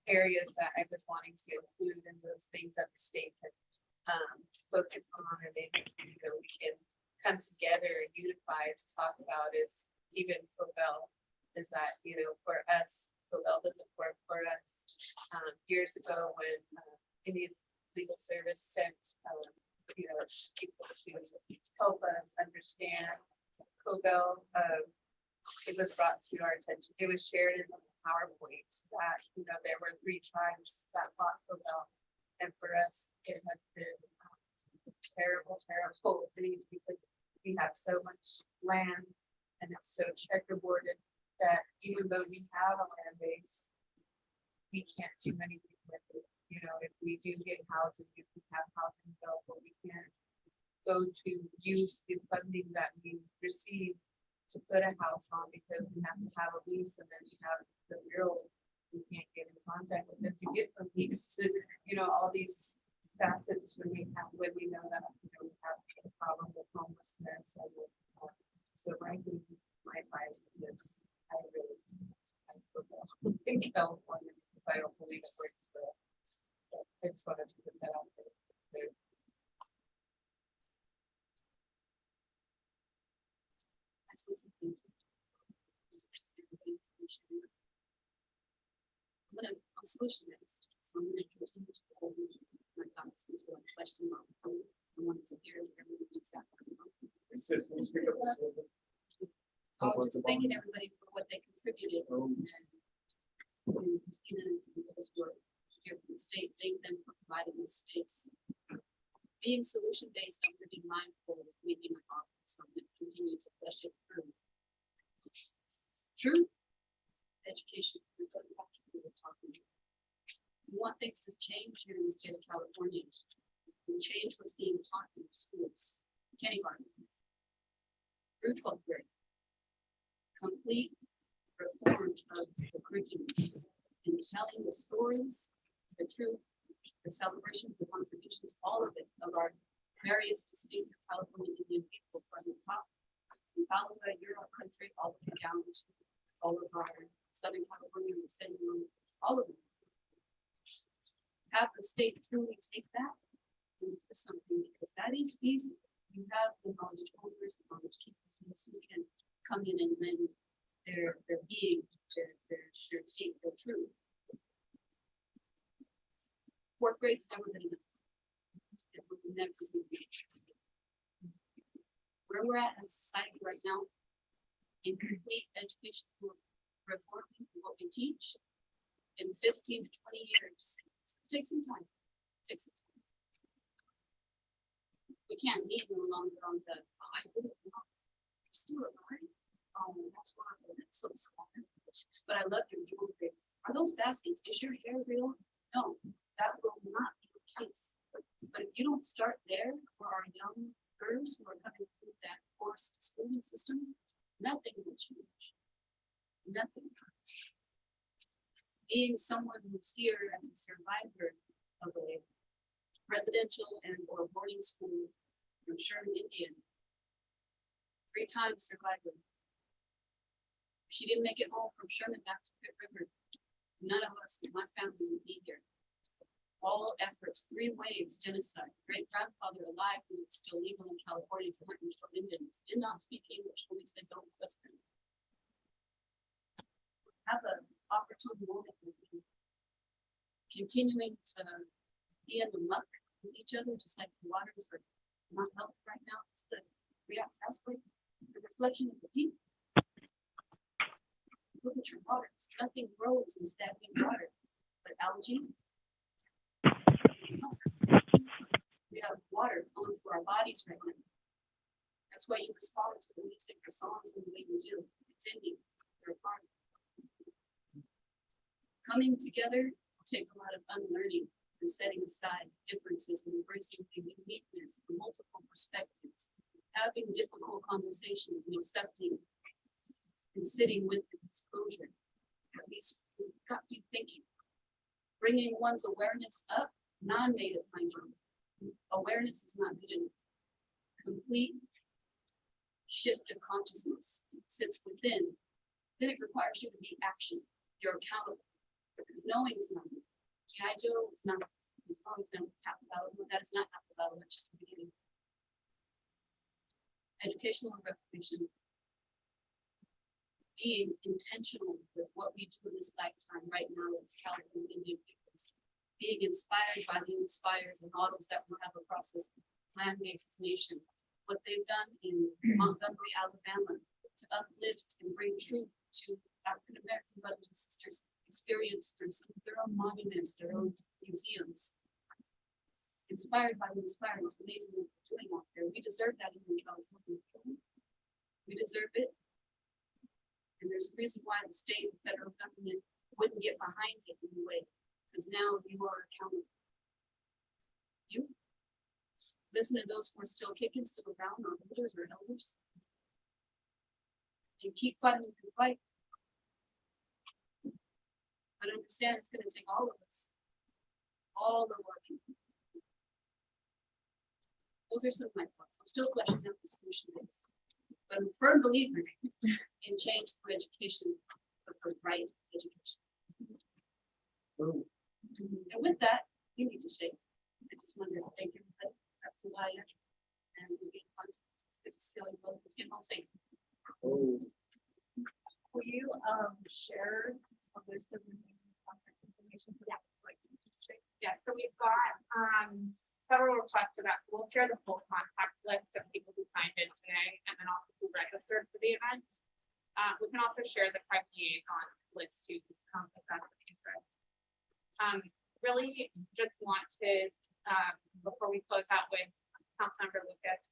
areas that I was wanting to include in those things that the state had focused on and maybe, we can come together and unify to talk about is even Cobell is that, for us, Cobell doesn't work for us. Years ago when Indian Legal Service sent, people to help us understand Cobell, it was brought to our attention, it was shared in the PowerPoint that, you know, there were 3 tribes that fought for Bell. And for us, it has been terrible, terrible things because we have so much land and it's so checkerboarded that even though we have a land base, we can't do anything with it. You know, if we do get housing, if we have housing available, we can't go to use the funding that we receive to put a house on because we have to have a lease and then we have the bureau. We can't get in contact with them to get a lease to, you know, all these facets when we know that, you know, we have a problem with homelessness and with, so frankly, my advice is I really in California because I don't believe it works for us. I just wanted to put that out there.
I'm solution based, so I'm gonna continue to hold my thoughts into a question mark. I wanted to hear everybody exactly. Just thanking everybody for what they contributed. And those who are here from the state, thank them for providing this space. Being solution based, I'm gonna be mindful of making my office, so I'm gonna continue to flesh it through. True education. We want things to change here in the state of California. And change what's being taught in schools, kindergarten, through 12th grade. Complete reform of the curriculum and telling the stories, the truth, the celebrations, the contributions, all of it, of our various distinct California Indian people from the top. We follow the Euro country all the way down to all of our Southern California, all of them. Have the state truly take that into something because that is easy. You have the knowledge holders, the knowledge keepers who can come in and lend their being, their take, their truth. 4th grade's never been enough. It will never be enough. Where we're at as a society right now, in complete educational reform, what we teach in 15 to 20 years. Take some time. Take some time. We can't leave no longer on the I really want you're still alive. That's why it's so small. But I love your jewelry. Are those baskets? Is your hair real? No, that will not be the case. But if you don't start there for our young girls who are coming through that forced schooling system, nothing will change. Nothing. Being someone who's here as a survivor of a residential and or boarding school from Sherman, Indiana, 3 times survivor. She didn't make it home from Sherman back to Pitt River. None of us, my family, would be here. All efforts, 3 waves, genocide. Great grandfather alive who was still legal in California to hunt and kill Indians. Did not speak English, only said don't trust them. Have an opportune moment with you. Continuing to be in the muck with each other, just like the waters are not healthy right now. It's the reflection of the people. Look at your waters. Nothing grows in stagnant water, but algae. We have water flowing through our bodies right now. That's why you respond to the music, the songs, and the way you do. It's in you. You're a part of it. Coming together will take a lot of unlearning and setting aside differences and embracing the uniqueness, the multiple perspectives, having difficult conversations and accepting and sitting with the disclosure. At least we've got you thinking. Bringing one's awareness up, non-native mind you. Awareness is not good enough. Complete shift of consciousness sits within. Then it requires you to be action. You're accountable. Because knowing is not. G.I. Joe is not. Knowing is not half the battle. That is not half the battle. That's just the beginning. Educational reformation. Being intentional with what we do in this lifetime right now as California Indian peoples. Being inspired by the inspires and models that we have across this land-based nation. What they've done in Montgomery, Alabama, to uplift and bring truth to African American brothers and sisters experience through some of their own monuments, their own museums. Inspired by the inspired, it's amazing what we're doing out there. We deserve that in California. We deserve it. And there's a reason why the state and federal government wouldn't get behind it in a way, because now you are accountable. You listen to those who are still kicking, still around, our leaders or elders. And keep fighting the fight. But understand it's going to take all of us, all the working. Those are some of my thoughts. I'm still fleshing out the solution base, but I'm a firm believer in change through education, but for right education. And with that, you need to shake. I just wanted to thank everybody. That's who I am. And we'll be in contact. It's good to see all you both. Get home safe.
Will you share some wisdom and contact information? Yeah. Yeah, so we've got several requests for that. We'll share the full contact list of people who signed in today and then also who registered for the event. We can also share the correct liaison list too, if that's of interest. Really just want to, before we close out with Councilmember Lucas,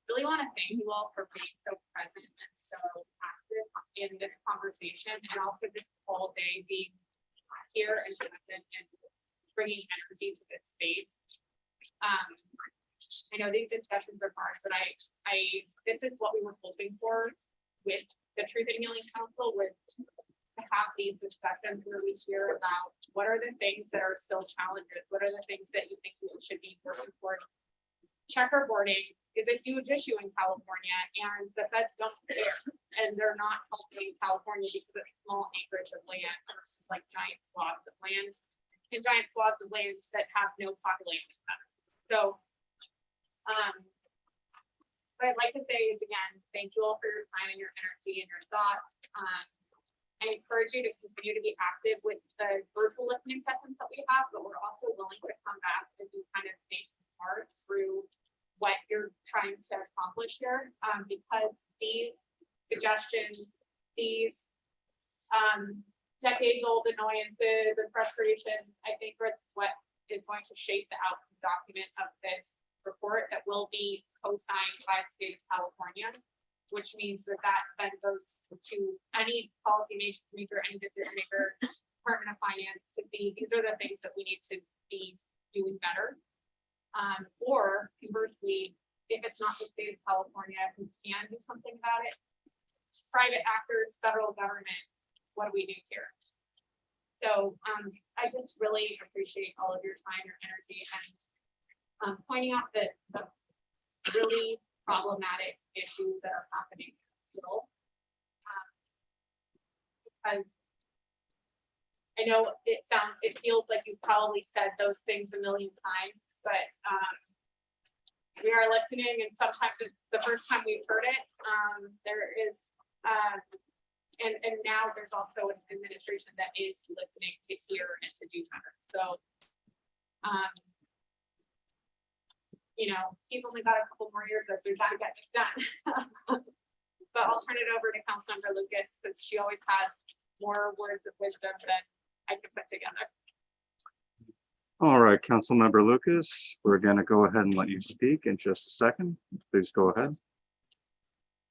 really want to thank you all for being so present and so active in this conversation, and also just all day being here and present and bringing energy to this space. I know these discussions are hard, but this is what we were hoping for with the Truth in Healing Council, with to have these discussions where we hear about what are the things that are still challenges, what are the things that you think we should be working for. Checkerboarding is a huge issue in California, and the feds don't care, and they're not helping California because of small acreage of land versus like giant swaths of land, and giant swaths of land that have no population. So, what I'd like to say is, again, thank you all for your time and your energy and your thoughts. I encourage you to continue to be active with the virtual listening sessions that we have, but we're also willing to come back and do kind of think hard through what you're trying to accomplish here, because these suggestions, these decades-old annoyances and frustrations, I think are what is going to shape the outcome document of this report that will be co-signed by the state of California, which means that then goes to any policy maker, any decision maker, Department of Finance to see these are the things that we need to be doing better. Or conversely, if it's not the state of California who can do something about it, private actors, federal government, what do we do here? So I just really appreciate all of your time, your energy, and pointing out that the really problematic issues that are happening still. Because I know it feels like you've probably said those things a million times, but we are listening, and sometimes it's the first time we've heard it. There is, and now there's also an administration that is listening to hear and to do better. So, you know, he's only got a couple more years, so we've got to get this done. But I'll turn it over to Councilmember Lucas, because she always has more words of wisdom than I can put together.
All right, Councilmember Lucas, we're going to go ahead and let you speak in just a second. Please go ahead.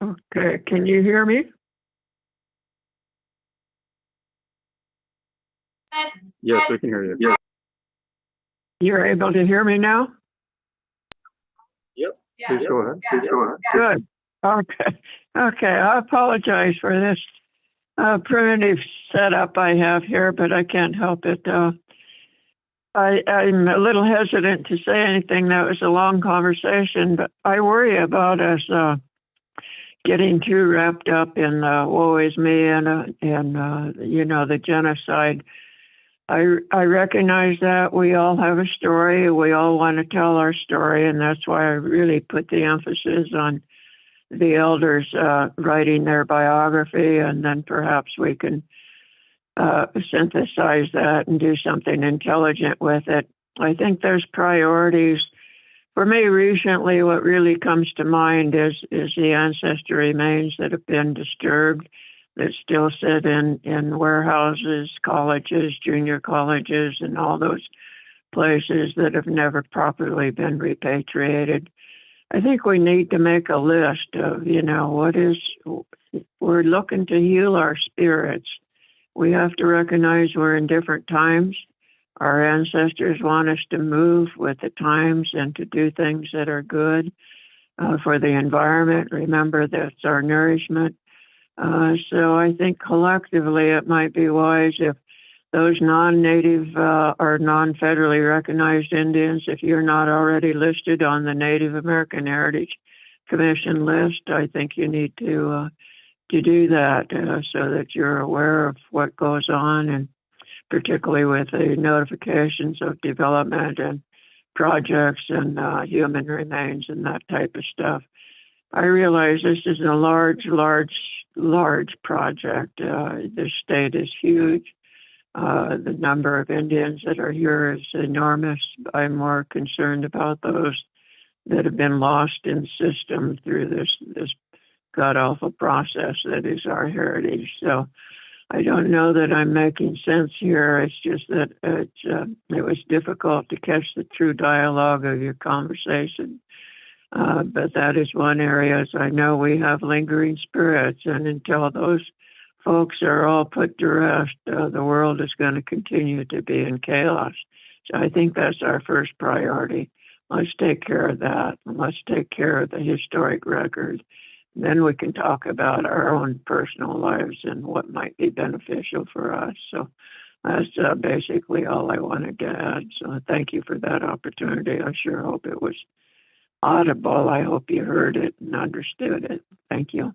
Okay, can you hear me?
Yes, we can hear you. Yeah.
You're able to hear me now?
Yep. Please go ahead. Please go ahead.
Good. Okay. Okay. I apologize for this primitive setup I have here, but I can't help it. I'm a little hesitant to say anything. That was a long conversation, but I worry about us getting too wrapped up in woe is me and you know, the genocide. I recognize that we all have a story. We all want to tell our story, and that's why I really put the emphasis on the elders writing their biography, and then perhaps we can synthesize that and do something intelligent with it. I think there's priorities For me, recently, what really comes to mind is the ancestor remains that have been disturbed, that still sit in warehouses, colleges, junior colleges, and all those places that have never properly been repatriated. I think we need to make a list of, we're looking to heal our spirits. We have to recognize we're in different times. Our ancestors want us to move with the times and to do things that are good for the environment. Remember, that's our nourishment. So I think collectively it might be wise if those non-native or non-federally recognized Indians, if you're not already listed on the Native American Heritage Commission list, I think you need to do that so that you're aware of what goes on, and particularly with the notifications of development and projects and human remains and that type of stuff. I realize this is a large project. The state is huge. The number of Indians that are here is enormous. I'm more concerned about those that have been lost in the system through this god-awful process that is our heritage. So I don't know that I'm making sense here. It's just that it was difficult to catch the true dialogue of your conversation. But that is one area, as I know, we have lingering spirits, and until those folks are all put to rest, the world is going to continue to be in chaos. So I think that's our first priority. Let's take care of that. Let's take care of the historic record. Then we can talk about our own personal lives and what might be beneficial for us. So that's basically all I wanted to add. So thank you for that opportunity. I sure hope it was audible. I hope you heard it and understood it. Thank you.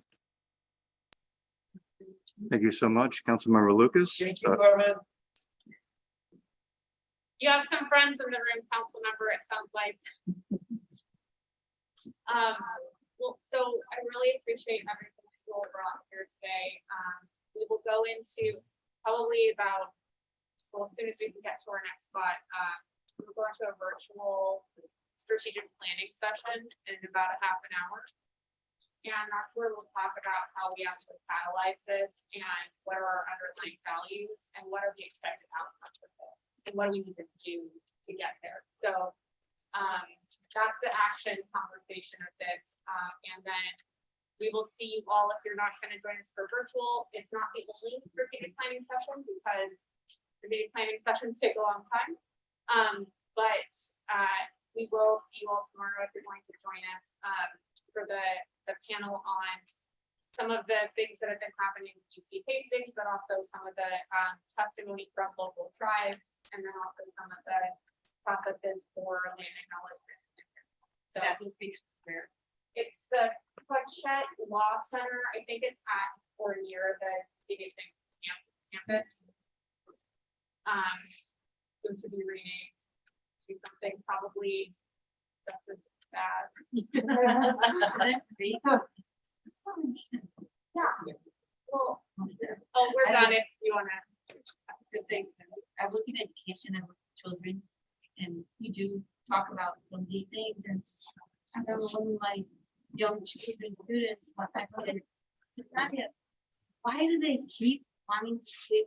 Thank you so much, Councilmember Lucas.
Thank you, Carmen.
You have some friends in the room, council member, it sounds like. Well, so I really appreciate everything that you all brought here today. We will go into probably about, well, as soon as we can get to our next spot, we'll go into a virtual strategic planning session in about a half an hour. And that's where we'll talk about how we actually catalyze this and what are our underlying values and what are the expected outcomes of this and what do we need to do to get there. So that's the action conversation of this. And then we will see you all if you're not going to join us for virtual. It's not the only strategic planning session because strategic planning sessions take a long time. But we will see you all tomorrow if you're going to join us for the panel on some of the things that have been happening in UC Hastings, but also some of the testimony from local tribes, and then also some of the processes for land acknowledgement. So it's the Quetchet Law Center. I think it's at or near the CDC campus. Soon to be renamed to something probably just as bad. Yeah. Well, oh, we're done if you wanna.
Good thing. I work in education and with children, and we do talk about some of these things. And I remember one of my young children students, what I said, why do they keep wanting to